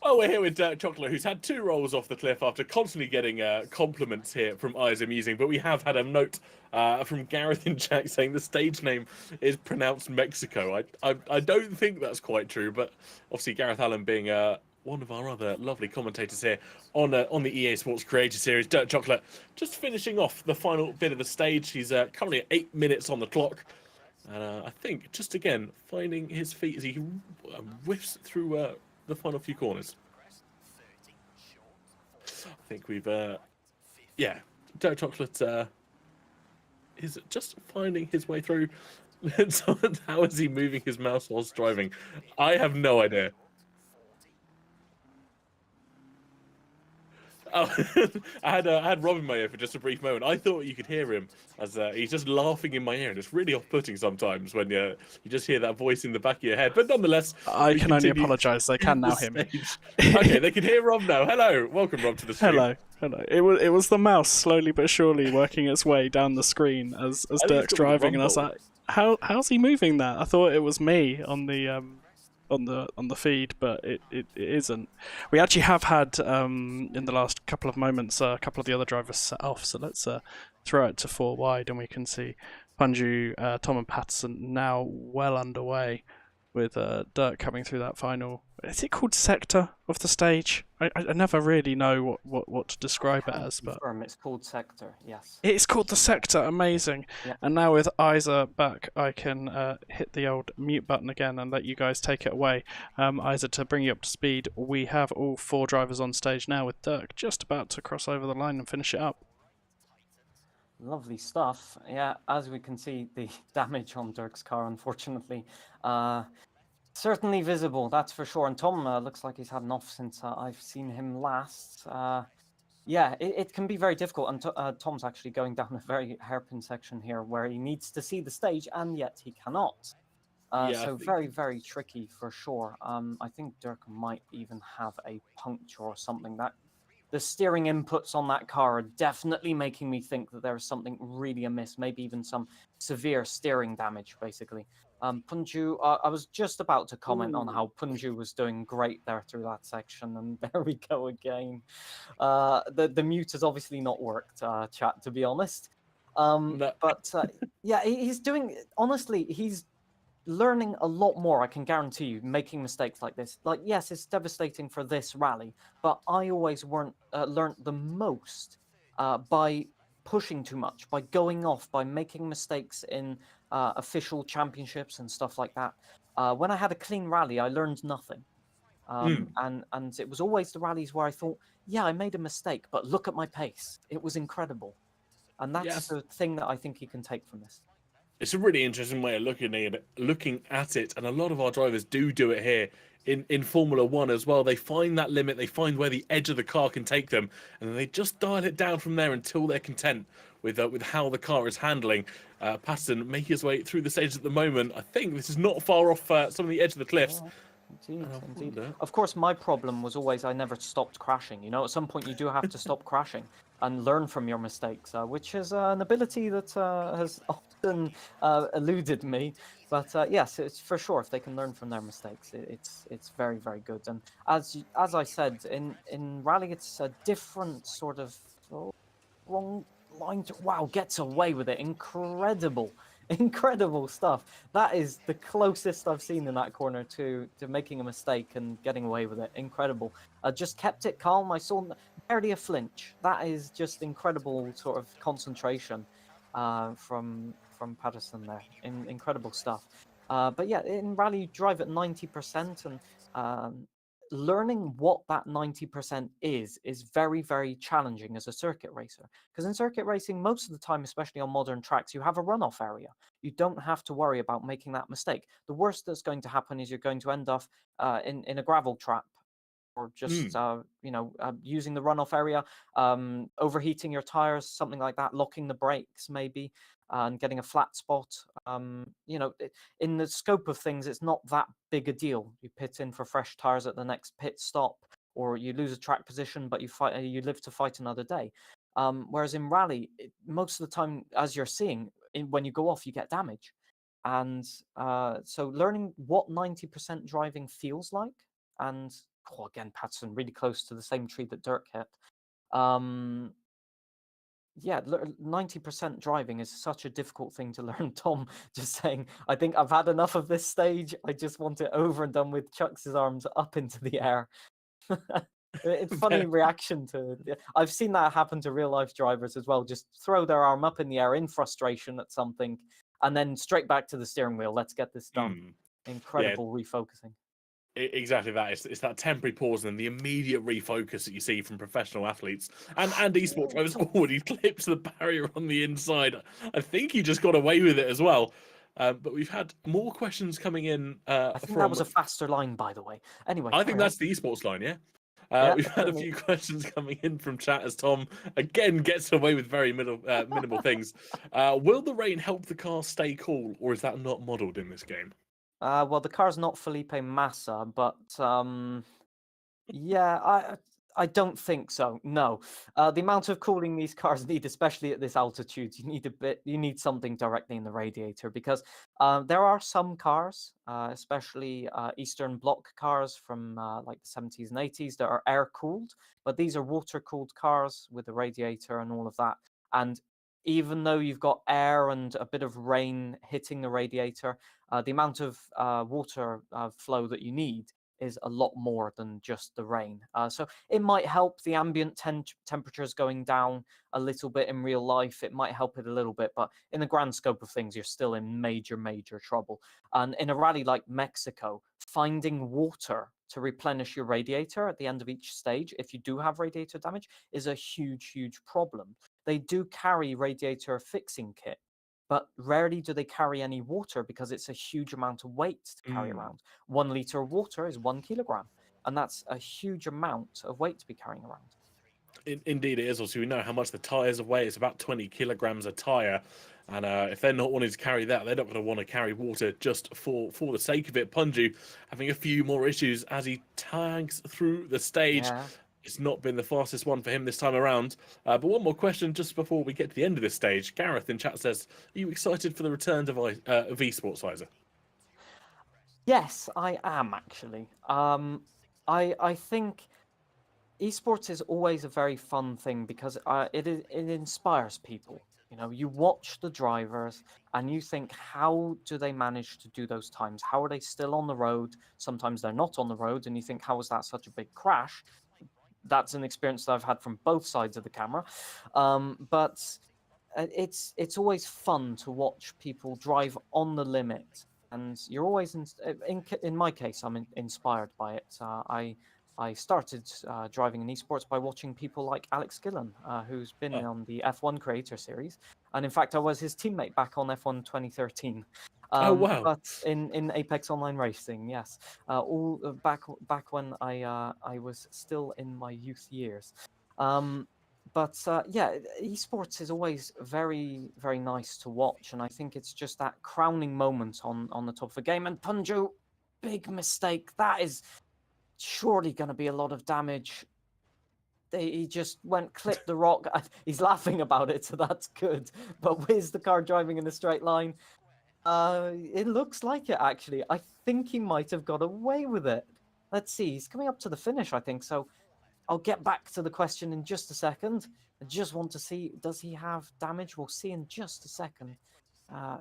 Well, we're here with Dirt Chocolate, who's had 2 rolls off the cliff after constantly getting compliments here from Eyes Amusing. But we have had a note from Gareth in chat saying the stage name is pronounced Mexico. I don't think that's quite true, but obviously Gareth Allen being one of our other lovely commentators here on the EA Sports Creator Series. Dirt Chocolate just finishing off the final bit of the stage. He's currently at 8 minutes on the clock. And I think just again finding his feet as he whiffs through the final few corners. I think we've Dirt Chocolate is just finding his way through. How is he moving his mouse whilst driving? I have no idea. Oh, I had Rob in my ear for just a brief moment. I thought you could hear him as he's just laughing in my ear, and it's really off-putting sometimes when you just hear that voice in the back of your head. But nonetheless,
I can only apologise. They can now hear me.
Okay, they can hear Rob now. Hello, welcome Rob to the stream.
Hello. It was the mouse slowly but surely working its way down the screen as Dirk's driving, and I was like, how's he moving that? I thought it was me on the feed, but it isn't. We actually have had in the last couple of moments a couple of the other drivers set off, so let's throw it to 4 wide and we can see Punju, Tom and Patterson now well underway with Dirk coming through that final. Is it called sector of the stage? I never really know what to describe it as, but
Confirm it's called Sector, yes.
it's called the sector. Amazing.
Yeah.
And now with Isa back, I can hit the old mute button again and let you guys take it away. Isa, to bring you up to speed, we have all 4 drivers on stage now, with Dirk just about to cross over the line and finish it up.
Lovely stuff. Yeah, as we can see, the damage on Dirk's car, unfortunately, certainly visible, that's for sure. And Tom looks like he's had enough since I've seen him last. Yeah, it can be very difficult. And Tom's actually going down a very hairpin section here where he needs to see the stage, and yet he cannot.
Yeah,
So very, very tricky for sure. I think Dirk might even have a puncture or something. That the steering inputs on that car are definitely making me think that there is something really amiss, maybe even some severe steering damage, basically. Punju, I was just about to comment on how Punju was doing great there through that section, and there we go again. The mute has obviously not worked, chat, to be honest.
No.
But yeah, he's doing, honestly, he's learning a lot more, I can guarantee you, making mistakes like this. Like, yes, it's devastating for this rally, but I always learned the most by pushing too much, by going off, by making mistakes in official championships and stuff like that. When I had a clean rally, I learned nothing. And it was always the rallies where I thought, yeah, I made a mistake, but look at my pace. It was incredible. And that's
Yes.
the thing that I think he can take from this.
It's a really interesting way of looking at it, and a lot of our drivers do it here in Formula One as well. They find that limit, they find where the edge of the car can take them, and then they just dial it down from there until they're content with how the car is handling. Patterson making his way through the stage at the moment. I think this is not far off some of the edge of the cliffs.
Indeed,
I
indeed.
wonder-
Of course, my problem was always I never stopped crashing. You know, at some point you do have to stop crashing and learn from your mistakes, which is an ability that has often eluded me. But yes, it's for sure. If they can learn from their mistakes, it's very, very good. And as I said, in rally, it's a different sort of wrong line. Wow, gets away with it. Incredible. Incredible stuff. That is the closest I've seen in that corner to making a mistake and getting away with it. Incredible. Just kept it calm. I saw barely a flinch. That is just incredible sort of concentration from Patterson there. Incredible stuff. But yeah, in rally, you drive at 90%, and learning what that 90% is very, very challenging as a circuit racer. Because in circuit racing, most of the time, especially on modern tracks, you have a runoff area. You don't have to worry about making that mistake. The worst that's going to happen is you're going to end up in a gravel trap, or just using the runoff area, overheating your tires, something like that, locking the brakes maybe, and getting a flat spot. In the scope of things, it's not that big a deal. You pit in for fresh tires at the next pit stop, or you lose a track position, but you live to fight another day. Whereas in rally, most of the time, as you're seeing, when you go off, you get damage. And so learning what 90% driving feels like, and again, Patterson really close to the same tree that Dirk hit. 90% driving is such a difficult thing to learn. Tom just saying, I think I've had enough of this stage. I just want it over and done with. Chucks his arms up into the air. It's funny reaction to. I've seen that happen to real life drivers as well. Just throw their arm up in the air in frustration at something, and then straight back to the steering wheel. Let's get this done. Incredible refocusing.
Exactly that. It's that temporary pause and then the immediate refocus that you see from professional athletes and esports drivers. Oh, and he clips the barrier on the inside. I think he just got away with it as well. But we've had more questions coming in.
I think that was a faster line, by the way. Anyway,
I think that's the esports line, yeah. We've had a few questions coming in from chat as Tom again gets away with very minimal things. Will the rain help the car stay cool, or is that not modelled in this game?
Well, the car's not Felipe Massa, but yeah, I don't think so. No, the amount of cooling these cars need, especially at this altitude, you need something directly in the radiator, because there are some cars, especially Eastern Bloc cars from like the 70s and 80s, that are air cooled, but these are water cooled cars with the radiator and all of that. And even though you've got air and a bit of rain hitting the radiator, the amount of water flow that you need is a lot more than just the rain. So it might help the ambient temperatures going down a little bit in real life. It might help it a little bit, but in the grand scope of things, you're still in major, major trouble. And in a rally like Mexico, finding water to replenish your radiator at the end of each stage, if you do have radiator damage, is a huge, huge problem. They do carry radiator fixing kit, but rarely do they carry any water because it's a huge amount of weight to carry around. 1 liter of water is 1 kilogram, and that's a huge amount of weight to be carrying around.
Indeed, it is. Also, we know how much the tyres weigh. It's about 20 kilograms a tyre. And if they're not wanting to carry that, they're not going to want to carry water just for the sake of it. Punju having a few more issues as he tags through the stage.
Yeah.
It's not been the fastest one for him this time around. But one more question just before we get to the end of this stage. Gareth in chat says, are you excited for the return of esports, Liza?
Yes, I am actually. I think esports is always a very fun thing because it inspires people. You know, you watch the drivers and you think, how do they manage to do those times? How are they still on the road? Sometimes they're not on the road, and you think, how was that such a big crash? That's an experience that I've had from both sides of the camera. But it's always fun to watch people drive on the limit, and you're always in my case, I'm inspired by it. I started driving in esports by watching people like Alex Gillen, who's been on the F1 Creator Series, and in fact, I was his teammate back on F1 2013.
Oh, wow.
But in Apex Online Racing, yes, all back when I was still in my youth years. But yeah, esports is always very, very nice to watch, and I think it's just that crowning moment on the top of the game. And Punju, big mistake. That is surely going to be a lot of damage. He just clipped the rock. He's laughing about it, so that's good. But where's the car driving in a straight line? It looks like it, actually. I think he might have got away with it. Let's see. He's coming up to the finish, I think. So I'll get back to the question in just a second. I just want to see, does he have damage? We'll see in just a second.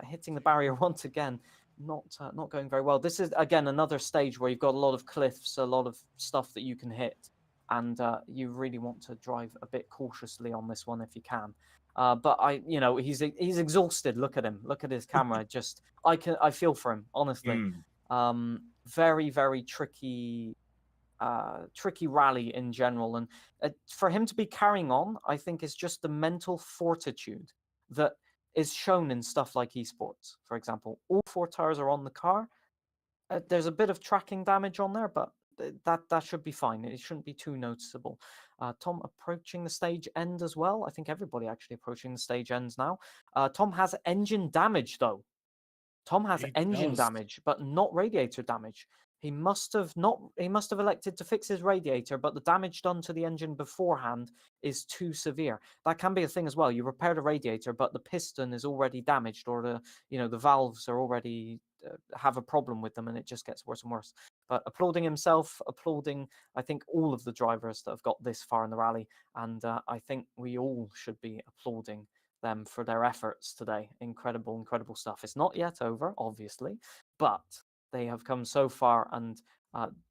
Hitting the barrier once again. Not going very well. This is, again, another stage where you've got a lot of cliffs, a lot of stuff that you can hit. And you really want to drive a bit cautiously on this one if you can. But he's exhausted. Look at him. Look at his camera. I feel for him, honestly. Very, very tricky rally in general, and for him to be carrying on, I think is just the mental fortitude that is shown in stuff like esports. For example, all 4 tires are on the car. There's a bit of tracking damage on there, but that should be fine. It shouldn't be too noticeable. Tom approaching the stage end as well. I think everybody actually approaching the stage ends now. Tom has engine damage though. Tom has engine damage, but not radiator damage. He must have elected to fix his radiator, but the damage done to the engine beforehand is too severe. That can be a thing as well. You repair the radiator, but the piston is already damaged, or the valves are already have a problem with them, and it just gets worse and worse. But applauding himself, applauding, I think, all of the drivers that have got this far in the rally, and I think we all should be applauding them for their efforts today. Incredible, incredible stuff. It's not yet over, obviously, but they have come so far and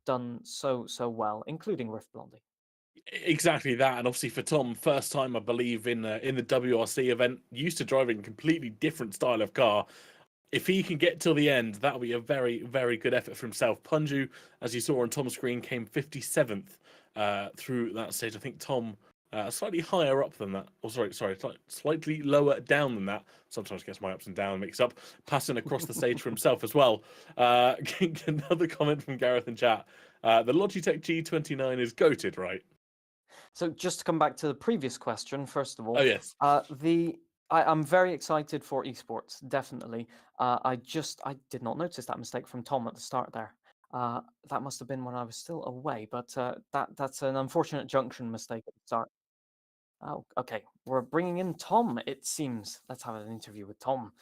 done so well, including Rift Blondie.
Exactly that, and obviously for Tom, first time I believe in the WRC event, used to driving a completely different style of car. If he can get till the end, that'll be a very, very good effort for himself. Punju, as you saw on Tom's screen, came 57th through that stage. I think Tom slightly higher up than that. Oh, sorry, slightly lower down than that. Sometimes gets my ups and downs mixed up. Passing across the stage for himself as well. Another comment from Gareth in chat. The Logitech G29 is goated, right?
So just to come back to the previous question, first of all.
Oh, yes.
I'm very excited for esports, definitely. I did not notice that mistake from Tom at the start there. That must have been when I was still away, but that's an unfortunate junction mistake at the start. Oh, okay. We're bringing in Tom, it seems. Let's have an interview with Tom.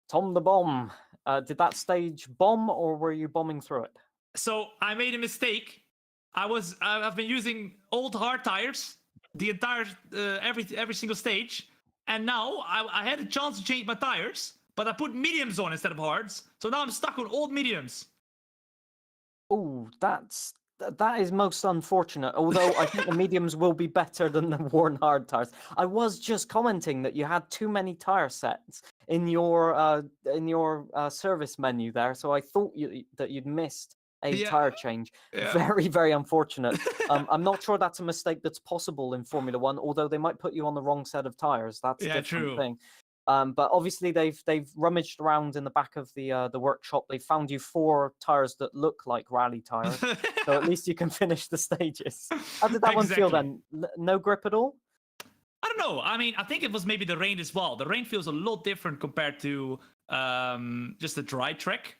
Tom the Bomb. Did that stage bomb, or were you bombing through it?
So I made a mistake. I've been using old hard tires the entire every single stage. and now I had a chance to change my tires, but I put mediums on instead of hards, so now I'm stuck on old mediums.
Oh, that is most unfortunate. Although I think the mediums will be better than the worn hard tires. I was just commenting that you had too many tire sets in your service menu there, so I thought that you'd missed a
Yeah.
tire change.
Yeah.
Very, very unfortunate. I'm not sure that's a mistake that's possible in Formula One, although they might put you on the wrong set of tires. That's a
Yeah,
different
true.
thing. But obviously they've rummaged around in the back of the workshop. They found you 4 tires that look like rally tires, so at least you can finish the stages. How did that one feel then? No grip at all?
I don't know. I mean, I think it was maybe the rain as well. The rain feels a lot different compared to just the dry track.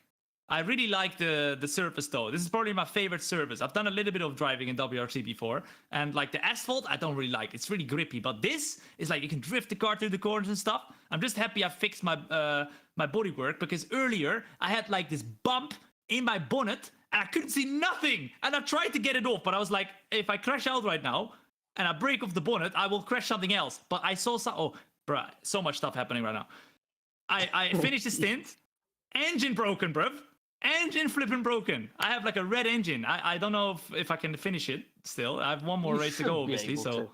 I really like the surface though. This is probably my favorite surface. I've done a little bit of driving in WRC before, and like the asphalt, I don't really like. It's really grippy, but this is like you can drift the car through the corners and stuff. I'm just happy I fixed my my bodywork, because earlier I had like this bump in my bonnet and I couldn't see nothing. And I tried to get it off, but I was like, if I crash out right now and I break off the bonnet, I will crash something else. But I saw some. Oh, bruh, so much stuff happening right now. I finished the stint. Engine broken, bruv. Engine flipping broken. I have like a red engine. I don't know if I can finish it still. I have one more
You
race to
should
go,
be
obviously.
able
So
to.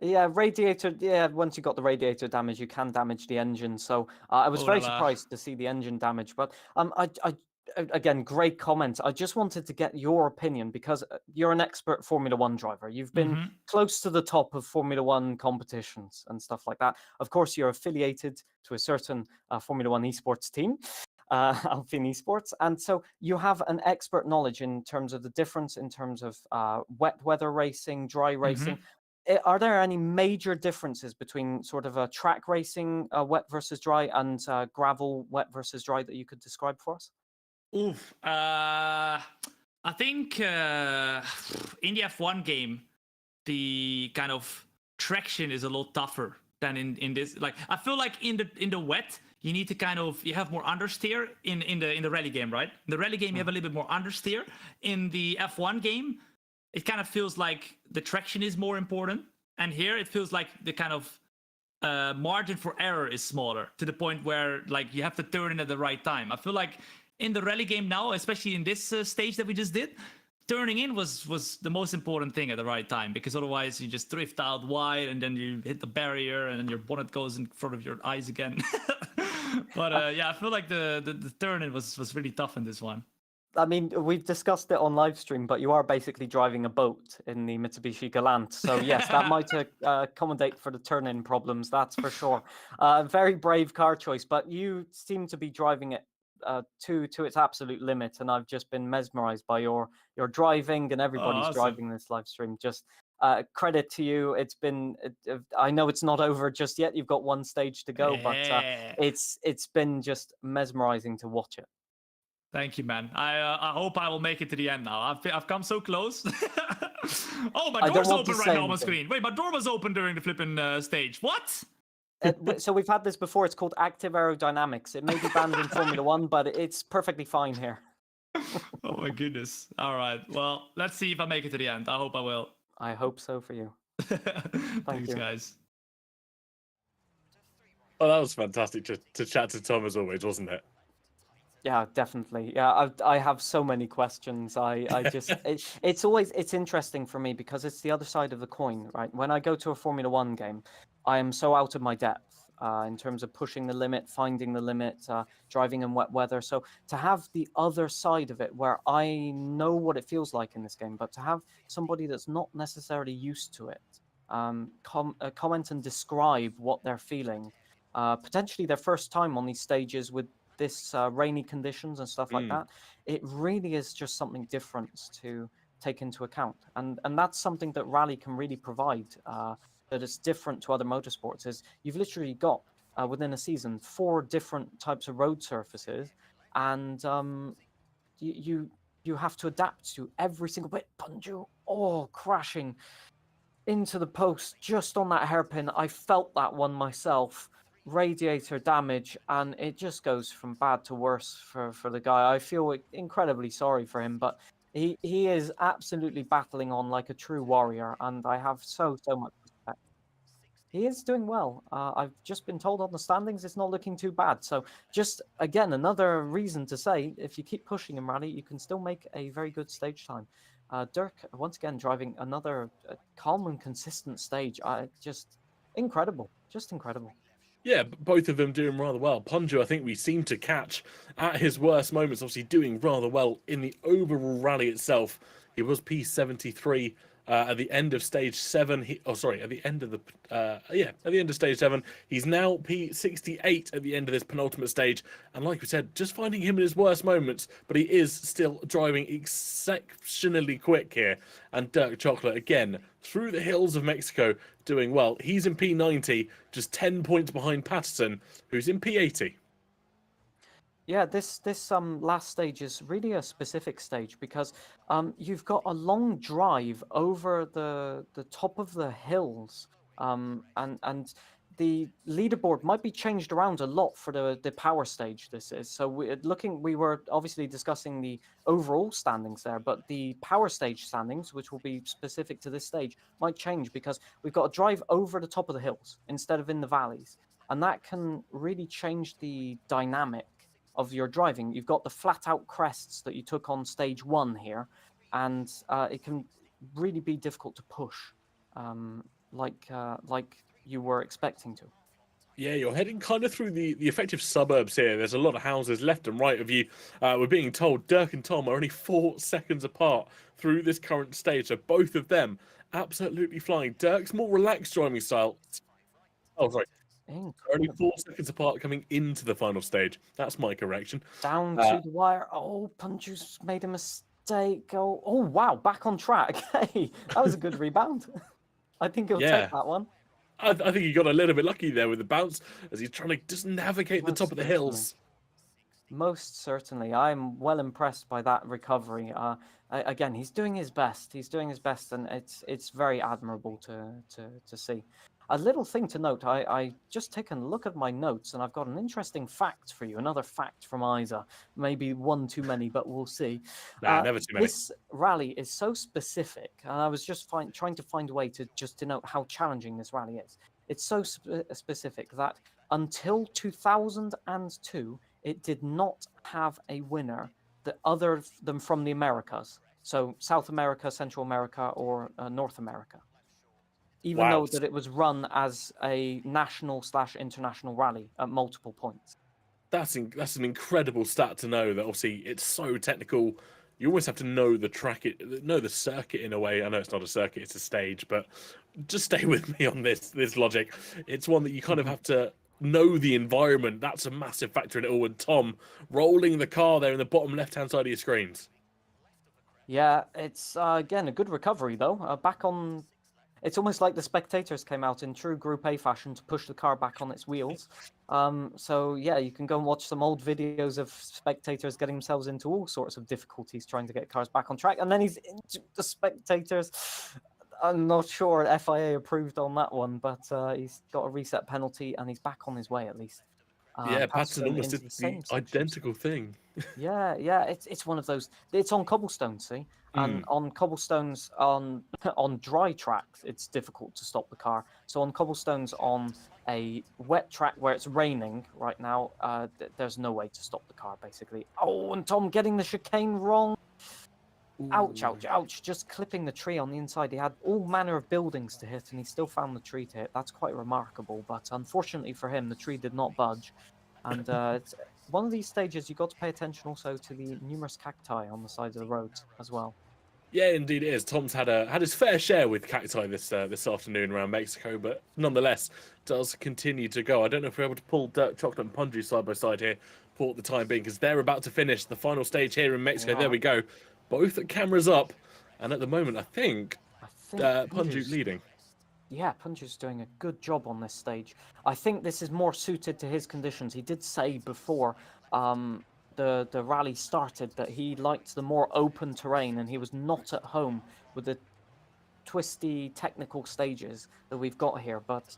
Yeah, radiator. Yeah, once you got the radiator damage, you can damage the engine. So I was
Oh
very
la la.
surprised to see the engine damage. But again, great comment. I just wanted to get your opinion because you're an expert Formula One driver. You've been
Mhm.
close to the top of Formula One competitions and stuff like that. Of course, you're affiliated to a certain Formula One esports team. Alpine Esports, and so you have an expert knowledge in terms of the difference in terms of wet weather racing, dry racing. Are there any major differences between sort of a track racing, wet versus dry, and gravel wet versus dry that you could describe for us?
Oof. I think in the F1 game, the kind of traction is a lot tougher than in this. Like I feel like in the wet, you need to kind of you have more understeer in the rally game, right? In the rally game, you have a little bit more understeer. In the F1 game, it kind of feels like the traction is more important, and here it feels like the kind of margin for error is smaller to the point where like you have to turn in at the right time. I feel like in the rally game now, especially in this stage that we just did, turning in was the most important thing at the right time, because otherwise you just drift out wide and then you hit the barrier and then your bonnet goes in front of your eyes again. But yeah, I feel like the turn in was really tough in this one.
I mean, we've discussed it on live stream, but you are basically driving a boat in the Mitsubishi Galant. So yes, that might accommodate for the turn-in problems. That's for sure. Very brave car choice, but you seem to be driving it to its absolute limit, and I've just been mesmerized by your driving, and everybody's
awesome.
driving this live stream. Just credit to you. It's been. I know it's not over just yet. You've got one stage to go, but
Yeah.
it's been just mesmerizing to watch it.
Thank you, man. I hope I will make it to the end now. I've come so close. Oh, my
I don't
door's
want to
open right
say
now on my
anything.
screen. Wait, my door was open during the flipping stage. What?
So we've had this before. It's called active aerodynamics. It may be banned in Formula One, but it's perfectly fine here.
Oh my goodness. All right. Well, let's see if I make it to the end. I hope I will.
I hope so for you.
Thanks,
you.
guys.
Oh, that was fantastic to chat to Tom as always, wasn't it?
Yeah, definitely. Yeah, I have so many questions. I just it's interesting for me because it's the other side of the coin, right? When I go to a Formula One game, I am so out of my depth in terms of pushing the limit, finding the limit, driving in wet weather. So to have the other side of it, where I know what it feels like in this game, but to have somebody that's not necessarily used to it comment and describe what they're feeling, potentially their first time on these stages with this rainy conditions and stuff like that, it really is just something different to take into account, and that's something that rally can really provide, that is different to other motorsports. Is you've literally got within a season 4 different types of road surfaces, and you have to adapt to every single bit. Bunju, crashing into the post just on that hairpin. I felt that one myself. Radiator damage, and it just goes from bad to worse for the guy. I feel incredibly sorry for him, but he is absolutely battling on like a true warrior, and I have so much respect. He is doing well. I've just been told on the standings it's not looking too bad. So just again, another reason to say if you keep pushing in rally, you can still make a very good stage time. Dirk once again driving another calm and consistent stage. Just incredible, just incredible.
Yeah, both of them doing rather well. Punju, I think we seem to catch at his worst moments, obviously doing rather well in the overall rally itself. He was P73 at the end of stage 7. At the end of at the end of stage 7. He's now P68 at the end of this penultimate stage. And like we said, just finding him in his worst moments, but he is still driving exceptionally quick here. And Dirk Chocolate, again, through the hills of Mexico, doing well. He's in P90, just 10 points behind Patterson, who's in P80.
Yeah, this last stage is really a specific stage because you've got a long drive over the top of the hills, and the leaderboard might be changed around a lot for the power stage. This is so we were obviously discussing the overall standings there, but the power stage standings, which will be specific to this stage, might change because we've got to drive over the top of the hills instead of in the valleys, and that can really change the dynamic of your driving. You've got the flat out crests that you took on stage 1 here, and it can really be difficult to push like you were expecting to.
Yeah, you're heading kind of through the effective suburbs here. There's a lot of houses left and right of you. We're being told Dirk and Tom are only 4 seconds apart through this current stage, so both of them absolutely flying. Dirk's more relaxed driving style. Oh, sorry. Only
Incredible.
4 seconds apart coming into the final stage. That's my correction.
Down to the wire. Oh, Punju's made a mistake. Oh, wow, back on track. Hey, that was a good rebound. I think he'll
Yeah.
take that one.
I think he got a little bit lucky there with the bounce as he's trying to just navigate the
Most
top of the
certainly.
hills.
Most certainly. I'm well impressed by that recovery. Again, he's doing his best. He's doing his best, and it's very admirable to see. A little thing to note, I just taken a look at my notes, and I've got an interesting fact for you. Another fact from Isa. Maybe one too many, but we'll see.
Nah, never too many.
This rally is so specific, and I was just trying to find a way to just denote how challenging this rally is. It's so specific that until 2002, it did not have a winner other than from the Americas. So South America, Central America, or North America. Even
Wow.
though that it was run as a national/international rally at multiple points.
That's an incredible stat to know. That obviously it's so technical. You almost have to know the track, know the circuit in a way. I know it's not a circuit; it's a stage. But just stay with me on this logic. It's one that you kind of have to know the environment. That's a massive factor in it all. And Tom rolling the car there in the bottom left-hand side of your screens.
Yeah, it's again a good recovery though. Back on. It's almost like the spectators came out in true Group A fashion to push the car back on its wheels. So yeah, you can go and watch some old videos of spectators getting themselves into all sorts of difficulties trying to get cars back on track. And then he's into the spectators. I'm not sure FIA approved on that one, but he's got a reset penalty and he's back on his way at least.
Yeah, Patterson almost
into
did the
same section.
identical thing.
Yeah, it's one of those. It's on cobblestones, see, and on cobblestones on dry tracks, it's difficult to stop the car. So on cobblestones on a wet track where it's raining right now, there's no way to stop the car basically. Oh, and Tom getting the chicane wrong. Ouch, ouch, ouch! Just clipping the tree on the inside. He had all manner of buildings to hit, and he still found the tree to hit. That's quite remarkable. But unfortunately for him, the tree did not budge. And it's one of these stages you've got to pay attention also to the numerous cacti on the side of the road as well.
Yeah, indeed it is. Tom's had his fair share with cacti this afternoon around Mexico, but nonetheless does continue to go. I don't know if we're able to pull Dirk Chocolate and Punju side by side here for the time being, because they're about to finish the final stage here in Mexico.
Yeah.
There we go. Both cameras up, and at the moment I think Punju's leading.
Yeah, Punju's doing a good job on this stage. I think this is more suited to his conditions. He did say before the rally started that he liked the more open terrain and he was not at home with the twisty technical stages that we've got here. But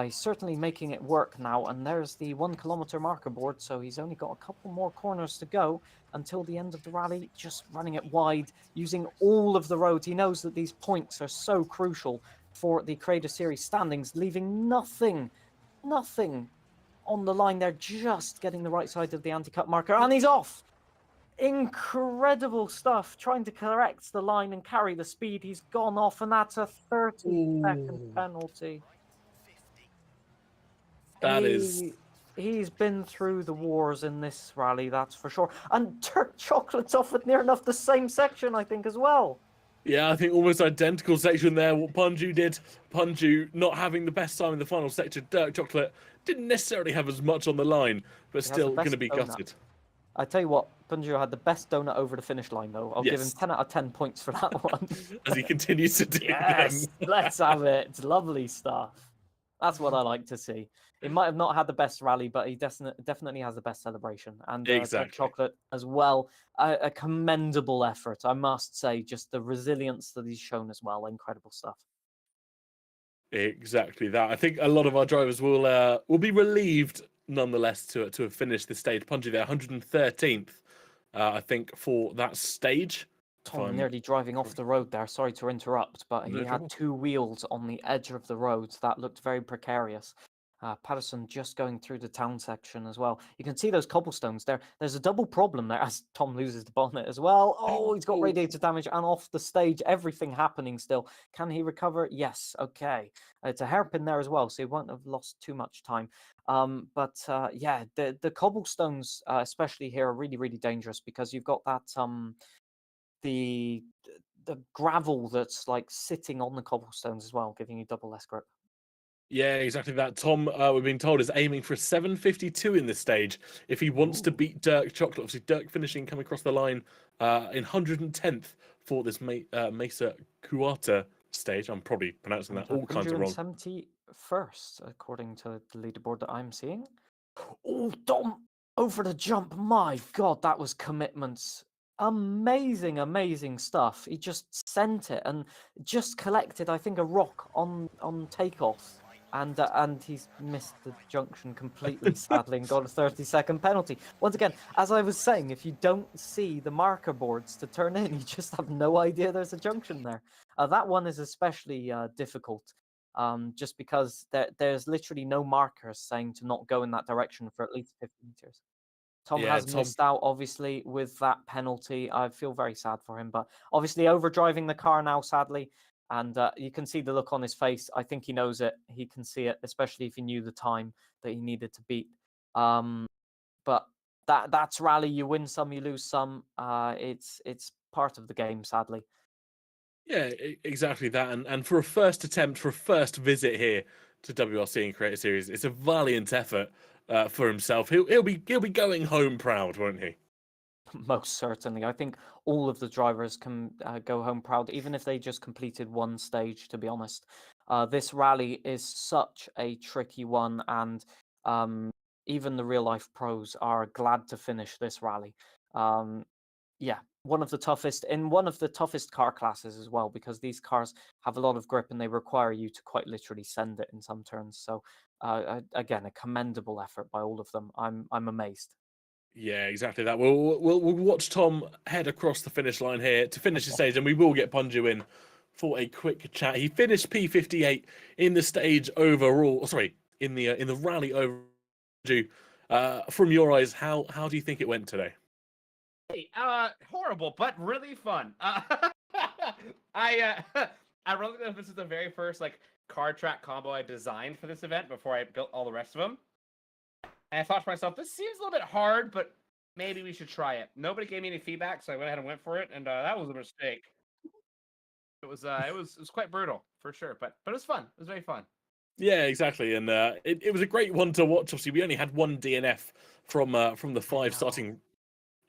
he's certainly making it work now, and there's the 1 kilometer marker board, so he's only got a couple more corners to go until the end of the rally, just running it wide, using all of the road. He knows that these points are so crucial for the Creator Series standings, leaving nothing on the line. They're just getting the right side of the anti-cut marker, and he's off. Incredible stuff, trying to correct the line and carry the speed. He's gone off, and that's a 30-second penalty.
That is.
He's been through the wars in this rally, that's for sure. And Dirk Chocolate's off with near enough the same section, I think, as well.
Yeah, I think almost identical section there. What Punju did, Punju not having the best time in the final section. Dirk Chocolate didn't necessarily have as much on the line, but
He has
still
the
going to
best
be
donut.
gutted.
I tell you what, Punju had the best donut over the finish line, though. I'll give him
Yes.
10 out of 10 points for that one.
As he continues to do
Yes,
them.
let's have it. It's lovely stuff. That's what I like to see. He might have not had the best rally, but he definitely has the best celebration. And Dirk
Exactly.
Chocolate as well. A commendable effort, I must say. Just the resilience that he's shown as well. Incredible stuff.
Exactly that. I think a lot of our drivers will be relieved nonetheless to have finished this stage. Punji there, 113th, I think, for that stage.
Tom nearly driving off the road there. Sorry to interrupt, but
No
he
trouble.
had two wheels on the edge of the road. That looked very precarious. Patterson just going through the town section as well. You can see those cobblestones there. There's a double problem there as Tom loses the bonnet as well. Oh, he's got radiator damage and off the stage. Everything happening still. Can he recover? Yes. Okay. It's a hairpin there as well, so he won't have lost too much time. Yeah, the cobblestones, especially here, are really, really dangerous because you've got that the gravel that's like sitting on the cobblestones as well, giving you double less grip.
Yeah, exactly that. Tom, we're being told, is aiming for a 752 in this stage if he wants to beat Dirk Chocolate. Obviously, Dirk finishing coming across the line in 110th for this Mesa Kuata stage. I'm probably pronouncing that all kinds of wrong.
171st, according to the leaderboard that I'm seeing. Oh, Dom over the jump. My God, that was commitments. Amazing stuff. He just sent it and just collected, I think, a rock on takeoff. And he's missed the junction completely, sadly, and got a 30-second penalty. Once again, as I was saying, if you don't see the marker boards to turn in, you just have no idea there's a junction there. That one is especially difficult, just because there's literally no markers saying to not go in that direction for at least 50 meters. Tom has missed out, obviously, with that penalty. I feel very sad for him, but obviously overdriving the car now, sadly. And you can see the look on his face. I think he knows it. He can see it, especially if he knew the time that he needed to beat. But that's rally. You win some, you lose some. It's part of the game, sadly.
Yeah, exactly that. And for a first attempt, for a first visit here to WRC and Creator Series, it's a valiant effort for himself. He'll be going home proud, won't he?
Most certainly. I think all of the drivers can go home proud, even if they just completed one stage, to be honest. This rally is such a tricky one, and even the real-life pros are glad to finish this rally. Yeah, one of the toughest car classes as well, because these cars have a lot of grip and they require you to quite literally send it in some turns. So again, a commendable effort by all of them. I'm amazed.
Yeah, exactly that. We'll watch Tom head across the finish line here to finish the stage, and we will get Punju in for a quick chat. He finished P58 in the stage overall. Sorry, in the rally over. From your eyes, how do you think it went today?
Hey, horrible, but really fun. I really know this is the very first like car track combo I designed for this event before I built all the rest of them. And I thought to myself, this seems a little bit hard, but maybe we should try it. Nobody gave me any feedback, so I went ahead and went for it, and that was a mistake. It was quite brutal for sure, but it was fun. It was very fun.
Yeah, exactly, and it was a great one to watch. Obviously, we only had one DNF from the 5 starting.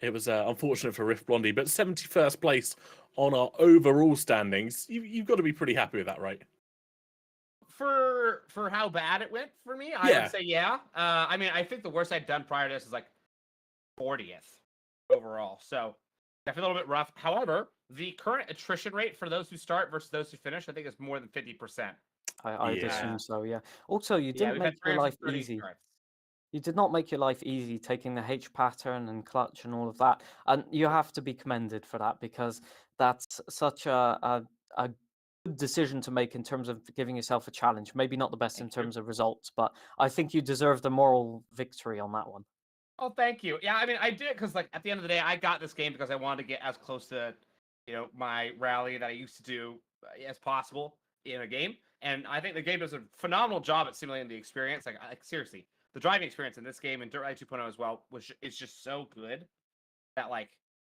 It was unfortunate for Riff Blondie, but 71st place on our overall standings. You've got to be pretty happy with that, right?
For how bad it went for me, I would say yeah. I mean, I think the worst I'd done prior to this is like 40th overall, so definitely a little bit rough. However, the current attrition rate for those who start versus those who finish, I think, is more than 50%.
I'd assume so, yeah. Also, you didn't make your life easy. You did not make your life easy taking the H pattern and clutch and all of that. And you have to be commended for that, because that's such a decision to make in terms of giving yourself a challenge. Maybe not the best in
Thank you.
terms of results, but I think you deserve the moral victory on that one.
Oh, thank you. Yeah, I mean, I did it because, like, at the end of the day, I got this game because I wanted to get as close to, my rally that I used to do as possible in a game. And I think the game does a phenomenal job at simulating the experience. Like seriously, the driving experience in this game and Dirt Rally 2.0 as well is just so good that, like,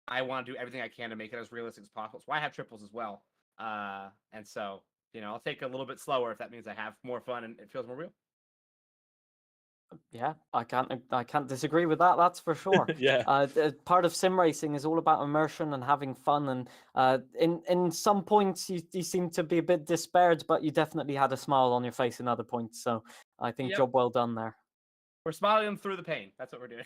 I want to do everything I can to make it as realistic as possible. So I have triples as well. And so, I'll take a little bit slower if that means I have more fun and it feels more real.
Yeah, I can't disagree with that. That's for sure.
Yeah.
Part of sim racing is all about immersion and having fun. And in some points you seem to be a bit despaired, but you definitely had a smile on your face in other points. So I think
Yep.
job well done there.
We're smiling through the pain. That's what we're doing.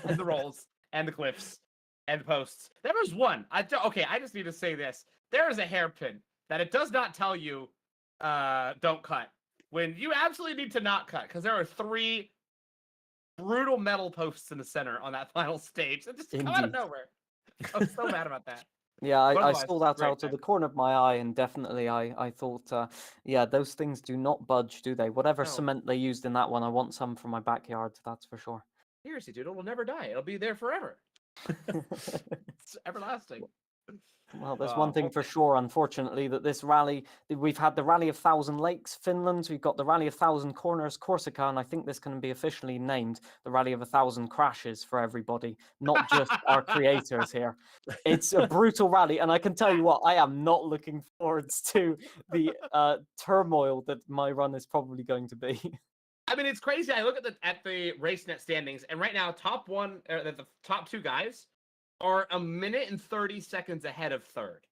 And the rolls and the cliffs and the posts. There was one. I just need to say this. There is a hairpin that it does not tell you don't cut. When you absolutely need to not cut, because there are 3 brutal metal posts in the center on that final stage. It just come out of
Indeed.
nowhere. I'm so mad about that.
Yeah, I
Otherwise,
saw that
great
out of the
match.
corner of my eye, and definitely I thought, yeah, those things do not budge, do they? Whatever
No.
cement they used in that one, I want some for my backyard, that's for sure.
Seriously, dude, it'll never die. It'll be there forever. It's everlasting.
Well, there's one thing
well,
for sure, unfortunately, that this rally, we've had the Rally of Thousand Lakes, Finland, we've got the Rally of Thousand Corners, Corsica, and I think this can be officially named the Rally of 1,000 Crashes for everybody, not just our creators here. It's a brutal rally, and I can tell you what, I am not looking forward to the turmoil that my run is probably going to be.
I mean, it's crazy. I look at the RaceNet standings, and right now, the top 2 guys are 1 minute and 30 seconds ahead of third.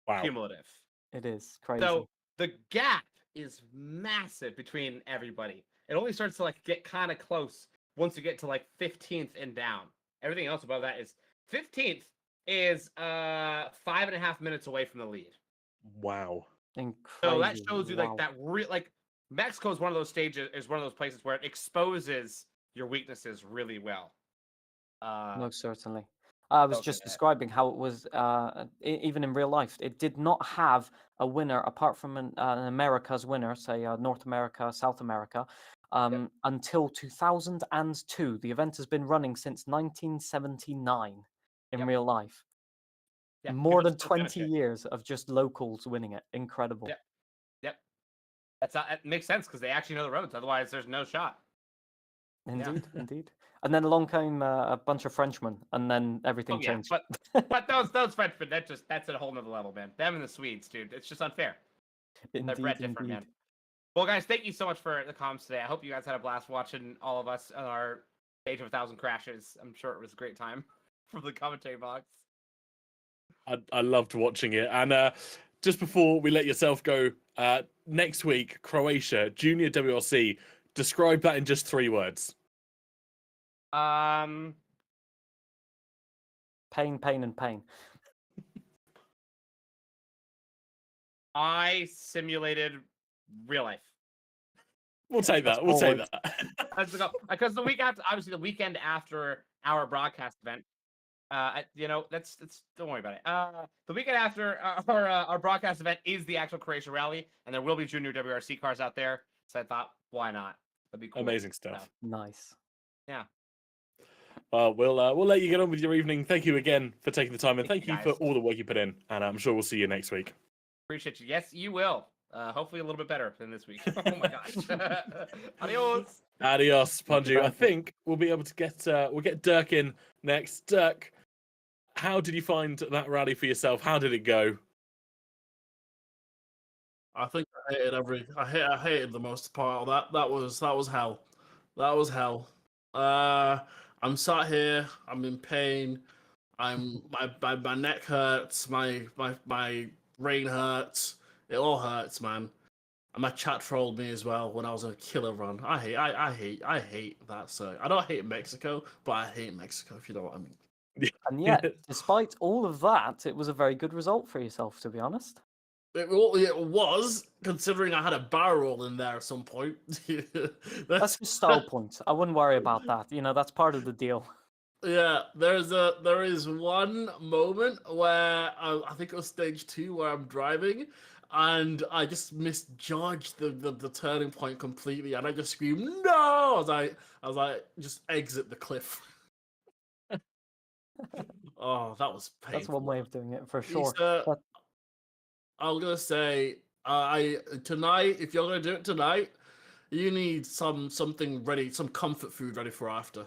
Wow.
Cumulative.
It is crazy.
So the gap is massive between everybody. It only starts to get kind of close once you get to 15th and down. Everything else above that is 15th is 5.5 minutes away from the lead.
Wow.
Incredible.
So that shows you that Mexico is one of those places where it exposes your weaknesses really well.
Most certainly. I was
Okay.
just describing how it was, even in real life, it did not have a winner apart from an America's winner, say North America, South America, until 2002. The event has been running since 1979 in
Yep.
real life.
Yeah,
More
people
than
still give a
20
shit.
years of just locals winning it. Incredible.
Yep. It makes sense because they actually know the roads. Otherwise, there's no shot.
Indeed, indeed. And then along came a bunch of Frenchmen, and then everything
Oh yeah,
changed.
but those Frenchmen, that's at a whole nother level, man. Them and the Swedes, dude. It's just unfair. They're
Indeed,
bred different,
indeed.
man. Well, guys, thank you so much for the comms today. I hope you guys had a blast watching all of us on our stage of 1,000 crashes. I'm sure it was a great time from the commentary box.
I loved watching it. And just before we let yourself go, next week, Croatia, Junior WRC. Describe that in just 3 words.
Pain, pain, and pain.
I simulated real life.
We'll take that. We'll take that.
Because the week after, obviously, the weekend after our broadcast event, that's don't worry about it. The weekend after our broadcast event is the actual Croatia rally, and there will be junior WRC cars out there. So I thought, why not? That'd be cool.
Amazing stuff.
Nice.
Yeah.
Well, we'll let you get on with your evening. Thank you again for taking the time, and thank you for
guys.
all the work you put in. And I'm sure we'll see you next week.
Appreciate you. Yes, you will. Hopefully a little bit better than this week. Oh my gosh. Adios.
Adios, Punju. I think we'll be able to get we'll get Dirk in next. Dirk, how did you find that rally for yourself? How did it go?
I think I hated the most part of that. That was hell. That was hell. I'm sat here. I'm in pain. My neck hurts. My brain hurts. It all hurts, man. And my chat trolled me as well when I was on a killer run. I hate that. So I don't hate Mexico, but I hate Mexico. If you know what I mean.
And yet, despite all of that, it was a very good result for yourself, to be honest.
It was, considering I had a barrel roll in there at some point.
That's just style points. I wouldn't worry about that. That's part of the deal.
Yeah, there is one moment where I think it was stage 2 where I'm driving, and I just misjudged the turning point completely, and I just screamed no. I was like, just exit the cliff. Oh, that was painful.
That's one way of doing it for sure.
Lisa,
But
I was gonna say, tonight, if you're gonna do it tonight, you need something ready, some comfort food ready for after.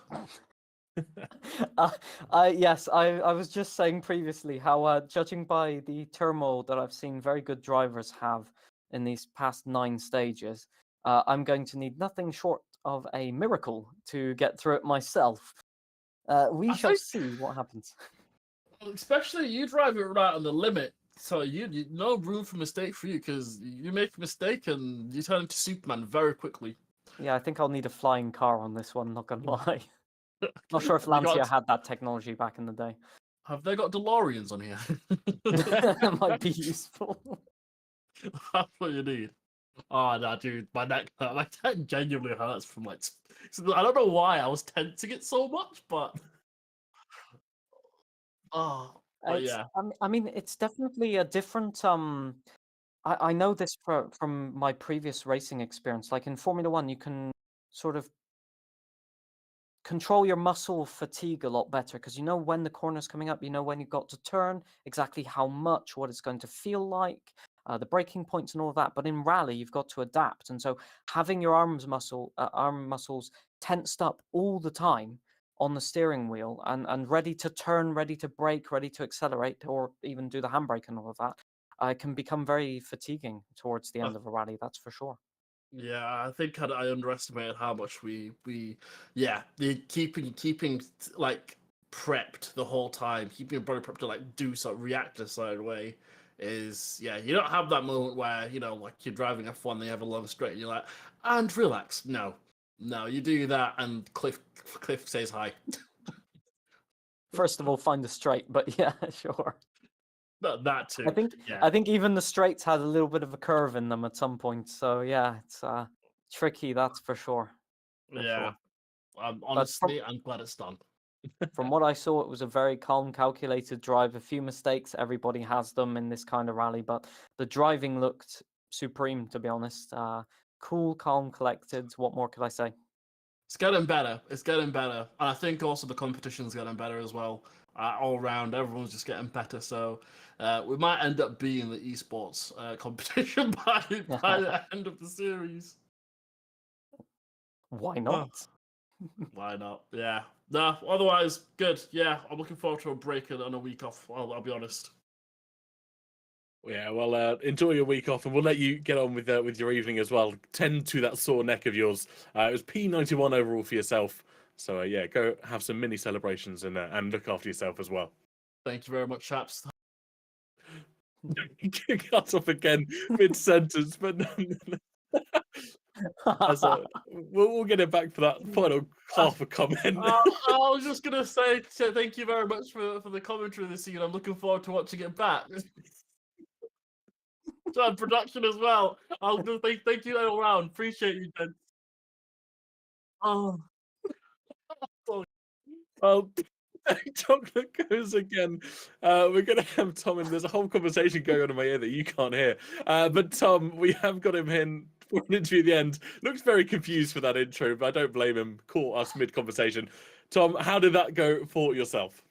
yes, I was just saying previously how, judging by the turmoil that I've seen very good drivers have in these past 9 stages, I'm going to need nothing short of a miracle to get through it myself. We
I
shall
think-
see what happens.
Especially you drive it right on the limit, so you no room for mistake for you, because you make a mistake and you turn into Superman very quickly.
Yeah, I think I'll need a flying car on this one, not gonna lie. Not sure if
Have you got-
Lancia had that technology back in the day.
Have they got DeLoreans on here?
That might be useful.
That's what you need. Oh, no, dude, my neck genuinely hurts from like. I don't know why I was tensing it so much, but oh, but
It's,
yeah.
I mean, it's definitely a different. I know this from my previous racing experience. Like in Formula One, you can sort of control your muscle fatigue a lot better because you know when the corner's coming up, you know when you've got to turn, exactly how much, what it's going to feel like, the braking points and all of that. But in rally, you've got to adapt, and so having your arm muscles tensed up all the time on the steering wheel and ready to turn, ready to brake, ready to accelerate, or even do the handbrake and all of that, can become very fatiguing towards the end of a rally. That's for sure.
Yeah, I think I underestimated how much yeah, the keeping like prepped the whole time, keeping your body prepped to like do something, react a certain way is, yeah, you don't have that moment where, like you're driving F1 and you have a long straight and you're like, and relax. No, you do that and Cliff says hi.
First of all, find the straight, but yeah, sure.
That too. Yeah.
I think even the straights had a little bit of a curve in them at some point. So yeah, it's tricky, that's for sure.
Yeah.
Sure.
Honestly, I'm glad it's done.
From what I saw, it was a very calm, calculated drive. A few mistakes, everybody has them in this kind of rally, but the driving looked supreme, to be honest. Cool, calm, collected. What more could I say?
It's getting better. It's getting better. And I think also the competition's getting better as well. All around, everyone's just getting better. So we might end up being the esports competition by the end of the series.
Why not?
Why not? Yeah. No, otherwise, good. Yeah, I'm looking forward to a break and a week off. I'll be honest.
Yeah, well, enjoy your week off, and we'll let you get on with your evening as well. Tend to that sore neck of yours. It was P91 overall for yourself, so yeah, go have some mini celebrations and look after yourself as well.
Thank you very much, chaps.
Cut off again mid sentence, but we'll get it back for that final half a comment.
I was just gonna say thank you very much for the commentary this season. I'm looking forward to watching it back. And production as well. I'll just thank you all around. Appreciate you, gents. Oh.
Well, chocolate goes again. We're going to have Tom in. There's a whole conversation going on in my ear that you can't hear. But Tom, we have got him in for an interview at the end. Looks very confused for that intro, but I don't blame him. Caught us mid-conversation. Tom, how did that go for yourself?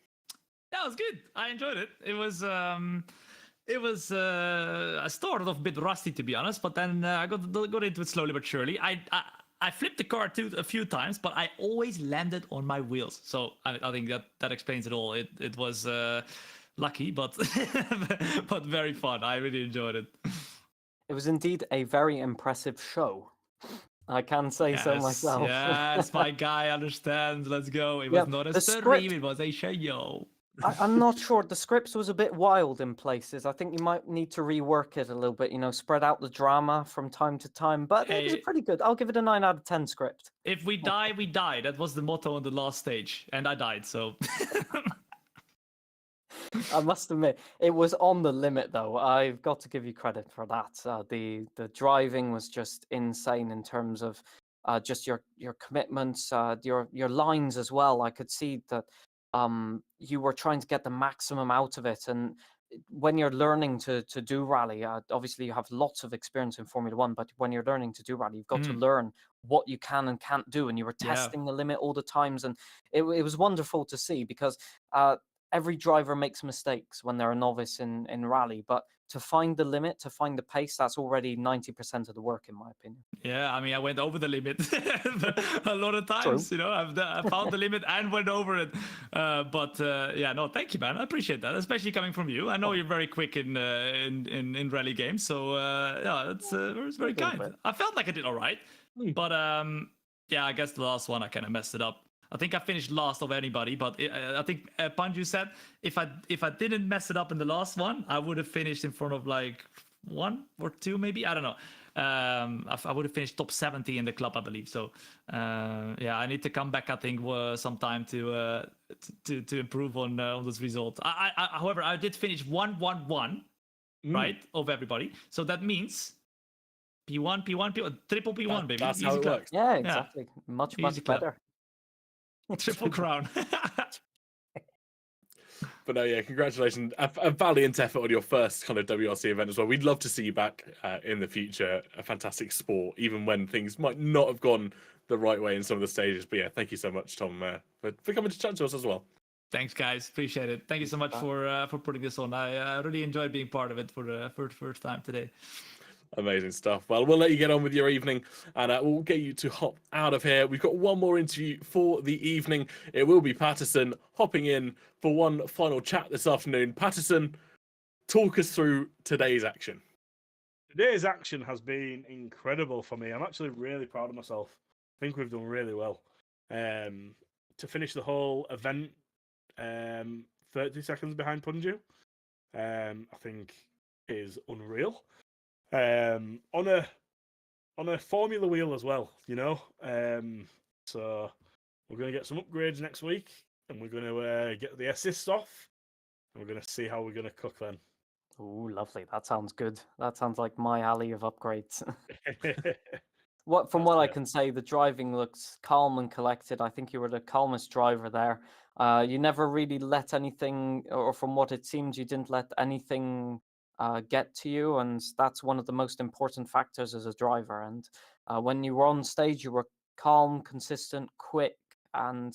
That was good. I enjoyed it. It was I started off a bit rusty, to be honest, but then I got into it slowly but surely. I flipped the car a few times, but I always landed on my wheels. So I think that explains it all. It was lucky, but but very fun. I really enjoyed it.
It was indeed a very impressive show. I can say so myself.
Yes, my guy understands. Let's go. It was not a stream, it was a show.
I'm not sure. The script was a bit wild in places. I think you might need to rework it a little bit, spread out the drama from time to time. But it was pretty good. I'll give it a 9 out of 10 script.
If we die, we die. That was the motto on the last stage. And I died, so...
I must admit, it was on the limit, though. I've got to give you credit for that. The driving was just insane in terms of just your commitments, your lines as well. I could see that you were trying to get the maximum out of it, and when you're learning to do rally, obviously you have lots of experience in Formula One, but when you're learning to do rally, you've got to learn what you can and can't do, and you were
Yeah.
testing the limit all the times, and it was wonderful to see because every driver makes mistakes when they're a novice in rally, but to find the limit, to find the pace, that's already 90% of the work, in my opinion.
Yeah, I mean, I went over the limit a lot of times.
True.
You know, I found the limit and went over it. But yeah, no, thank you, man. I appreciate that, especially coming from you. I know you're very quick in rally games, so yeah, it's very
little
kind.
bit.
I felt like I did all right, but yeah, I guess the last one I kind of messed it up. I think I finished last of anybody, but I think Panju said if I didn't mess it up in the last one, I would have finished in front of like 1 or 2 maybe. I don't know. I would have finished top 70 in the club, I believe. So yeah, I need to come back. I think sometime to improve on this result. However, I did finish 1-1-1 right of everybody. So that means P1, P1, triple P1, baby.
That's
Easy
how it
clap.
works.
Yeah, exactly. Much
Easy clap.
better.
Triple crown.
But no, yeah, congratulations. A valiant effort on your first kind of WRC event as well. We'd love to see you back in the future. A fantastic sport, even when things might not have gone the right way in some of the stages. But yeah, thank you so much, Tom, for coming to chat to us as well.
Thanks, guys. Appreciate it. Thank you so much for putting this on. I really enjoyed being part of it for the first time today.
Amazing stuff. Well, we'll let you get on with your evening and we'll get you to hop out of here. We've got one more interview for the evening. It will be Patterson hopping in for one final chat this afternoon. Patterson, talk us through today's action.
Today's action has been incredible for me. I'm actually really proud of myself. I think we've done really well. To finish the whole event 30 seconds behind Punju, I think is unreal. On a Formula wheel as well, you know. So we're going to get some upgrades next week, and we're going to get the assists off, and we're going to see how we're going to cook then.
Oh, lovely. That sounds good. That sounds like my alley of upgrades. From
That's
what I
it.
can say, the driving looks calm and collected. I think you were the calmest driver there. You never really let anything, or from what it seemed, you didn't let anything get to you, and that's one of the most important factors as a driver. And when you were on stage, you were calm, consistent, quick, and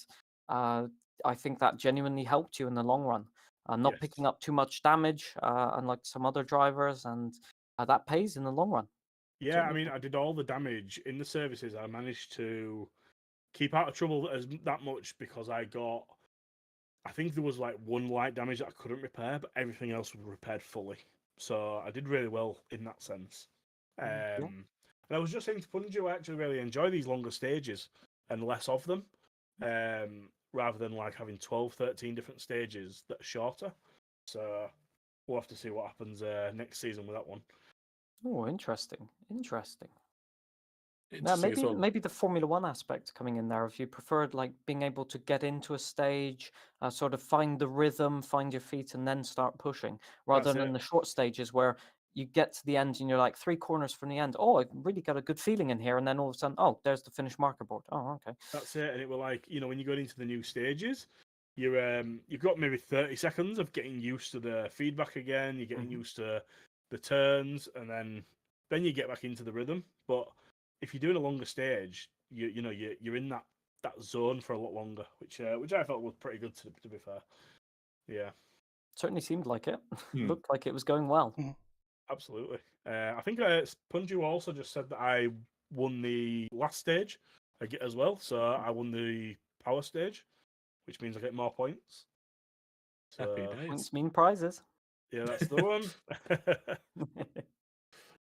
I think that genuinely helped you in the long run. Not
Yes.
picking up too much damage, unlike some other drivers, and that pays in the long run.
Yeah, I mean, I did all the damage in the services. I managed to keep out of trouble that much because I think there was like one light damage that I couldn't repair, but everything else was repaired fully. So I did really well in that sense. And I was just saying to Punju, I actually really enjoy these longer stages and less of them, rather than like having 12, 13 different stages that are shorter. So we'll have to see what happens next season with that one.
Oh, interesting. Interesting. Yeah,
Interesting as well.
maybe the Formula One aspect coming in there. If you preferred like being able to get into a stage, sort of find the rhythm, find your feet, and then start pushing, rather
That's
than
it.
the short stages where you get to the end and you're like 3 corners from the end. Oh, I really got a good feeling in here, and then all of a sudden, oh, there's the finish marker board. Oh, okay.
That's it. And it were like, you know, when you go into the new stages, you've got maybe 30 seconds of getting used to the feedback again. You're getting used to the turns, and then you get back into the rhythm. But if you're doing a longer stage, you're in that zone for a lot longer, which I felt was pretty good to be fair. Yeah,
Certainly seemed like it.
Hmm.
Looked like it was going well.
absolutely. I think Punju also just said that I won the last stage as well, so I won the power stage, which means I get more points.
Happy
So
days.
Points mean prizes.
yeah, that's the one.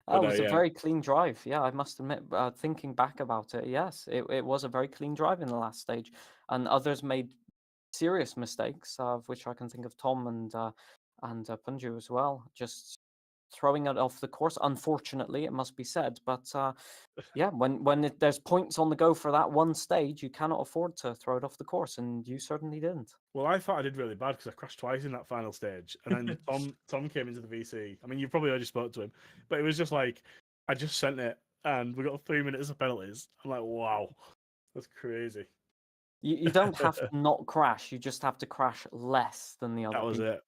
That was a
yeah.
very clean drive. Yeah, I must admit, thinking back about it, yes, it was a very clean drive in the last stage. And others made serious mistakes, of which I can think of Tom and Punju as well. Just throwing it off the course, unfortunately, it must be said. But yeah, when there's points on the go for that one stage, you cannot afford to throw it off the course, and you certainly didn't.
Well, I thought I did really bad because I crashed twice in that final stage, and then Tom came into the VC. I mean, you probably already spoke to him, but it was just like I just sent it, and we got 3 minutes of penalties. I'm like, wow, that's crazy.
You don't have to not crash. You just have to crash less than the other
That was
people.
it.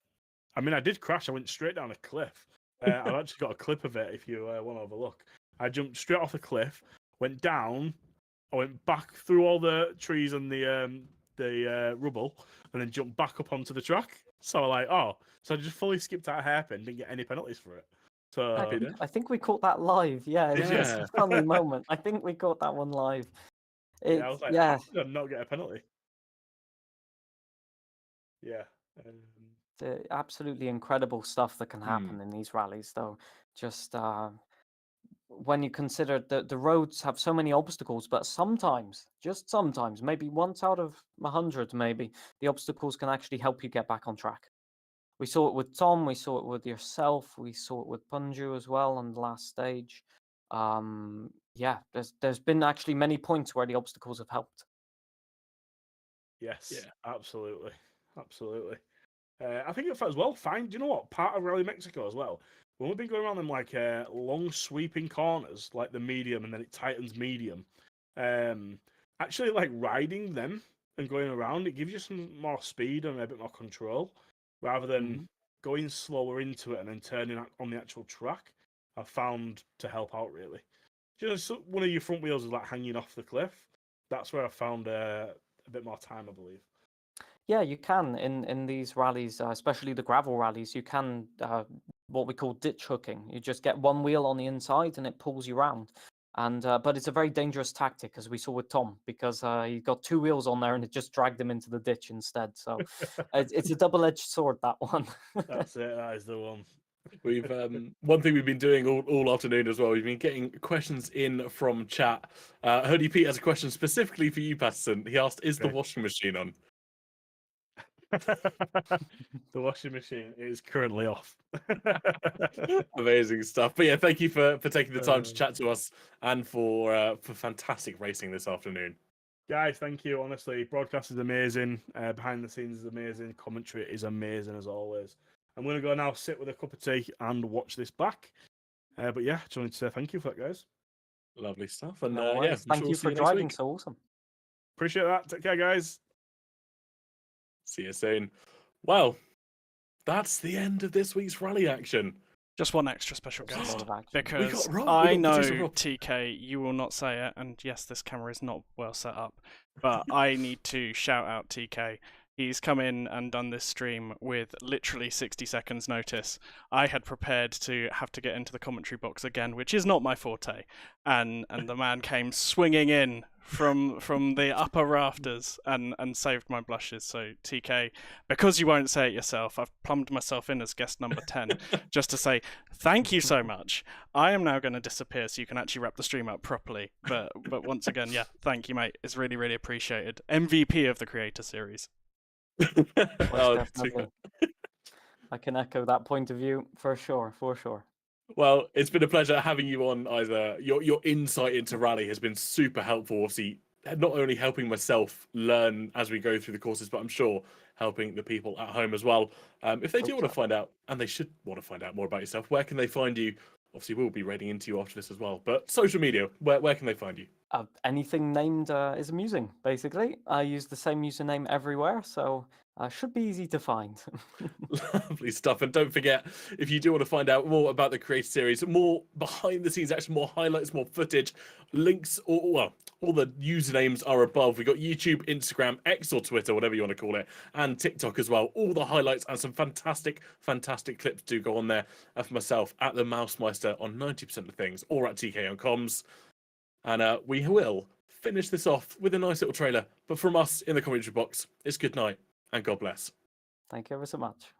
I mean, I did crash. I went straight down a cliff. I've actually got a clip of it if you want to have a look. I jumped straight off a cliff, went down, I went back through all the trees and the rubble, and then jumped back up onto the track. So so I just fully skipped out a hairpin, didn't get any penalties for it. So
Happy days.
I think we caught that live. Yeah, it was just
Yeah.
a funny moment. I think we caught that one live.
yeah, I was like,
yeah,
how did I not get a penalty? Yeah.
absolutely incredible stuff that can happen in these rallies, though. Just when you consider that the roads have so many obstacles, but sometimes, just sometimes, maybe once out of 100, maybe the obstacles can actually help you get back on track. We saw it with Tom, we saw it with yourself, we saw it with Punju as well on the last stage. Yeah, there's been actually many points where the obstacles have helped.
Yes. Absolutely. Absolutely. I think it as well. Fine. Do you know what? Part of Rally Mexico as well. When we've been going around them like long sweeping corners, like the medium, and then it tightens medium. Actually, like riding them and going around, it gives you some more speed and a bit more control, rather than going slower into it and then turning on the actual track. I've found to help out really. Just one of your front wheels is like hanging off the cliff. That's where I found a bit more time, I believe.
Yeah, you can in these rallies, especially the gravel rallies. You can what we call ditch hooking. You just get one wheel on the inside and it pulls you around. And but it's a very dangerous tactic, as we saw with Tom, because he got two wheels on there and it just dragged him into the ditch instead. So it's a double-edged sword, that one.
That's it. That is the one.
We've one thing we've been doing all afternoon as well. We've been getting questions in from chat. Hoodie Pete has a question specifically for you, Patterson. He asked, "Is the washing machine on?"
The washing machine is currently off.
Amazing stuff. But yeah, thank you for taking the time to chat to us and for fantastic racing this afternoon.
Guys, thank you. Honestly, broadcast is amazing. Behind the scenes is amazing. Commentary is amazing as always. I'm going to go now, sit with a cup of tea and watch this back. But yeah, just wanted to say thank you for that, guys.
Lovely stuff. And
No
yeah,
worries. Thank you for driving so awesome.
Appreciate that. Take care, guys.
See you soon. Well, that's the end of this week's rally action.
Just one extra special
There's a
guest,
lot of action.
because
Rob.
I
We got
know,
producer Rob.
TK, you will not say it, and yes, this camera is not well set up, but I need to shout out TK. He's come in and done this stream with literally 60 seconds notice. I had prepared to have to get into the commentary box again, which is not my forte, and the man came swinging in from the upper rafters and saved my blushes. So TK, because you won't say it yourself, I've plumbed myself in as guest number 10 just to say thank you so much. I am now going to disappear so you can actually wrap the stream up properly. But once again, yeah, thank you, mate. It's really, really appreciated. MVP of the Creator Series.
Definitely. I can echo that point of view for sure.
Well, it's been a pleasure having you on, Isa. Your insight into rally has been super helpful. Obviously, not only helping myself learn as we go through the courses, but I'm sure helping the people at home as well. If they do want to find out, and they should want to find out more about yourself, where can they find you? Obviously, we'll be raiding into you after this as well. But social media, where can they find you?
Anything named is amusing, basically. I use the same username everywhere, so should be easy to find.
Lovely stuff. And don't forget, if you do want to find out more about the Creator Series, more behind the scenes action, more highlights, more footage, links, all the usernames are above. We've got YouTube, Instagram, X or Twitter, whatever you want to call it, and TikTok as well. All the highlights and some fantastic clips do go on there for myself at the Mousemeister on 90% of things, or at TK on comms. And we will finish this off with a nice little trailer. But from us in the commentary box, it's good night and God bless.
Thank you ever so much.